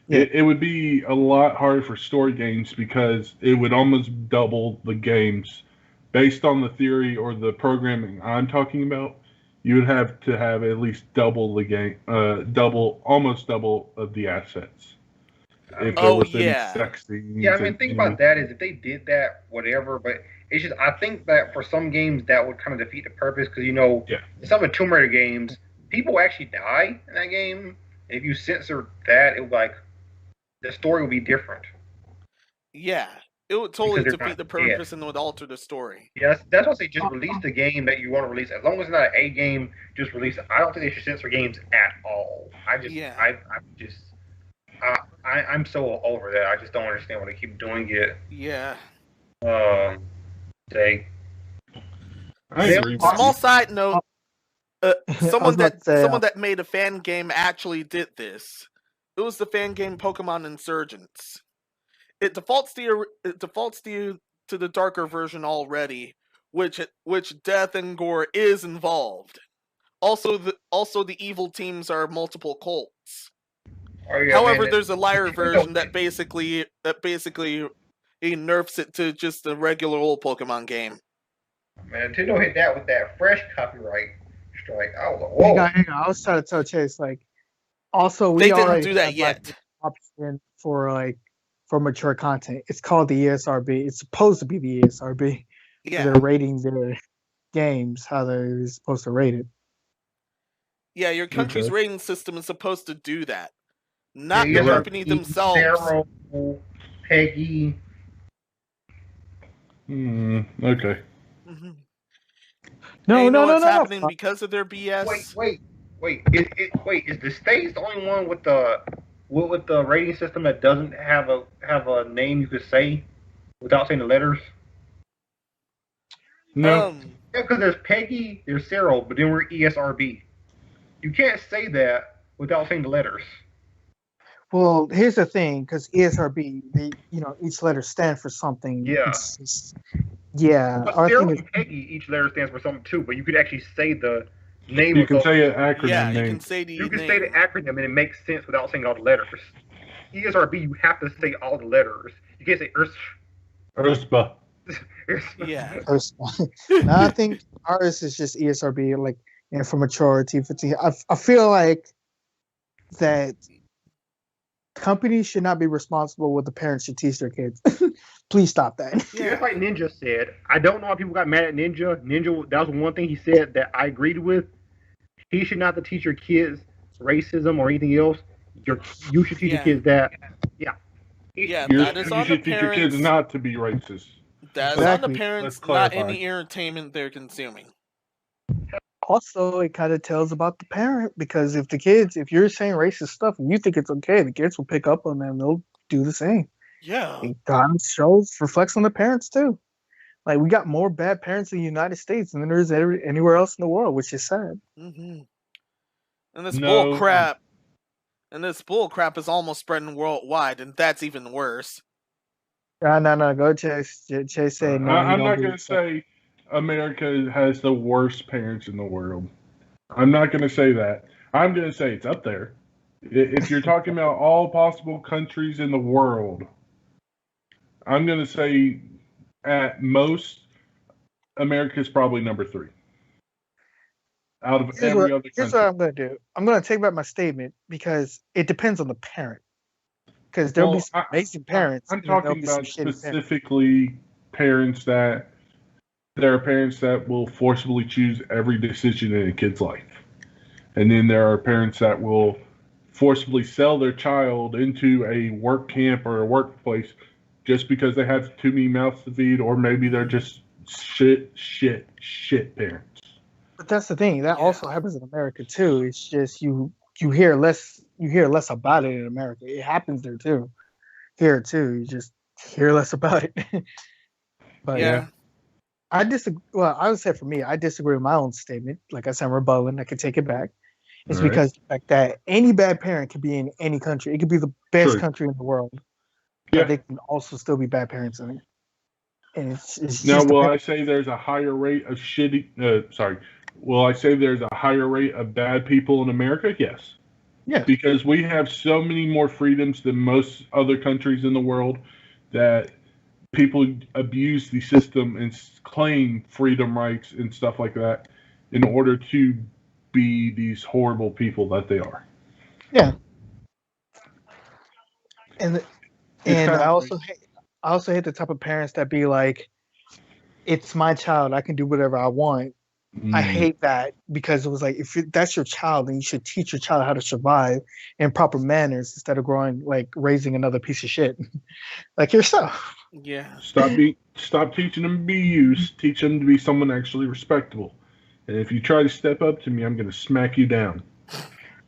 Yeah. It would be a lot harder for story games because it would almost double the games. Based on the theory or the programming I'm talking about, you would have to have at least double the game, almost double of the assets. If there was any sex scenes. Yeah, I mean, think about that is if they did that, whatever, but it's just, I think that for some games that would kind of defeat the purpose because, some of the Tomb Raider games, people actually die in that game. If you censor that, it would the story would be different. Yeah, it would totally defeat the purpose and would alter the story. Yeah, that's why I say just release the game that you want to release. As long as it's not an A game, just release it. I don't think they should censor games at all. I'm so over that. I just don't understand why they keep doing it. Yeah. I agree with Small you. side note: I someone was about to say, that made a fan game actually did this. It was the fan game Pokemon Insurgents. It defaults to the darker version already, which death and gore is involved. Also, the evil teams are multiple cults. Oh, yeah, However, man, there's a lighter version that basically he nerfs it to just a regular old Pokemon game. man, Nintendo hit that with that fresh copyright strike. I was like, whoa. hang on. I was trying to tell Chase, like, also we They didn't already do that have like yet. option for mature content. It's called the ESRB. It's supposed to be the ESRB. Yeah, They're rating their games how they're supposed to rate it. yeah. Your country's Okay. rating system is supposed to do that, not Yeah, the ESRB, company themselves. Sarah, Peggy. Okay. Mhm. No, And you know no, no, what's no, happening no. because of their BS? Wait. Is the states the only one with the rating system that doesn't have a name you could say without saying the letters? No. Yeah, because there's Peggy, there's Cyril, but then we're ESRB. You can't say that without saying the letters. Well, here's the thing, because ESRB, each letter stands for something. Yeah. Yeah. But Our Cyril thing is, and Peggy, each letter stands for something too, but you could actually say the name You of can the. say an acronym Yeah, you name. can say the You can name. say the acronym and it makes sense without saying all the letters. ESRB, you have to say all the letters. You can't say URSPA. Yeah. no, I think ours is just ESRB, like, for maturity. I feel like that companies should not be responsible what the parents should teach their kids. Please stop that. Yeah, it's like Ninja said. I don't know why people got mad at Ninja. Ninja, that was one thing he said that I agreed with. He should not teach your kids racism or anything else. You should teach your kids that. Yeah. Yeah, You that is on the should teach your kids parents. not to be racist. That is on the Exactly. parents, Let's not clarify. any entertainment they're consuming. Also, it kind of tells about the parent, because if you're saying racist stuff and you think it's okay, the kids will pick up on that and they'll do the same. Yeah. And God reflects on the parents too. Like, we got more bad parents in the United States than there is anywhere else in the world, which is sad. Mm-hmm. And this No. bull crap. And this bull crap is almost spreading worldwide, and that's even worse. No. Go Chase. Chase said no. I'm not going to say America has the worst parents in the world. I'm not going to say that. I'm going to say it's up there. If you're talking about all possible countries in the world, I'm going to say at most, America's probably number 3. Out of every other country. Here's what I'm going to do. I'm going to take back my statement, because it depends on the parent. Because there'll be some amazing parents. I'm talking about specifically parents that there are parents that will forcibly choose every decision in a kid's life. And then there are parents that will forcibly sell their child into a work camp or a workplace just because they have too many mouths to feed, or maybe they're just shit parents. But that's the thing. That also happens in America too. It's just you hear less about it in America. It happens there too. Here too. You just hear less about it. But yeah. I disagree. Well, I would say for me, I disagree with my own statement. Like I said, I'm rebelling. I can take it back. It's because the fact that any bad parent could be in any country. It could be the best country in the world. Yeah. But they can also still be bad parents in it. And it's now, just will I say there's a higher rate of will I say there's a higher rate of bad people in America? Yes. Yeah. Because we have so many more freedoms than most other countries in the world that people abuse the system and claim freedom rights and stuff like that in order to be these horrible people that they are. Yeah. And I also hate the type of parents that be like, it's my child, I can do whatever I want. I hate that, because it was like, if that's your child, then you should teach your child how to survive in proper manners instead of raising another piece of shit like yourself. Yeah. Stop teaching them to be used. Teach them to be someone actually respectable. And if you try to step up to me, I'm going to smack you down.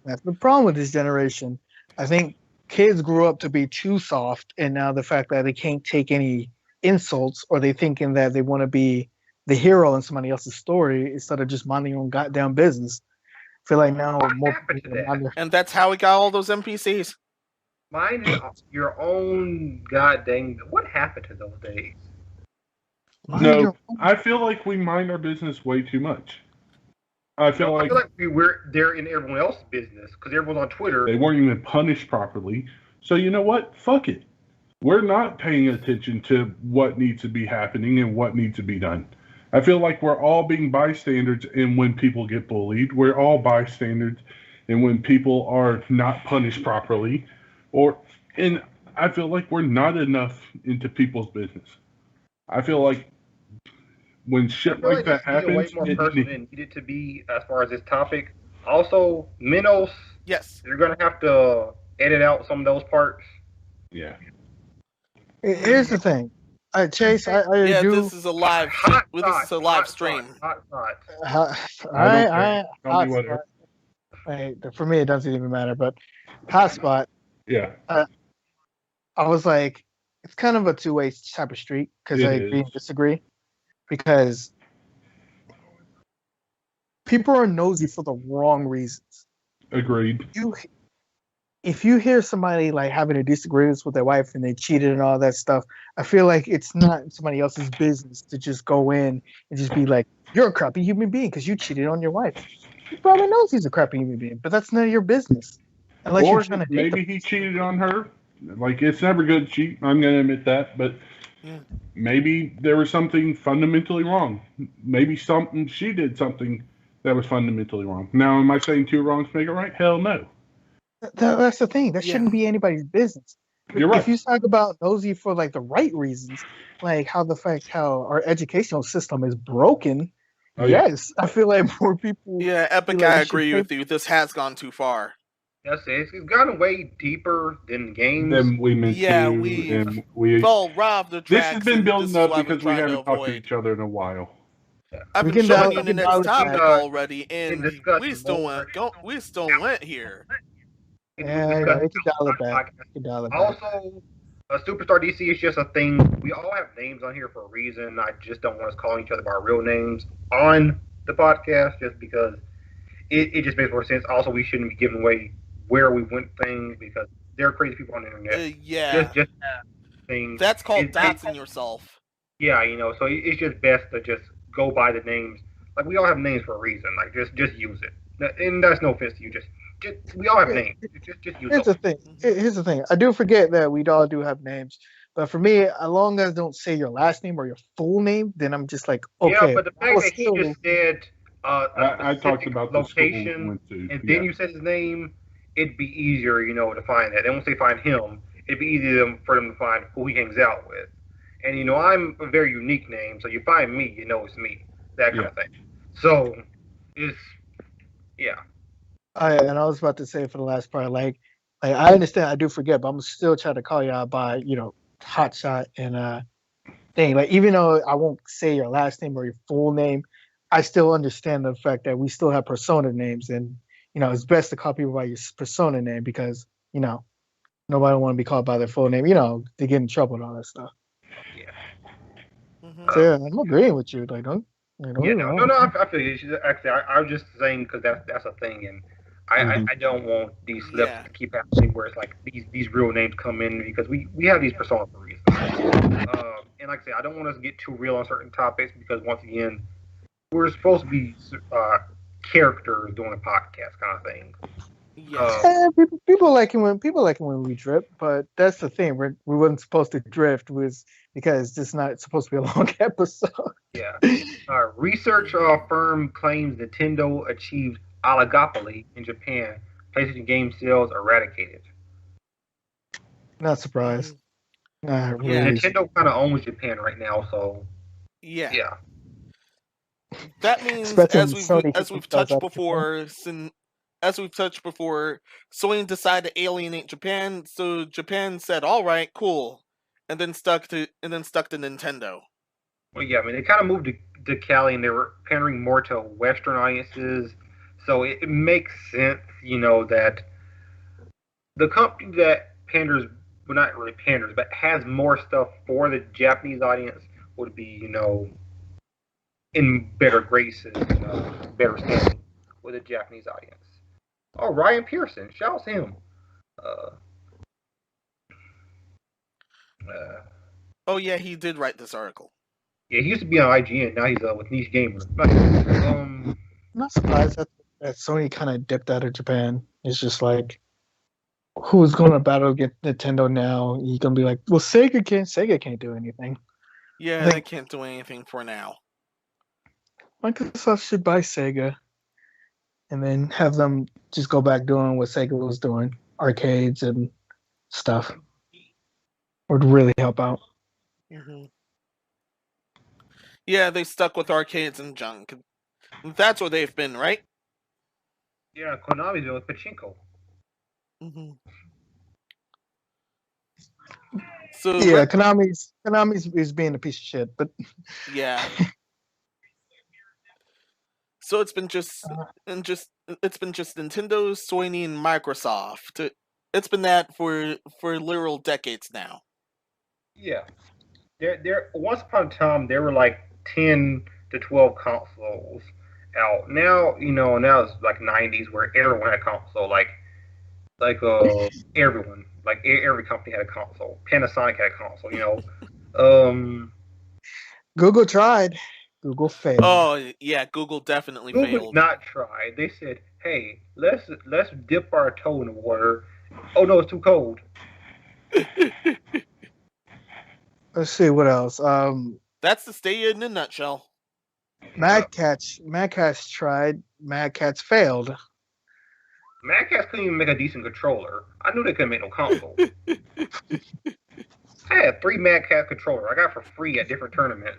That's the problem with this generation. I think kids grew up to be too soft, and now the fact that they can't take any insults, or they thinking that they want to be the hero in somebody else's story instead of just minding your own goddamn business. I feel like now What more happened to people that? And that's how we got all those NPCs. Mind your own goddamn. What happened to those days? No, I feel like we mind our business way too much. I feel like they're in everyone else's business because everyone's on Twitter. They weren't even punished properly. So you know what? Fuck it. We're not paying attention to what needs to be happening and what needs to be done. I feel like we're all being bystanders in when people get bullied. We're all bystanders in when people are not punished properly. And I feel like we're not enough into people's business. I feel like when shit like that happens, way more personal than needed to be as far as this topic. Also, Minos. Yes. You're gonna have to edit out some of those parts. Yeah. Here's the thing, Chase. I do. This is a live. This is a live stream. For me, it doesn't even matter. But hotspot. Yeah. I was like, it's kind of a two-way type of street because I agree and disagree. Because people are nosy for the wrong reasons. Agreed. If you hear somebody like having a disagreement with their wife and they cheated and all that stuff, I feel like it's not somebody else's business to just go in and just be like, "You're a crappy human being because you cheated on your wife." He probably knows he's a crappy human being, but that's none of your business. Unless you're trying to maybe he cheated on her. Like, it's never good to cheat. I'm going to admit that, but. Yeah. Maybe there was something fundamentally wrong. Maybe she did something that was fundamentally wrong. Now, am I saying two wrongs make it right? Hell no. That's the thing. That shouldn't be anybody's business. You're right. If you talk about nosy for like the right reasons, like how our educational system is broken, yes, I feel like more people. Yeah, Epic, I agree with you. This has gone too far. Yes, it's gotten way deeper than games. Than we meant to. We fell robbed the tracks. This has been building up because we haven't talked to each other in a while. I've been showing you the next topic already, and we still went here. Yeah, it can dial it back. Also, Superstar DC is just a thing. We all have names on here for a reason. I just don't want us calling each other by our real names on the podcast, just because it just makes more sense. Also, we shouldn't be giving away where we went things because there are crazy people on the internet. Just things. That's called doxing yourself. Yeah, so it's just best to just go by the names. Like, we all have names for a reason. Like, just use it. And that's no offense to you. Just we all have names. Just use it. Here's the thing. I do forget that we all do have names. But for me, as long as I don't say your last name or your full name, then I'm just like, okay. Yeah, but the fact that he just said I talked about location, and then you said his name, it'd be easier, to find that. And once they find him, it'd be easier for them to find who he hangs out with. And I'm a very unique name, so you find me, it's me, that kind of thing. So it's And I was about to say for the last part, like I understand, I do forget, but I'm still trying to call you out by hotshot and thing. Like, even though I won't say your last name or your full name, I still understand the fact that we still have persona names, and it's best to call people by your persona name because nobody want to be called by their full name. They get in trouble and all that stuff. Yeah. Mm-hmm. So yeah, I'm agreeing with you. Like, don't. No, I feel you. Actually, I was just saying because that's a thing, and I don't want these slips to keep happening where it's like these real names come in because we have these personas for a reason. And like I say, I don't want us to get too real on certain topics because once again, we're supposed to be characters doing a podcast kind of thing. Yeah, people like it when we drift, but that's the thing. We wasn't supposed to drift because it's just not supposed to be a long episode. Yeah. Research firm claims Nintendo achieved oligopoly in Japan. PlayStation game sales eradicated. Not surprised. Nintendo kind of owns Japan right now, so yeah. That means as we've touched before, Soyny decided to alienate Japan, so Japan said, "All right, cool," and then stuck to Nintendo. Well, yeah, I mean, they kind of moved to Cali, and they were pandering more to Western audiences, so it makes sense, that the company that panders, well, not really panders, but has more stuff for the Japanese audience would be, in better graces, better standing with a Japanese audience. Oh, Ryan Pearson, shout out to him. Oh yeah, he did write this article. Yeah, he used to be on IGN. Now he's with Niche Gamer. I'm not surprised that Sony kind of dipped out of Japan. It's just like, who's going to battle against Nintendo now? You're going to be like, well, Sega can't do anything. Yeah, they can't do anything for now. Microsoft should buy Sega and then have them just go back doing what Sega was doing, arcades and stuff. Would really help out. Mm-hmm. Yeah, they stuck with arcades and junk. That's where they've been, right? Yeah, Konami's been with Pachinko. Mm-hmm. So yeah, Konami's is being a piece of shit, but yeah. So it's been just Nintendo, Soyny, and Microsoft. It's been that for literal decades now. Yeah, there. Once upon a time, there were like 10 to 12 consoles out. Now, now it's like 90s where everyone had a console. Like everyone, like every company had a console. Panasonic had a console. Google tried. Google failed. Oh yeah, Google definitely Google failed. did not try. They said, "Hey, let's dip our toe in the water." Oh no, it's too cold. Let's see what else. That's the state in a nutshell. Mad Catz tried. Mad Catz failed. Mad Catz couldn't even make a decent controller. I knew they couldn't make no console. I had 3 Mad Catz controllers. I got for free at different tournaments.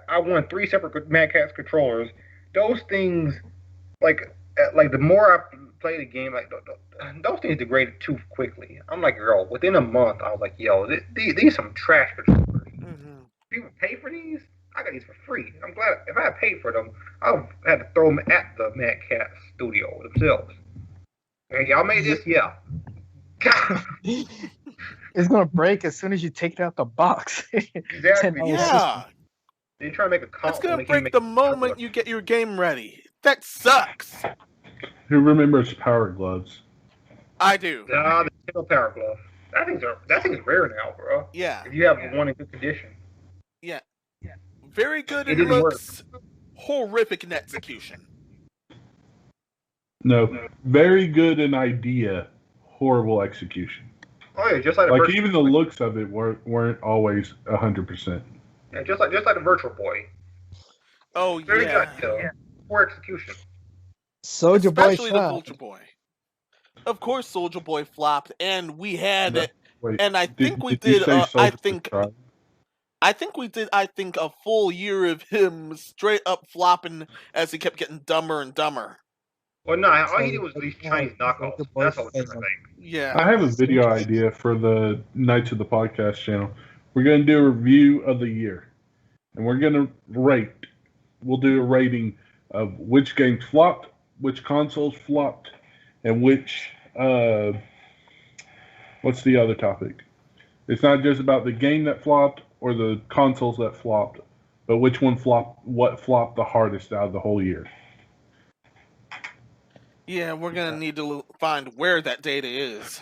I won 3 separate Mad Catz controllers. Those things, like the more I play the game, like those things degraded too quickly. I'm like, girl, within a month, I was like, yo, these some trash controllers. Mm-hmm. People pay for these? I got these for free. I'm glad if I had paid for them, I would have had to throw them at the Mad Catz studio themselves. Hey, y'all made this? Yeah. It's gonna break as soon as you take it out the box. Exactly. Yeah. They try to make a console. It's gonna break the moment you get your game ready. That sucks. Who remembers Power Gloves? I do. Nah, the Nintendo Power Glove. That thing's rare now, bro. Yeah. If you have one in good condition. Yeah. Very good in looks, horrific in execution. No, very good in idea, horrible execution. Oh yeah, just like even the looks of it weren't always 100%. Yeah, just like the Virtual Boy. Oh very yeah. Good, poor execution. Soldier Boy, especially the Soldier Boy. Of course, Soldier Boy flopped, and we had it. And I think we did. I think we did. I think a full year of him straight up flopping as he kept getting dumber and dumber. Well, no, all he did was these Chinese knockoffs. That's all I think. Yeah. I have a video idea for the Knights of the Podcast channel. We're going to do a review of the year, and we're going to rate. We'll do a rating of which games flopped, which consoles flopped, and which. What's the other topic? It's not just about the game that flopped or the consoles that flopped, but which one flopped, what flopped the hardest out of the whole year. Yeah, we're going to need to find where that data is.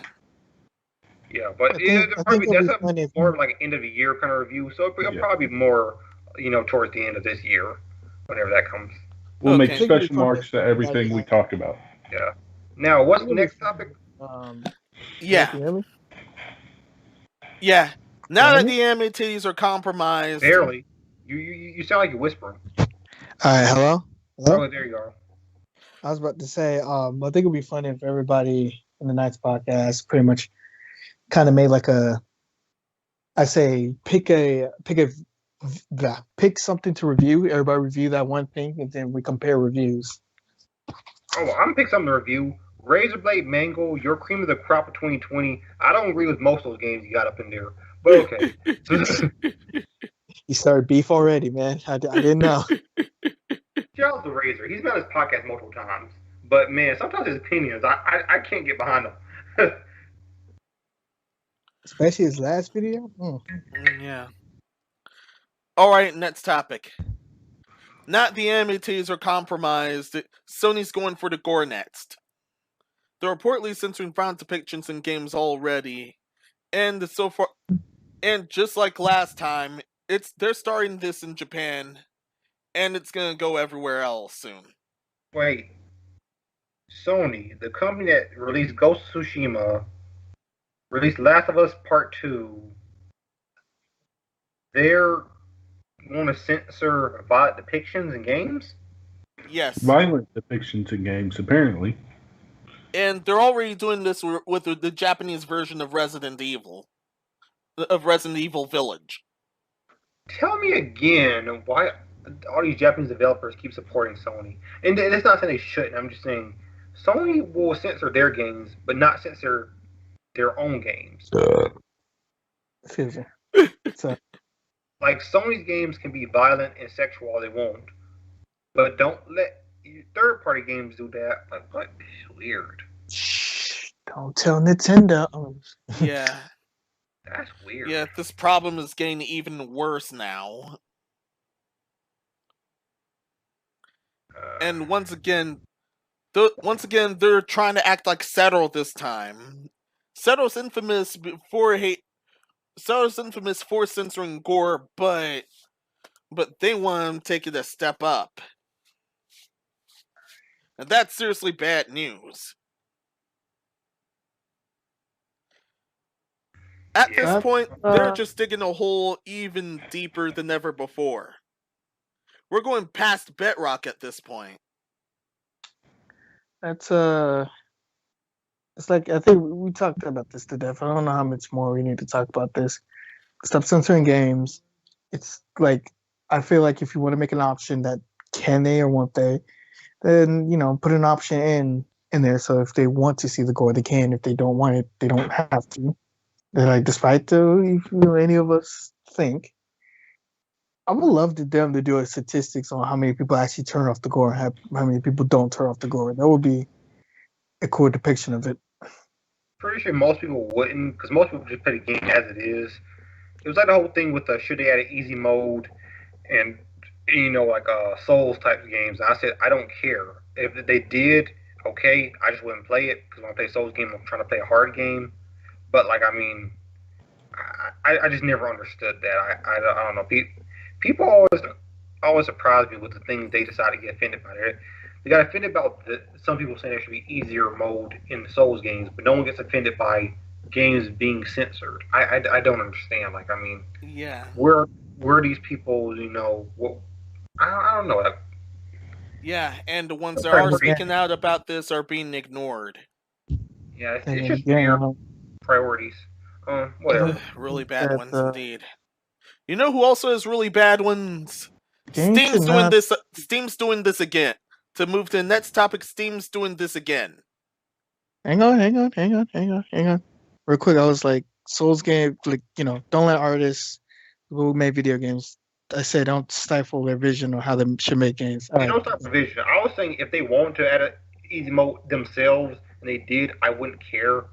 Yeah, but that's more of like an end of the year kind of review, so it'll probably be more, towards the end of this year, whenever that comes. We'll make special marks to everything we talk about. Yeah. Now, what's the next topic? Yeah. Yeah. Now that the anime titties are compromised. Barely. You sound like you're whispering. All right, hello? Oh, there you are. I was about to say, I think it would be funny if everybody in the Knights podcast pretty much kind of made like pick something to review. Everybody review that one thing, and then we compare reviews. Oh, I'm gonna pick something to review. Razorblade Mango, your cream of the crop of 2020. I don't agree with most of those games you got up in there, but okay. You started beef already, man. I didn't know. Shout out to Razor. He's been on this podcast multiple times, but man, sometimes his opinions, I can't get behind them. Especially his last video. Yeah. All right, next topic. Not the amenities are compromised. Sony's going for the gore next. They're reportedly censoring violent depictions in games already, and so far, and just like last time, they're starting this in Japan, and it's gonna go everywhere else soon. Wait, Sony, the company that released Ghost of Tsushima, released Last of Us Part 2, they're going to censor violent depictions in games? Yes. Violent depictions in games, apparently. And they're already doing this with the Japanese version of Resident Evil. Of Resident Evil Village. Tell me again why all these Japanese developers keep supporting Sony. And it's not saying they shouldn't, I'm just saying Sony will censor their games, but not censor their own games. Excuse me. Like, Sony's games can be violent and sexual all they want, but don't let third-party games do that. Like, what? It's weird. Shh, don't tell Nintendo. Yeah. That's weird. Yeah, this problem is getting even worse now. And once again, they're trying to act like Settle this time. Settle's infamous for censoring gore, but they want to take it a step up. And that's seriously bad news. At this point, they're just digging a hole even deeper than ever before. We're going past bedrock at this point. That's it's like, I think we talked about this to death. I don't know how much more we need to talk about this. Stop censoring games. It's like, I feel like if you want to make an option that can they or won't they, then, you know, put an option in there. So if they want to see the gore, they can. If they don't want it, they don't have to. They're like, despite any of us think, I would love them to do a statistics on how many people actually turn off the gore and how many people don't turn off the gore. That would be a cool depiction of it. Pretty sure most people wouldn't, because most people just play the game as it is. It was like the whole thing with should they add an easy mode and, you know, like Souls type of games. And I said, I don't care. If they did, okay, I just wouldn't play it, because when I play a Souls game, I'm trying to play a hard game. But, like, I mean, I just never understood that. I don't know. People always surprise me with the things they decide to get offended by. They got offended about some people saying there should be easier mode in the Souls games, but no one gets offended by games being censored. I don't understand. Like, I mean, yeah, where these people, you know, I don't know. Yeah, and the ones that are speaking out about this are being ignored. Yeah, it's just weird priorities. Whatever. Really bad ones indeed. You know who also has really bad ones? Steam's doing this. Steam's doing this again. To move to the next topic, Steam's doing this again. Hang on. Real quick, I was like, Souls game, like, you know, don't let artists who make video games, I said, don't stifle their vision or how they should make games. They don't stifle vision. I was saying if they want to add an easy mode themselves, and they did, I wouldn't care.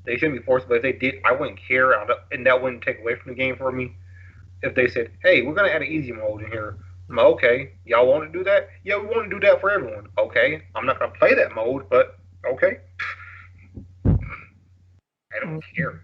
They shouldn't be forced, but if they did, I wouldn't care, and that wouldn't take away from the game for me. If they said, hey, we're going to add an easy mode in here, I'm like, okay, y'all want to do that? Yeah, we want to do that for everyone. Okay, I'm not going to play that mode, but okay. I don't care.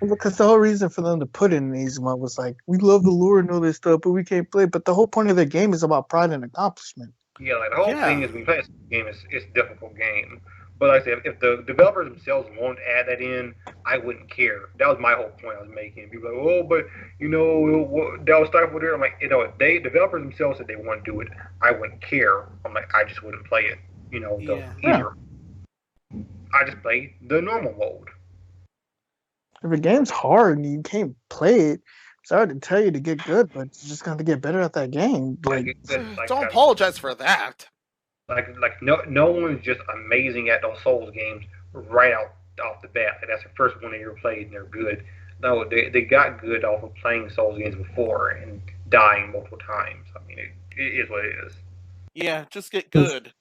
Because the whole reason for them to put in an easy mode was like, we love the lore and all this stuff, but we can't play. But the whole point of the game is about pride and accomplishment. Yeah, like the whole thing is when you play this game, it's a difficult game. But like I said, if the developers themselves want to add that in, I wouldn't care. That was my whole point I was making. People are like, oh, but you know, that was stifled there. I'm like, you know, if developers themselves said they want to do it, I wouldn't care. I'm like, I just wouldn't play it. You know, easier. I just play the normal mode. If a game's hard and you can't play it, sorry to tell you to get good, but you just got to get better at that game. Like don't apologize for that. Like no one's just amazing at those Souls games right off the bat. Like, that's the first one they ever played and they're good. No, they got good off of playing Souls games before and dying multiple times. I mean, it is what it is. Yeah, just get good.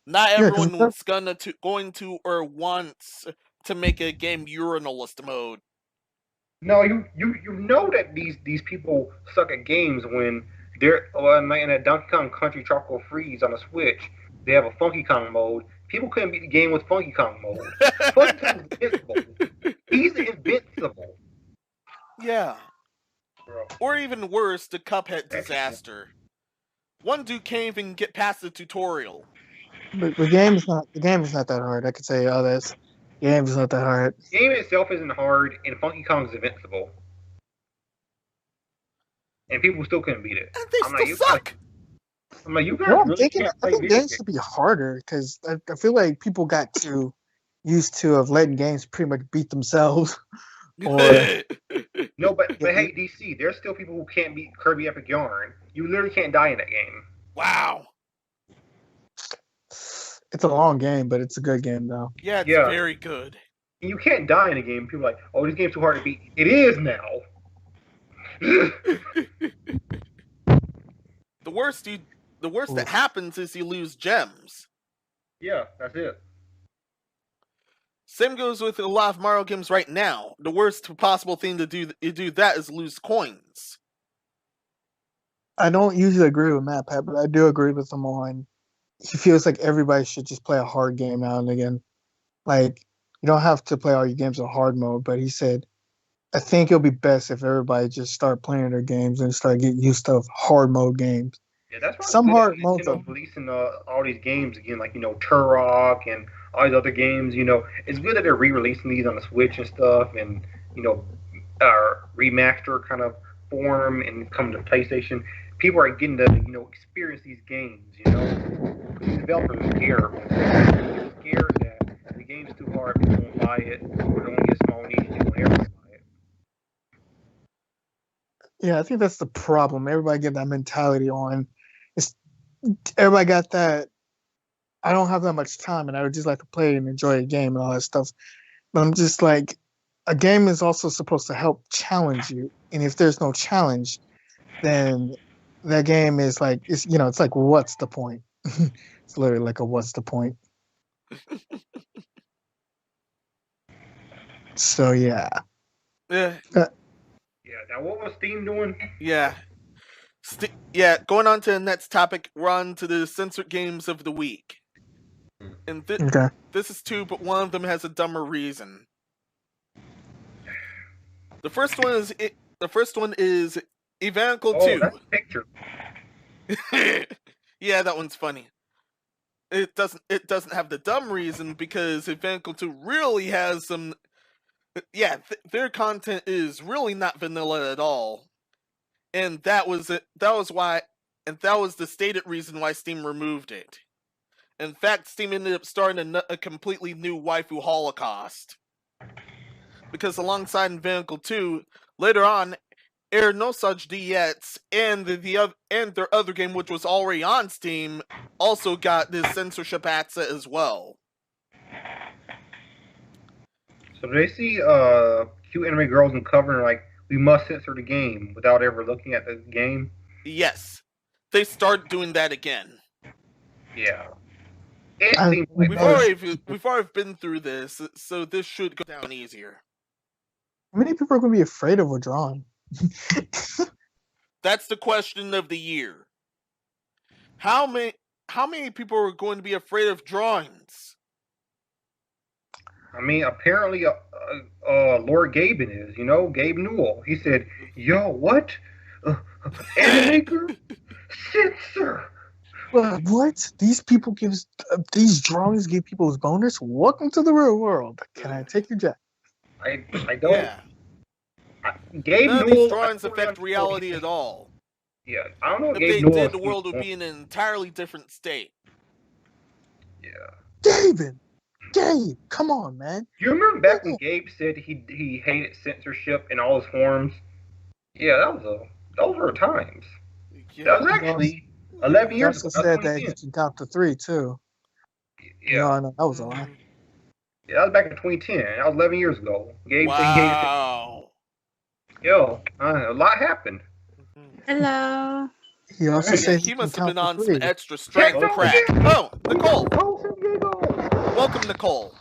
Not everyone was going to or wants to make a game urinalist mode. No, you know that these people suck at games when In that Donkey Kong Country Tropical Freeze on the Switch, they have a Funky Kong mode. People couldn't beat the game with Funky Kong mode. Funky Kong's invincible. He's invincible. Yeah. Bro. Or even worse, the Cuphead That's disaster. One dude can't even get past the tutorial. But the game is not that hard. I could say all this. The game is not that hard. The game itself isn't hard, and Funky Kong's invincible. And people still couldn't beat it. And they I'm still suck! I'm like, you guys No, I'm really thinking. can't I play think video games should be harder because I feel like people got too used to of letting games pretty much beat themselves. Or No, but hey, DC, there's still people who can't beat Kirby Epic Yarn. You literally can't die in that game. Wow. it's a long game, but it's a good game though. Yeah, it's Yeah. very good. And you can't die in a game. People are like, oh, this game's too hard to beat. It is now. The worst that happens is you lose gems. Yeah, that's it. Same goes with a lot of Mario games right now. The worst possible thing to do that is lose coins. I don't usually agree with Matt Pat, but I do agree with him on. He feels like everybody should just play a hard game now and again. Like you don't have to play all your games on hard mode, but he said, I think it'll be best if everybody just start playing their games and start getting used to hard mode games. Yeah, that's why Some hard modes are releasing all these games again, like Turok and all these other games. It's good that they're re-releasing these on the Switch and stuff, and remaster kind of form and come to PlayStation. People are getting to experience these games. These developers are scared. They're scared that the game's too hard, people won't buy it, or only get small niche, people won't ever buy it. Yeah, I think that's the problem. Everybody get that mentality on. Everybody got that. I don't have that much time, and I would just like to play and enjoy a game and all that stuff. But I'm just like, a game is also supposed to help challenge you, and if there's no challenge, then that game is like it's like what's the point? It's literally like a what's the point? So yeah. Yeah. Yeah. Now, what was Steam doing? Yeah. Going on to the next topic, we're on to the censored games of the week. And Okay. this is two, but one of them has a dumber reason. The first one is Evangel 2. That's a picture. Yeah, that one's funny. It doesn't have the dumb reason because Evangel 2 really has some. Yeah, their content is really not vanilla at all, and that was it. That was the stated reason why Steam removed it. In fact, Steam ended up starting a completely new waifu holocaust. Because alongside Evangel 2, later on, Air No Such DX and their other game, which was already on Steam, also got this censorship access as well. So do they see cute anime girls in cover and like, we must censor the game without ever looking at the game? Yes. They start doing that again. Yeah. It seems like We've already been through this, so this should go down easier. How many people are going to be afraid of withdrawing? That's the question of the year. How many people are going to be afraid of drawings? I mean, apparently, Lord Gaben is, Gabe Newell. He said, yo, what? Animaker? Censor! What? These people these drawings give people bonus? Welcome to the real world. Can I take your jet? I don't. Yeah. Gabe None of Newell. these drawings affect reality at all. Yeah, I don't know what If Gabe they Newell did, the world would be in an entirely different state. Yeah. Gabe, come on, man. Do you remember back when Gabe said he hated censorship in all his forms? Yeah, those were times. Yeah. That was actually 11 He years also ago. said that you can count to 3 too. Yeah. No, that was a lie. Yeah, that was back in 2010. That was 11 years ago. Gabe said he hated it. Wow. Yo, a lot happened. Hello. He also said He can must have count been on to some 3. extra strength Yeah, crack. Oh, Nicole. Welcome, Nicole.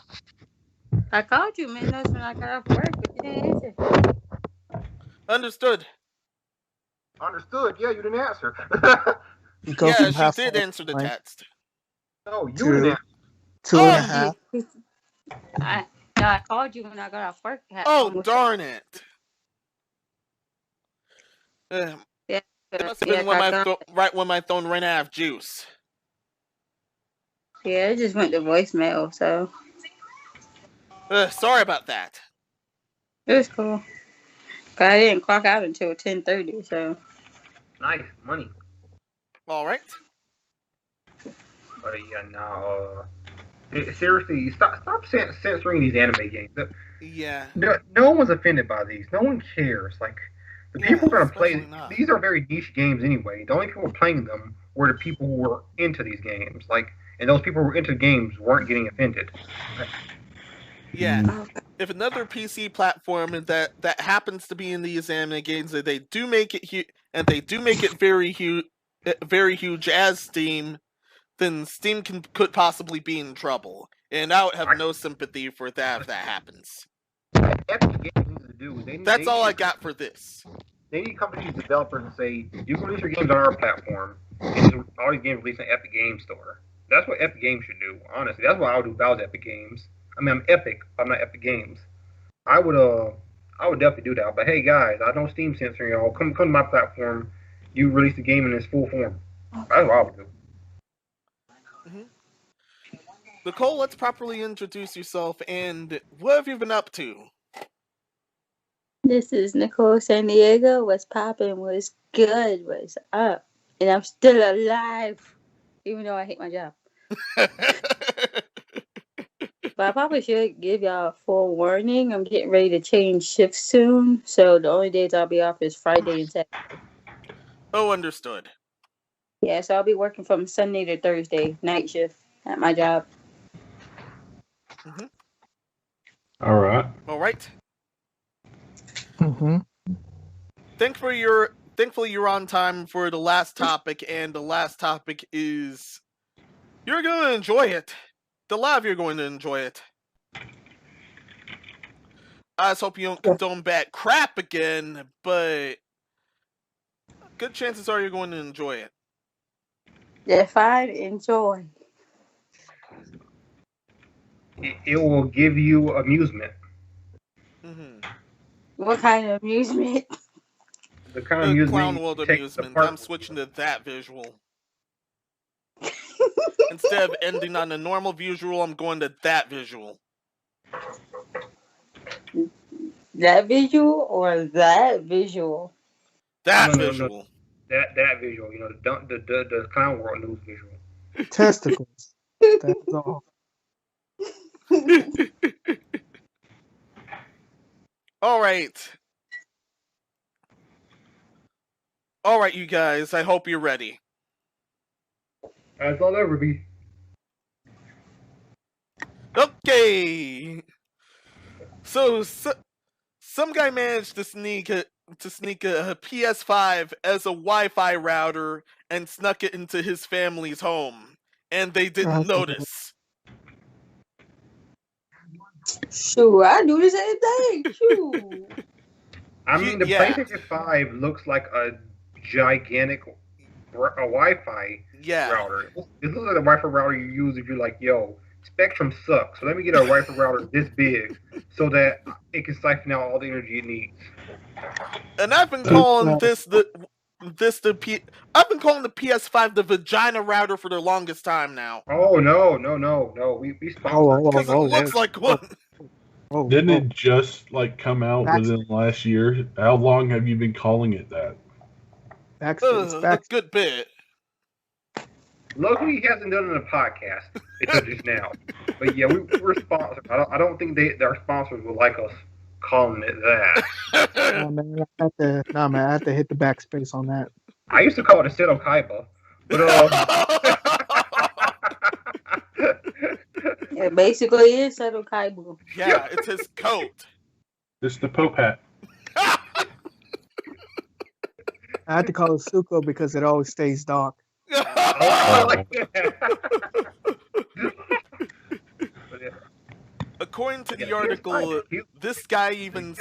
I called you, man. That's when I got off work, but you didn't answer. Understood. Understood. Yeah, you didn't answer. You go Yeah, from she half did answer the text. No, you to didn't answer. 2.5. I called you when I got off work. Oh, darn it. It Yeah, must have been right when my phone ran out of juice. yeah, it just went to voicemail, so Sorry about that. it was cool. But I didn't clock out until 10:30, so. Nice money. All right. But yeah, no. Seriously, stop censoring these anime games. Yeah. No one's offended by these. No one cares. Like the people who are gonna play these are very niche games anyway. The only people playing them were the people who were into these games. Like, and those people who were into games weren't getting offended. Yeah. If another PC platform that happens to be in these anime games, that they do make it very huge as Steam, then Steam could possibly be in trouble, and I would have no sympathy for that if that happens. Epic Games needs to do. That's all I got for this. They need companies, developers, to say you can release your games on our platform, and all these games released on Epic Games Store. That's what Epic Games should do. Honestly, that's what I would do if I was Epic Games. I mean, I'm Epic, but I'm not Epic Games. I would definitely do that. But hey, guys, I know Steam censoring y'all. Come to my platform. You release the game in its full form. That's what I would do. Mm-hmm. Nicole, let's properly introduce yourself and what have you been up to? This is Nicole San Diego. What's poppin'? What's good? What's up? And I'm still alive, even though I hate my job. But I probably should give y'all a full warning. I'm getting ready to change shifts soon, so the only days I'll be off is Friday and Saturday. Oh, understood. Yeah, so I'll be working from Sunday to Thursday, night shift at my job. Mm-hmm. All right. All right. Mm-hmm. Thankfully, you're on time for the last topic, and the last topic is you're going to enjoy it. The lot of you are going to enjoy it. I just hope you don't condone bad crap again, but good chances are you're going to enjoy it. Define enjoy. It will give you amusement. Mm-hmm. What kind of amusement? The kind of amusement. Clown World amusement. I'm switching to that visual. Instead of ending on a normal visual, I'm going to that visual. That visual or that visual? That visual. No. That visual. You know, the Clown World news visual. Testicles. That's all. All right, you guys. I hope you're ready. As I'll ever be. Okay. So some guy managed to sneak a PS5 as a Wi-Fi router and snuck it into his family's home, and they didn't notice. Shoot, I do the same thing. Shoot. I mean, the PlayStation 5 looks like a gigantic Wi-Fi router. It looks like the Wi-Fi router you use if you're like, yo, Spectrum sucks, so let me get a Wi-Fi router this big so that it can siphon out all the energy it needs. And I've been calling I've been calling the PS5 the vagina router for the longest time now. Oh no! We sponsored because it looks like one. Didn't it just come out within the last year? How long have you been calling it that? A good bit. Luckily, he hasn't done it in a podcast until just now. But yeah, we're sponsored. I don't think our sponsors would like us calling it that. Oh, man, I have to hit the backspace on that. I used to call it a Seto Kaiba, but It basically is Seto Kaiba. Yeah, it's his coat. It's the Pope hat. I had to call it Suko because it always stays dark. According to the article, this guy even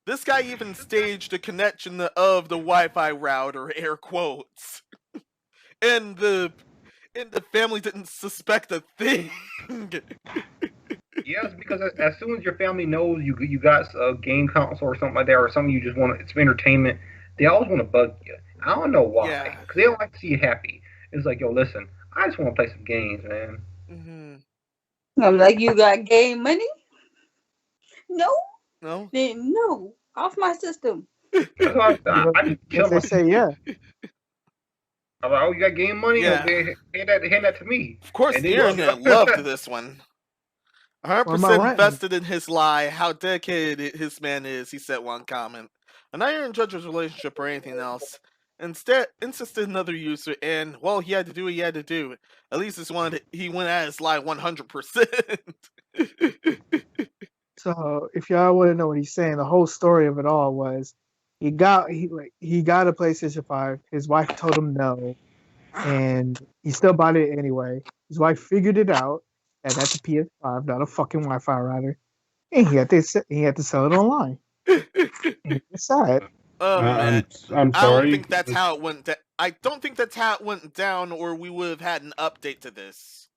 This guy even staged a connection of the Wi-Fi router, air quotes, and the family didn't suspect a thing. Yes, because as soon as your family knows you got a game console or something like that, or something you just want, it's for entertainment, they always want to bug you. I don't know why, Yeah. because they don't like to see you happy. It's like, yo, listen, I just want to play some games, man. I'm like, you got game money? No. No. Then no, off my system. That's why I just If they say yeah. I'm like, oh, you got game money? Yeah. Okay, hand that to me. Of course, And the then- internet loved this one. 100% right? invested in his lie, how dedicated his man is, he said one comment. I'm not here to judge his relationship or anything else. Instead, insisted another user, and, well, he had to do what he had to do. At least this one, he went at his lie 100%. So if y'all want to know what he's saying, the whole story of it all was he got a PlayStation 5. His wife told him no, and he still bought it anyway. His wife figured it out that that's a PS5, not a fucking Wi-Fi router, and he had to sell it online. It's sad. Oh man, I'm I sorry. don't think that's how it went. I don't think that's how it went down, or we would have had an update to this.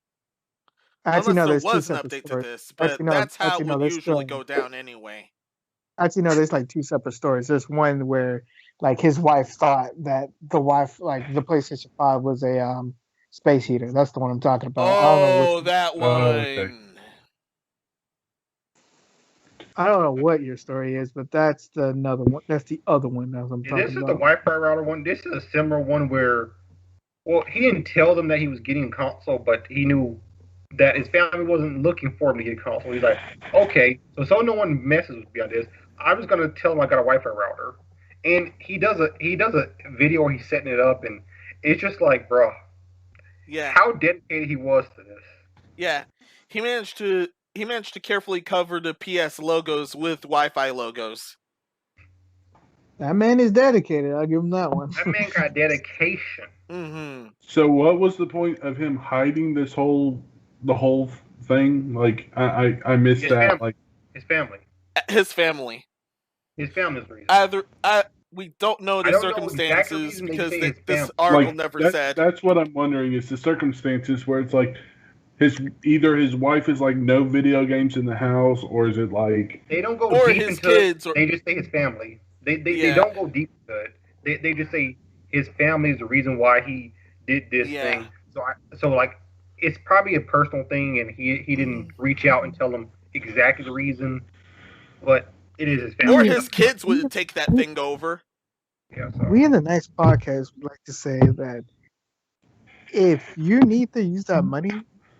Actually, no, Unless there's there two was an separate update stories. to this, but Actually, no, that's how it no, would there's usually still- go down anyway. Actually, no, there's like two separate stories. There's one where like his wife thought that the PlayStation 5 was a space heater. That's the one I'm talking about. Oh, that one. okay. I don't know what your story is, but that's the another one. That's the other one that I'm talking This is the about. Wi-Fi router one. This is a similar one where, well, he didn't tell them that he was getting a console, but he knew that his family wasn't looking for him to get a console. He's like, okay, so no one messes with me on this, I'm just gonna tell him I got a Wi-Fi router. And he does a video where he's setting it up, and it's just like, bro, Yeah. how dedicated he was to this. Yeah. He managed to carefully cover the PS logos with Wi-Fi logos. That man is dedicated. I'll give him that one. That man got dedication. Mm-hmm. So what was the point of him hiding the whole thing? Like I missed His that. family. Like His family. His family. His family's the reason. We don't know the I don't know exactly circumstances reason they because say his this family. article like, never said. That's what I'm wondering is the circumstances where it's like either his wife is like no video games in the house, or is it like They don't go Or deep his into kids, it. or- They just say his family. They Yeah. don't go deep into it. They just say his family is the reason why he did this Yeah. thing. So like it's probably a personal thing, and he didn't reach out and tell them exactly the reason, but it is his family. Or his kids would take that thing over. Yeah, so. We in the next podcast would like to say that if you need to use that money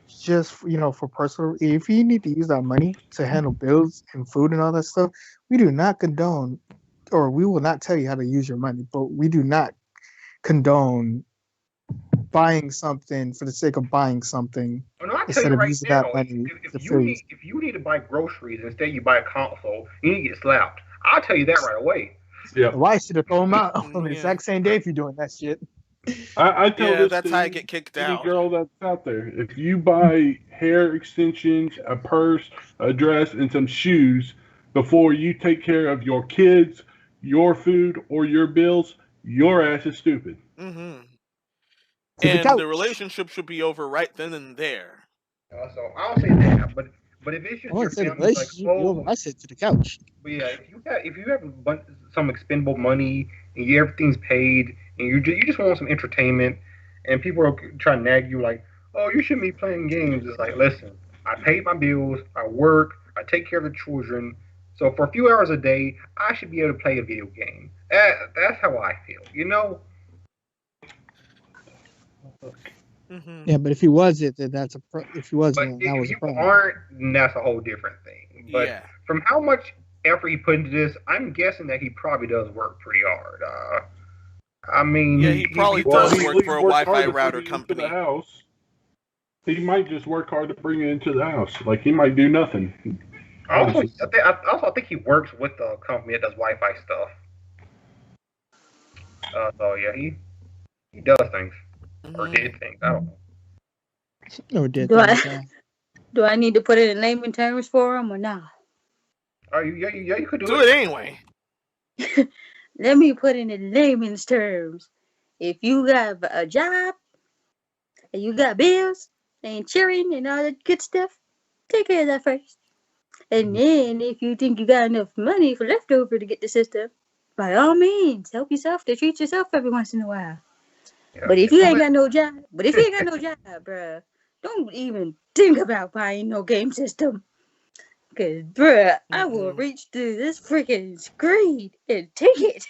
just for personal, if you need to use that money to handle bills and food and all that stuff, we do not condone, or we will not tell you how to use your money, but we do not condone buying something for the sake of buying something No, I tell instead you of right using now, that money if to you food. need to buy groceries instead you buy a console, you need to get slapped. I'll tell you that right away. yeah? The wife should have thrown him out on the Yeah. exact same day if you're doing that shit. I tell Yeah, this that's to how I get kicked any out. girl that's out there. If you buy hair extensions, a purse, a dress, and some shoes before you take care of your kids, your food, or your bills, your ass is stupid. Mm-hmm. To the And couch. the relationship should be over right then and there. So I don't say that, but if it's just I your want to say the family, like, relationship be over. I said to the couch. but yeah, if you have a bunch, some expendable money and everything's paid and you just want some entertainment and people are trying to nag you like, oh, you shouldn't be playing games. It's like, listen, I pay my bills, I work, I take care of the children. So for a few hours a day, I should be able to play a video game. That's how I feel, you know. Mm-hmm. Yeah, but if he wasn't, then if he But wasn't, that if was a you problem. aren't, then that's a whole different thing. But Yeah. from how much effort he put into this, I'm guessing that he probably does work pretty hard. I mean, Yeah, he probably Well, does he work at least for a worked Wi-Fi hard to router bring it into company. the house. He might just work hard to bring it into the house. Like he might do nothing. I also think he works with the company that does Wi-Fi stuff. So yeah, he does things or Mhm. did things. I don't know. No, did Do I- that. Do I need to put it in layman terms for him or not? Oh, yeah, you could Do it anyway. Let me put it in layman's terms. If you got a job and you got bills and cheering and all that good stuff, take care of that first. And then if you think you got enough money for leftover to get the system, by all means, help yourself to treat yourself every once in a while. But if you ain't got no job, bruh, don't even think about buying no game system. Cause, bruh, I will reach through this freaking screen and take it.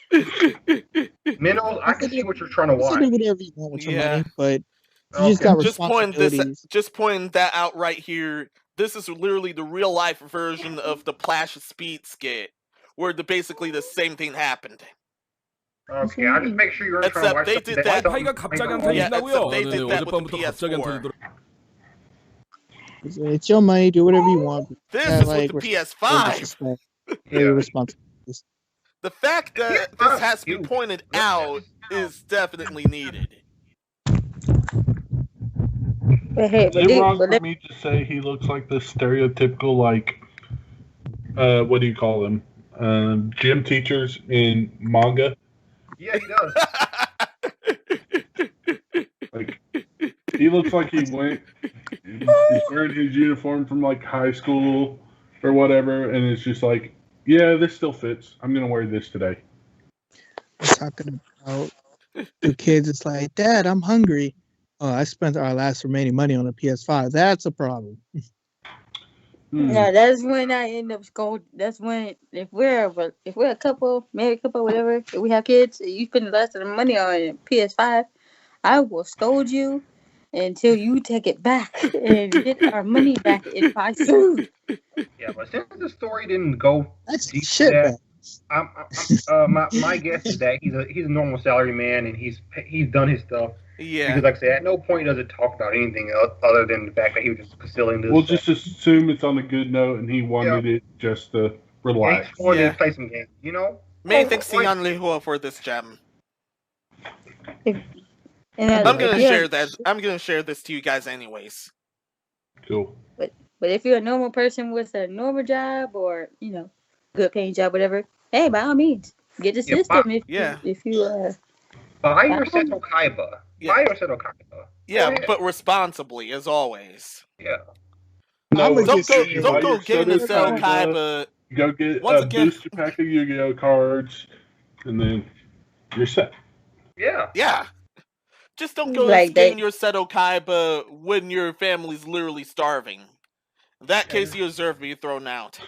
Minnows, I can see what you're trying to You watch. can do whatever you want with your Yeah. money, but you just got responsibilities. Just pointing that out right here. This is literally the real life version of the PLASH SPEED skit, where basically the same thing happened. Okay, I'll just make sure you're trying to watch Except they did that. 와이파이가 갑자기 안 Yeah, 터진다고요? except they 네, did that with the 어젯밤부터 갑자기 안 PS4. 터지더라고요. It's your money. Do whatever you want. This Yeah, is like, with the PS5. Very responsible. The fact that this has to be pointed out is definitely needed. But hey, Is it wrong for me to say he looks like the stereotypical, like, what do you call them? Gym teachers in manga? Yeah, he does. Like, he looks like he went, he's wearing his uniform from, like, high school or whatever, and it's just like, yeah, this still fits. I'm going to wear this today. We're talking about the kids. It's like, Dad, I'm hungry. Oh, I spent our last remaining money on a PS5. That's a problem. Yeah, that's when I end up going. That's when if we're a couple, married couple, whatever, if we have kids, you spend the rest of the money on PS5, I will scold you until you take it back and get our money back and buy food. Yeah, but since the story didn't go That's deep shit, that, man. my guess is that he's a normal salary man and he's done his stuff. Yeah. Because, like I said, at no point does it talk about anything else other than the fact that he was just concealing this. We'll just assume it's on a good note and he wanted it just to relax. He wanted to play some games, you know? Many thanks to Jan Lihua for this gem. And I'm gonna share that. I'm gonna share this to you guys anyways. Cool. But if you're a normal person with a normal job or good paying job, whatever, hey, by all means, get the system. If you buy your Seto Kaiba. Buy your Seto Kaiba. Yeah, but responsibly as always. Yeah. No, don't go getting the Seto Kaiba. Go get a booster pack of Yu-Gi-Oh cards, and then you're set. Yeah. Yeah. Just don't go getting your Seto Kaiba when your family's literally starving. In that case, you deserve to be thrown out.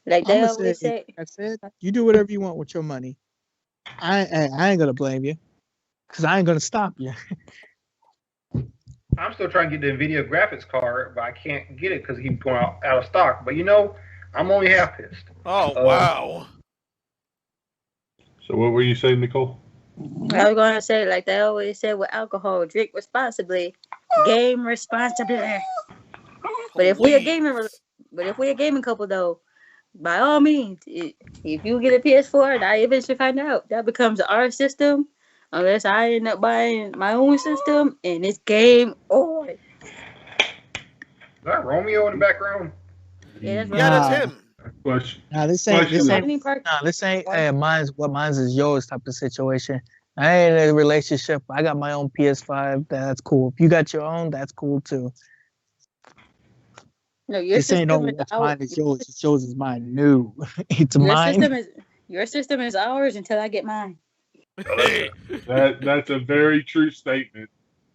Like they always say. I said, you do whatever you want with your money. I ain't gonna blame you, cause I ain't gonna stop you. I'm still trying to get the NVIDIA graphics card, but I can't get it because he's going out of stock. But I'm only half pissed. Oh wow! So what were you saying, Nicole? I was gonna say, like they always say with alcohol, drink responsibly, game responsibly. But if we're a gaming couple though, by all means, if you get a PS4 and I eventually find out, that becomes our system. Unless I end up buying my own system and it's game on. Is that Romeo in the background? Yeah, that's him. Question. Nah, this ain't. Mine's is yours type of situation. I ain't in a relationship. I got my own PS5. That's cool. If you got your own, that's cool too. No, your system ain't what's mine is yours. It's yours is mine. No, it's mine. Your system is ours until I get mine. Hey. That's a very true statement.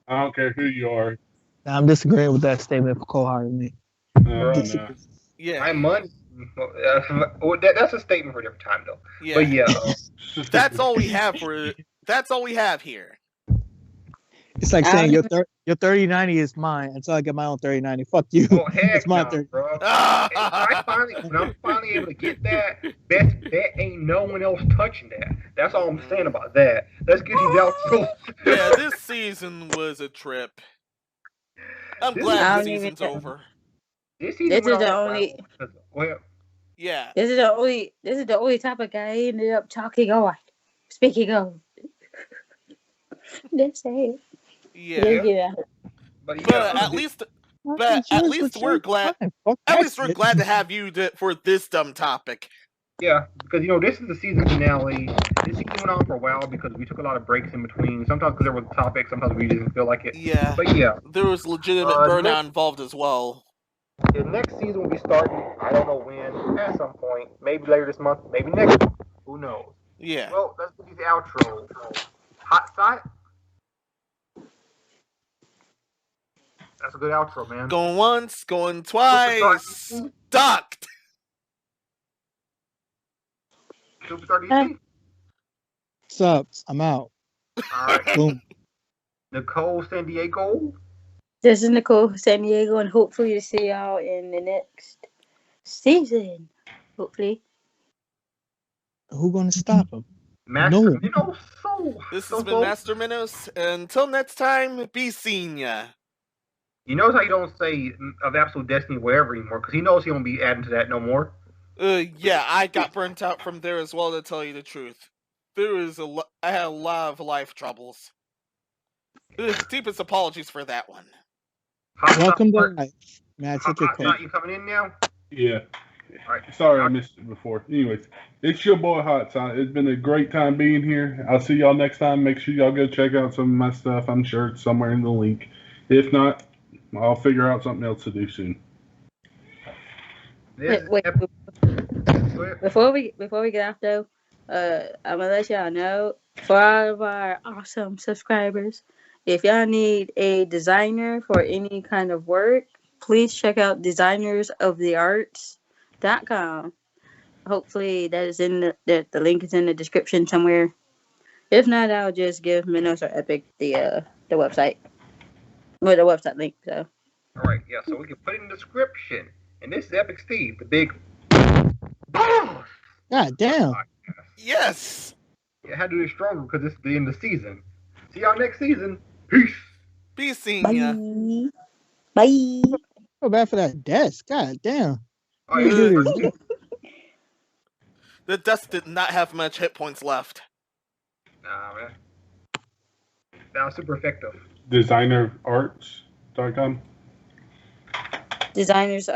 I don't care who you are. I'm disagreeing with that statement wholeheartedly. No. Yeah, my money. That's a statement for a different time, though. Yeah, but yeah, that's all we have That's all we have here. It's like saying your 3090 is mine until I get my own 3090. Fuck you. Oh, heck it's my no, 30. Bro. When I'm finally able to get that ain't no one else touching that. That's all I'm saying about that. Let's get these out. Yeah, this season was a trip. I'm glad the season's over. This is the only. Well, yeah. This is the only topic I ended up talking on. Speaking of. That's it. Yeah. But at least we're glad. At least we're glad to have you for this dumb topic. Yeah, because this is the season finale. This season went on for a while because we took a lot of breaks in between. Sometimes because there was topics, sometimes we didn't feel like it. Yeah. But yeah, There was legitimate burnout involved as well. the next season will be starting. I don't know when. At some point, maybe later this month, maybe next month. Who knows? Yeah. Well, let's do the outro. Hot side. That's a good outro, man. Going once, going twice. Ducked. Superstar DC. What's up? I'm out. All right. Boom. Nicole San Diego. This is Nicole San Diego, and hopefully to see y'all in the next season. Hopefully. Who gonna stop him? Master No. This has been Master Minos. Until next time, be seen ya. You notice how you don't say of Absolute Destiny wherever anymore, because he knows he won't be adding to that no more. Yeah, I got burnt out from there as well, to tell you the truth. I had a lot of life troubles. Deepest apologies for that one. Welcome to life. Matt, take your call. You coming in now? Yeah. All right. Sorry I missed it before. Anyways, it's your boy Hot Side. It's been a great time being here. I'll see y'all next time. Make sure y'all go check out some of my stuff. I'm sure it's somewhere in the link. If not, I'll figure out something else to do soon. Wait. Before we get off though, I'm gonna let y'all know, for all of our awesome subscribers, if y'all need a designer for any kind of work, please check out designersofthearts.com. Hopefully that is in the link is in the description somewhere. If not, I'll just give Minos or Epic the website. Well, the website link. So. All right, yeah. So we can put it in the description. And this is Epic Steve, the big. God damn. Yes. Yeah, I had to do it stronger because it's the end of the season. See y'all next season. Peace. Be seen ya. Bye. Go back for that desk. God damn. Oh, You do this. The desk did not have much hit points left. Nah, man. That was super effective. Designerarts.com. Designers of